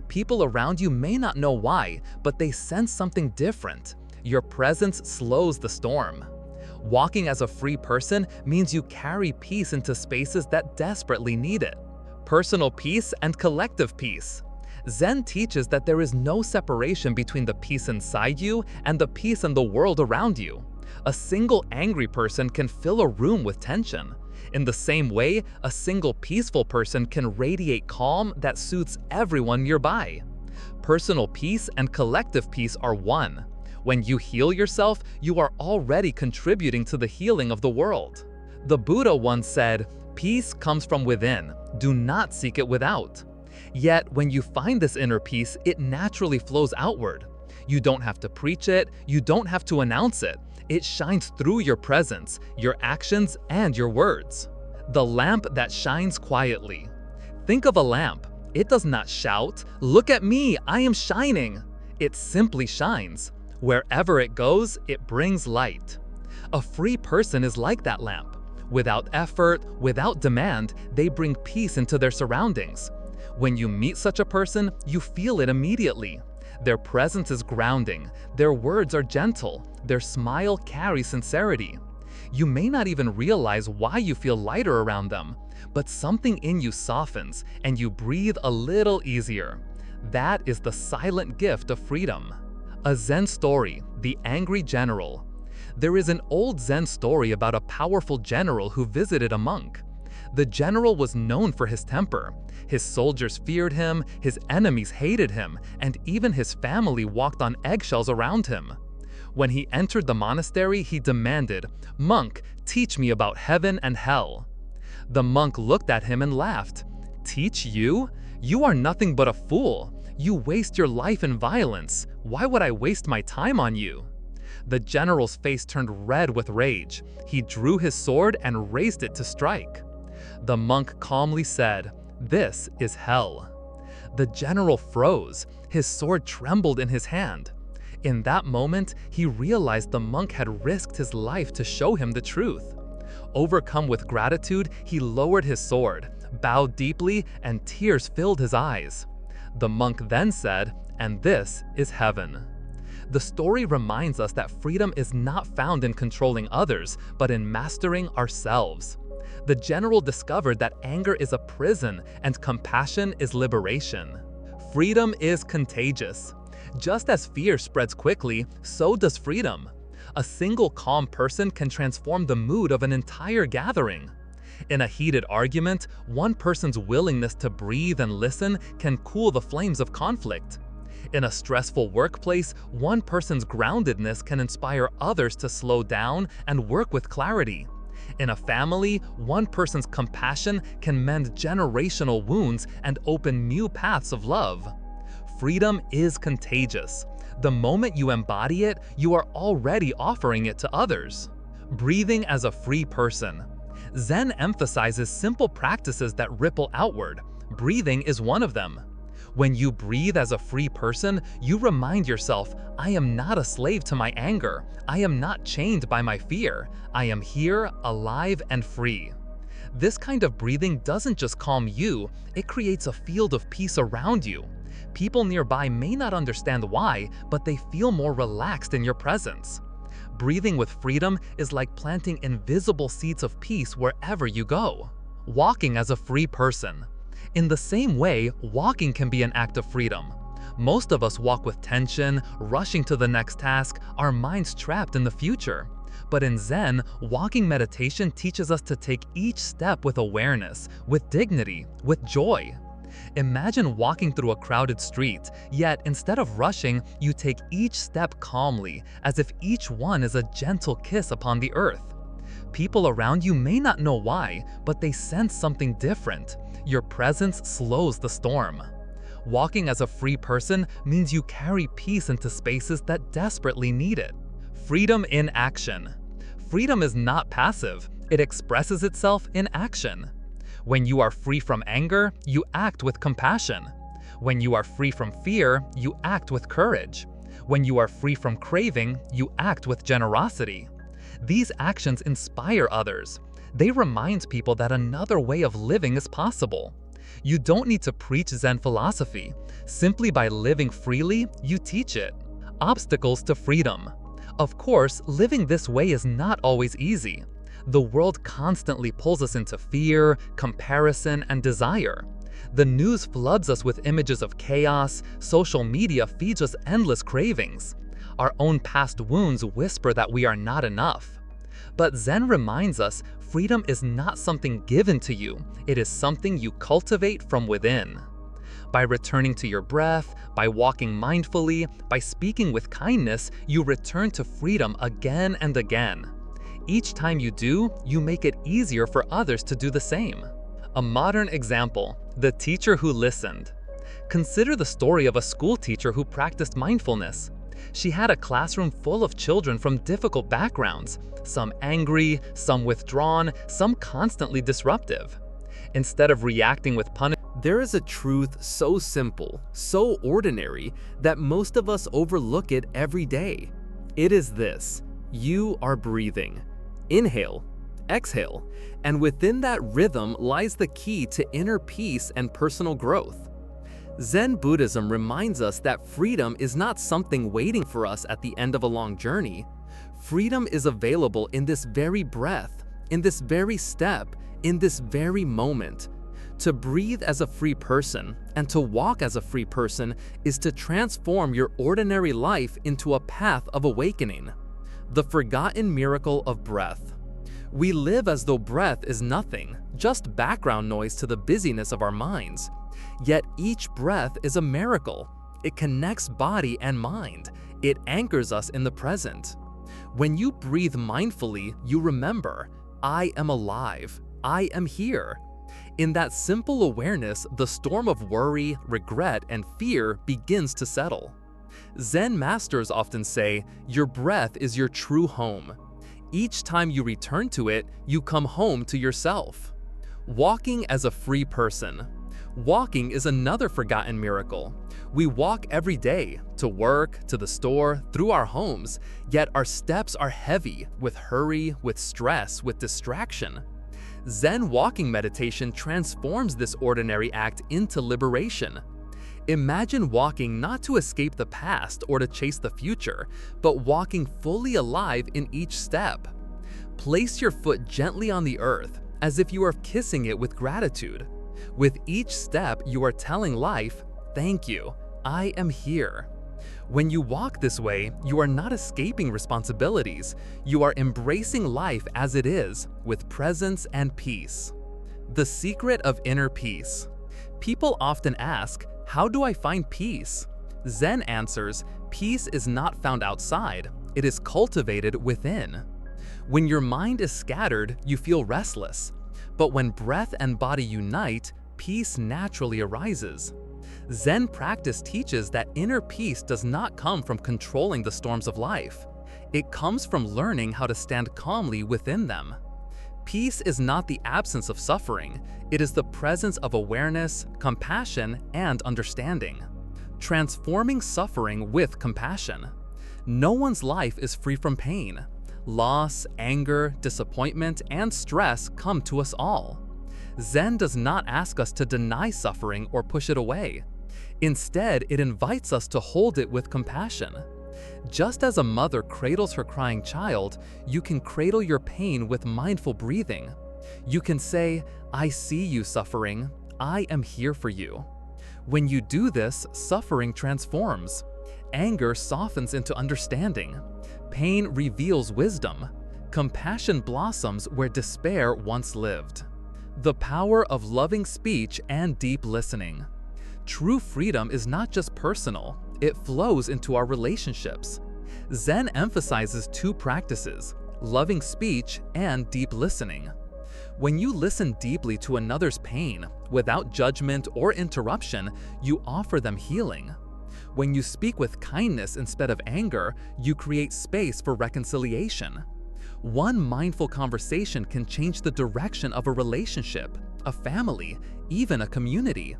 People around you may not know why, but they sense something different. Your presence slows the storm. Walking as a free person means you carry peace into spaces that desperately need it. Personal peace and collective peace. Zen teaches that there is no separation between the peace inside you and the peace in the world around you. A single angry person can fill a room with tension. In the same way, a single peaceful person can radiate calm that soothes everyone nearby. Personal peace and collective peace are one. When you heal yourself, you are already contributing to the healing of the world. The Buddha once said, "Peace comes from within. Do not seek it without." Yet, when you find this inner peace, it naturally flows outward. You don't have to preach it, you don't have to announce it. It shines through your presence, your actions, and your words. The lamp that shines quietly. Think of a lamp. It does not shout, "Look at me, I am shining." It simply shines. Wherever it goes, it brings light. A free person is like that lamp. Without effort, without demand, they bring peace into their surroundings. When you meet such a person, you feel it immediately. Their presence is grounding, their words are gentle, their smile carries sincerity. You may not even realize why you feel lighter around them, but something in you softens and you breathe a little easier. That is the silent gift of freedom. A Zen story, The Angry General. There is an old Zen story about a powerful general who visited a monk. The general was known for his temper. His soldiers feared him, his enemies hated him, and even his family walked on eggshells around him. When he entered the monastery, he demanded, "Monk, teach me about heaven and hell." The monk looked at him and laughed. "Teach you? You are nothing but a fool. You waste your life in violence. Why would I waste my time on you?" The general's face turned red with rage. He drew his sword and raised it to strike. The monk calmly said, "This is hell." The general froze. His sword trembled in his hand. In that moment, he realized the monk had risked his life to show him the truth. Overcome with gratitude, he lowered his sword, bowed deeply, and tears filled his eyes. The monk then said, "And this is heaven." The story reminds us that freedom is not found in controlling others, but in mastering ourselves. The general discovered that anger is a prison and compassion is liberation. Freedom is contagious. Just as fear spreads quickly, so does freedom. A single calm person can transform the mood of an entire gathering. In a heated argument, one person's willingness to breathe and listen can cool the flames of conflict. In a stressful workplace, one person's groundedness can inspire others to slow down and work with clarity. In a family, one person's compassion can mend generational wounds and open new paths of love. Freedom is contagious. The moment you embody it, you are already offering it to others. Breathing as a free person. Zen emphasizes simple practices that ripple outward. Breathing is one of them. When you breathe as a free person, you remind yourself, I am not a slave to my anger. I am not chained by my fear. I am here, alive, and free. This kind of breathing doesn't just calm you, it creates a field of peace around you. People nearby may not understand why, but they feel more relaxed in your presence. Breathing with freedom is like planting invisible seeds of peace wherever you go. Walking as a free person. In the same way, walking can be an act of freedom. Most of us walk with tension, rushing to the next task, our minds trapped in the future. But in Zen, walking meditation teaches us to take each step with awareness, with dignity, with joy. Imagine walking through a crowded street, yet instead of rushing, you take each step calmly, as if each one is a gentle kiss upon the earth. People around you may not know why, but they sense something different. Your presence slows the storm. Walking as a free person means you carry peace into spaces that desperately need it. Freedom in action. Freedom is not passive, it expresses itself in action. When you are free from anger, you act with compassion. When you are free from fear, you act with courage. When you are free from craving, you act with generosity. These actions inspire others. They remind people that another way of living is possible. You don't need to preach Zen philosophy. Simply by living freely, you teach it. Obstacles to freedom. Of course, living this way is not always easy. The world constantly pulls us into fear, comparison, and desire. The news floods us with images of chaos, social media feeds us endless cravings. Our own past wounds whisper that we are not enough. But Zen reminds us, freedom is not something given to you, it is something you cultivate from within. By returning to your breath, by walking mindfully, by speaking with kindness, you return to freedom again and again. Each time you do, you make it easier for others to do the same. A modern example, the teacher who listened. Consider the story of a school teacher who practiced mindfulness. She had a classroom full of children from difficult backgrounds, some angry, some withdrawn, some constantly disruptive. Instead of reacting with punishment, There is a truth so simple, so ordinary, that most of us overlook it every day. It is this: you are breathing. Inhale, exhale, and within that rhythm lies the key to inner peace and personal growth. Zen Buddhism reminds us that freedom is not something waiting for us at the end of a long journey. Freedom is available in this very breath, in this very step, in this very moment. To breathe as a free person and to walk as a free person is to transform your ordinary life into a path of awakening. The forgotten miracle of breath. We live as though breath is nothing, just background noise to the busyness of our minds. Yet each breath is a miracle. It connects body and mind. It anchors us in the present. When you breathe mindfully, you remember, I am alive. I am here. In that simple awareness, the storm of worry, regret, and fear begins to settle. Zen masters often say, your breath is your true home. Each time you return to it, you come home to yourself. Walking as a free person. Walking is another forgotten miracle. We walk every day, to work, to the store, through our homes, yet our steps are heavy with hurry, with stress, with distraction. Zen walking meditation transforms this ordinary act into liberation. Imagine walking not to escape the past or to chase the future, but walking fully alive in each step. Place your foot gently on the earth, as if you are kissing it with gratitude. With each step, you are telling life, "Thank you, I am here." When you walk this way, you are not escaping responsibilities. You are embracing life as it is, with presence and peace. The secret of inner peace. People often ask, "How do I find peace?" Zen answers, peace is not found outside, it is cultivated within. When your mind is scattered, you feel restless. But when breath and body unite, peace naturally arises. Zen practice teaches that inner peace does not come from controlling the storms of life. It comes from learning how to stand calmly within them. Peace is not the absence of suffering, it is the presence of awareness, compassion, and understanding. Transforming suffering with compassion. No one's life is free from pain. Loss, anger, disappointment, and stress come to us all. Zen does not ask us to deny suffering or push it away. Instead, it invites us to hold it with compassion. Just as a mother cradles her crying child, you can cradle your pain with mindful breathing. You can say, "I see you suffering, I am here for you." When you do this, suffering transforms. Anger softens into understanding. Pain reveals wisdom. Compassion blossoms where despair once lived. The power of loving speech and deep listening. True freedom is not just personal, it flows into our relationships. Zen emphasizes two practices, loving speech and deep listening. When you listen deeply to another's pain, without judgment or interruption, you offer them healing. When you speak with kindness instead of anger, you create space for reconciliation. One mindful conversation can change the direction of a relationship, a family, even a community.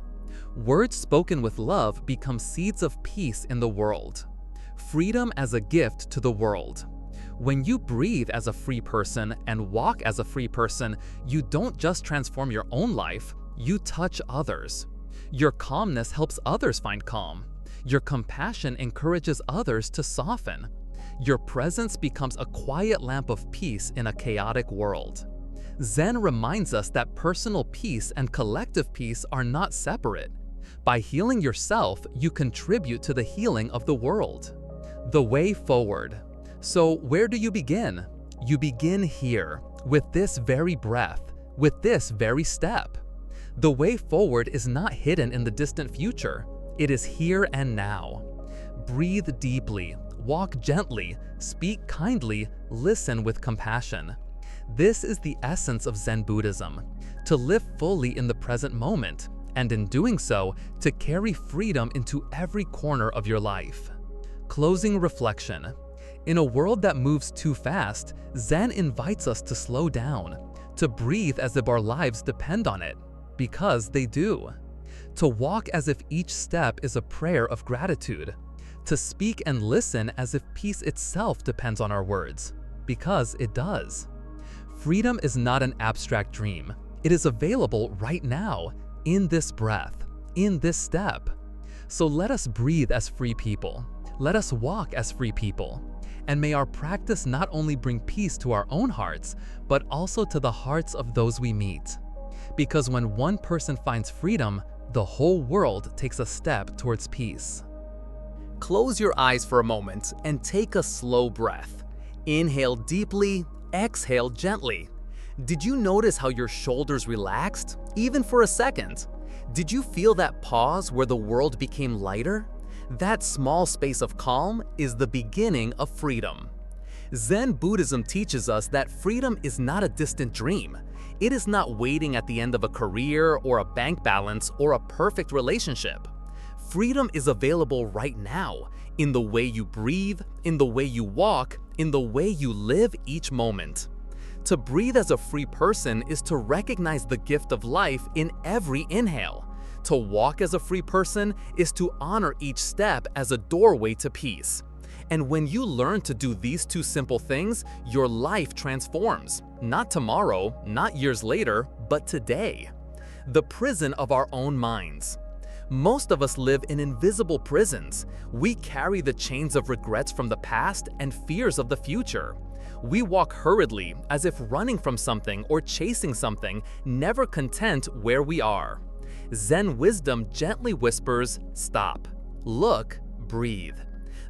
Words spoken with love become seeds of peace in the world. Freedom as a gift to the world. When you breathe as a free person and walk as a free person, you don't just transform your own life, you touch others. Your calmness helps others find calm. Your compassion encourages others to soften. Your presence becomes a quiet lamp of peace in a chaotic world. Zen reminds us that personal peace and collective peace are not separate. By healing yourself, you contribute to the healing of the world. The way forward. So where do you begin? You begin here, with this very breath, with this very step. The way forward is not hidden in the distant future. It is here and now. Breathe deeply, walk gently, speak kindly, listen with compassion. This is the essence of Zen Buddhism, to live fully in the present moment, and in doing so, to carry freedom into every corner of your life. Closing reflection. In a world that moves too fast, Zen invites us to slow down, to breathe as if our lives depend on it, because they do. To walk as if each step is a prayer of gratitude. To speak and listen as if peace itself depends on our words, because it does. Freedom is not an abstract dream. It is available right now, in this breath, in this step. So let us breathe as free people. Let us walk as free people. And may our practice not only bring peace to our own hearts, but also to the hearts of those we meet. Because when one person finds freedom, the whole world takes a step towards peace. Close your eyes for a moment and take a slow breath. Inhale deeply, exhale gently. Did you notice how your shoulders relaxed, even for a second? Did you feel that pause where the world became lighter? That small space of calm is the beginning of freedom. Zen Buddhism teaches us that freedom is not a distant dream. It is not waiting at the end of a career or a bank balance or a perfect relationship. Freedom is available right now, in the way you breathe, in the way you walk, in the way you live each moment. To breathe as a free person is to recognize the gift of life in every inhale. To walk as a free person is to honor each step as a doorway to peace. And when you learn to do these two simple things, your life transforms. Not tomorrow, not years later, but today. The prison of our own minds. Most of us live in invisible prisons. We carry the chains of regrets from the past and fears of the future. We walk hurriedly, as if running from something or chasing something, never content where we are. Zen wisdom gently whispers, stop, look, breathe.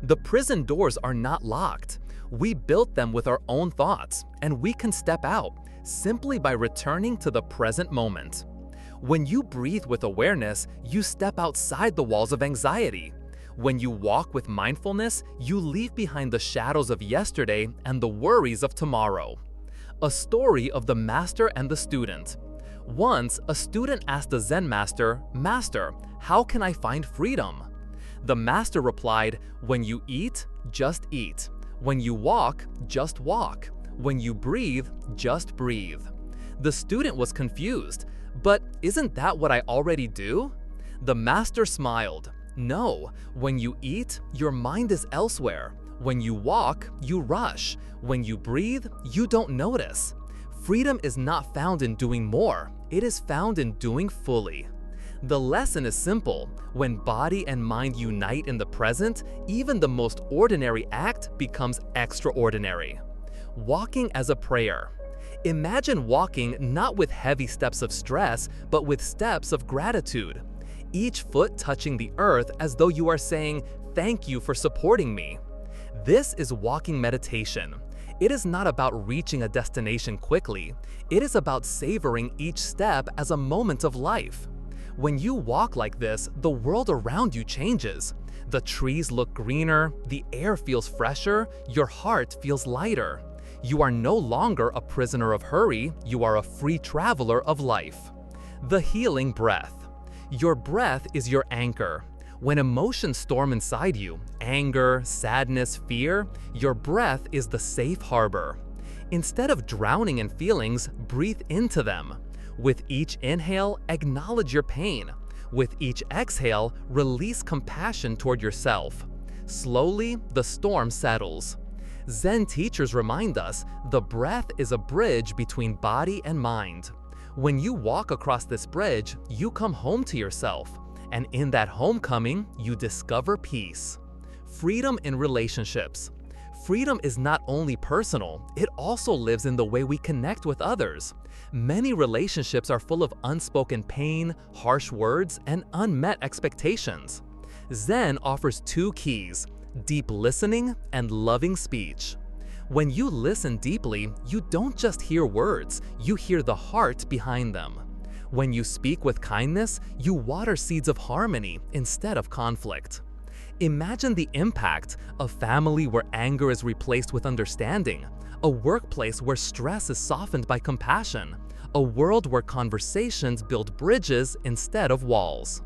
The prison doors are not locked. We built them with our own thoughts, and we can step out simply by returning to the present moment. When you breathe with awareness, you step outside the walls of anxiety. When you walk with mindfulness, you leave behind the shadows of yesterday and the worries of tomorrow. A story of the master and the student. Once, a student asked the Zen master, "Master, how can I find freedom?" The master replied, "When you eat, just eat. When you walk, just walk. When you breathe, just breathe." The student was confused. "But isn't that what I already do?" The master smiled. "No, when you eat, your mind is elsewhere. When you walk, you rush. When you breathe, you don't notice. Freedom is not found in doing more, it is found in doing fully." The lesson is simple. When body and mind unite in the present, even the most ordinary act becomes extraordinary. Walking as a prayer. Imagine walking not with heavy steps of stress, but with steps of gratitude. Each foot touching the earth as though you are saying, "Thank you for supporting me." This is walking meditation. It is not about reaching a destination quickly. It is about savoring each step as a moment of life. When you walk like this, the world around you changes. The trees look greener, the air feels fresher, your heart feels lighter. You are no longer a prisoner of hurry, you are a free traveler of life. The healing breath. Your breath is your anchor. When emotions storm inside you, anger, sadness, fear, your breath is the safe harbor. Instead of drowning in feelings, breathe into them. With each inhale, acknowledge your pain. With each exhale, release compassion toward yourself. Slowly, the storm settles. Zen teachers remind us the breath is a bridge between body and mind. When you walk across this bridge, you come home to yourself, and in that homecoming, you discover peace. Freedom in relationships. Freedom is not only personal, it also lives in the way we connect with others. Many relationships are full of unspoken pain, harsh words, and unmet expectations. Zen offers two keys: deep listening and loving speech. When you listen deeply, you don't just hear words, you hear the heart behind them. When you speak with kindness, you water seeds of harmony instead of conflict. Imagine the impact: a family where anger is replaced with understanding, a workplace where stress is softened by compassion, a world where conversations build bridges instead of walls.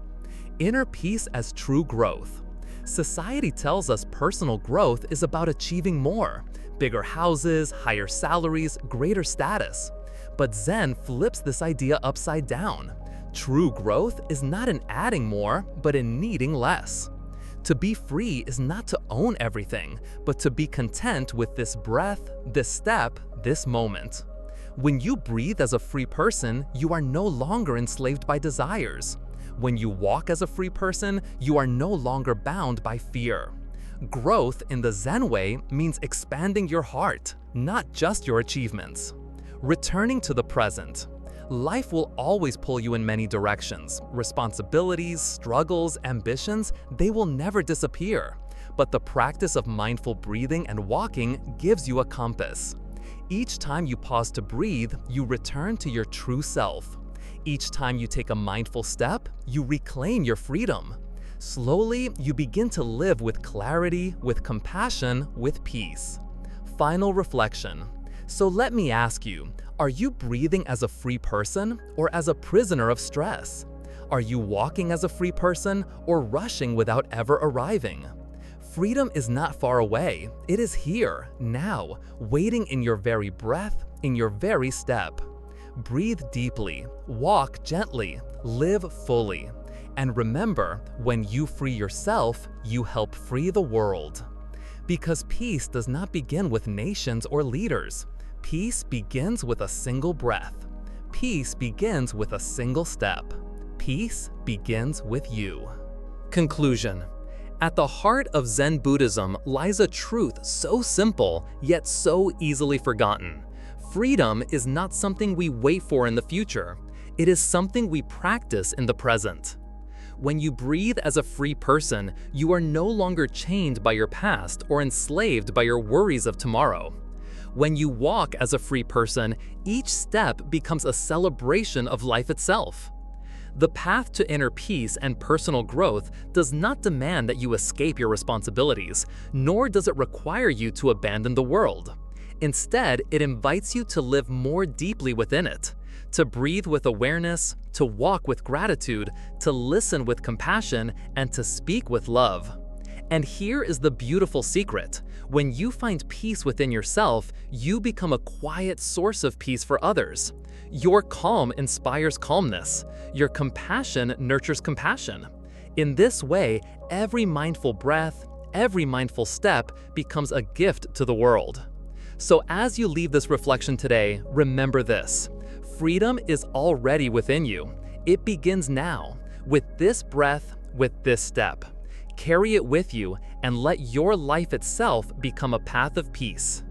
Inner peace as true growth. Society tells us personal growth is about achieving more: bigger houses, higher salaries, greater status. But Zen flips this idea upside down. True growth is not in adding more, but in needing less. To be free is not to own everything, but to be content with this breath, this step, this moment. When you breathe as a free person, you are no longer enslaved by desires. When you walk as a free person, you are no longer bound by fear. Growth in the Zen way means expanding your heart, not just your achievements. Returning to the present. Life will always pull you in many directions. Responsibilities, struggles, ambitions, they will never disappear. But the practice of mindful breathing and walking gives you a compass. Each time you pause to breathe, you return to your true self. Each time you take a mindful step, you reclaim your freedom. Slowly, you begin to live with clarity, with compassion, with peace. Final reflection. So let me ask you, are you breathing as a free person or as a prisoner of stress? Are you walking as a free person or rushing without ever arriving? Freedom is not far away. It is here, now, waiting in your very breath, in your very step. Breathe deeply, walk gently, live fully. And remember, when you free yourself, you help free the world. Because peace does not begin with nations or leaders. Peace begins with a single breath. Peace begins with a single step. Peace begins with you. Conclusion. At the heart of Zen Buddhism lies a truth so simple, yet so easily forgotten. Freedom is not something we wait for in the future. It is something we practice in the present. When you breathe as a free person, you are no longer chained by your past or enslaved by your worries of tomorrow. When you walk as a free person, each step becomes a celebration of life itself. The path to inner peace and personal growth does not demand that you escape your responsibilities, nor does it require you to abandon the world. Instead, it invites you to live more deeply within it, to breathe with awareness, to walk with gratitude, to listen with compassion, and to speak with love. And here is the beautiful secret. When you find peace within yourself, you become a quiet source of peace for others. Your calm inspires calmness. Your compassion nurtures compassion. In this way, every mindful breath, every mindful step becomes a gift to the world. So as you leave this reflection today, remember this. Freedom is already within you. It begins now, with this breath, with this step. Carry it with you and let your life itself become a path of peace.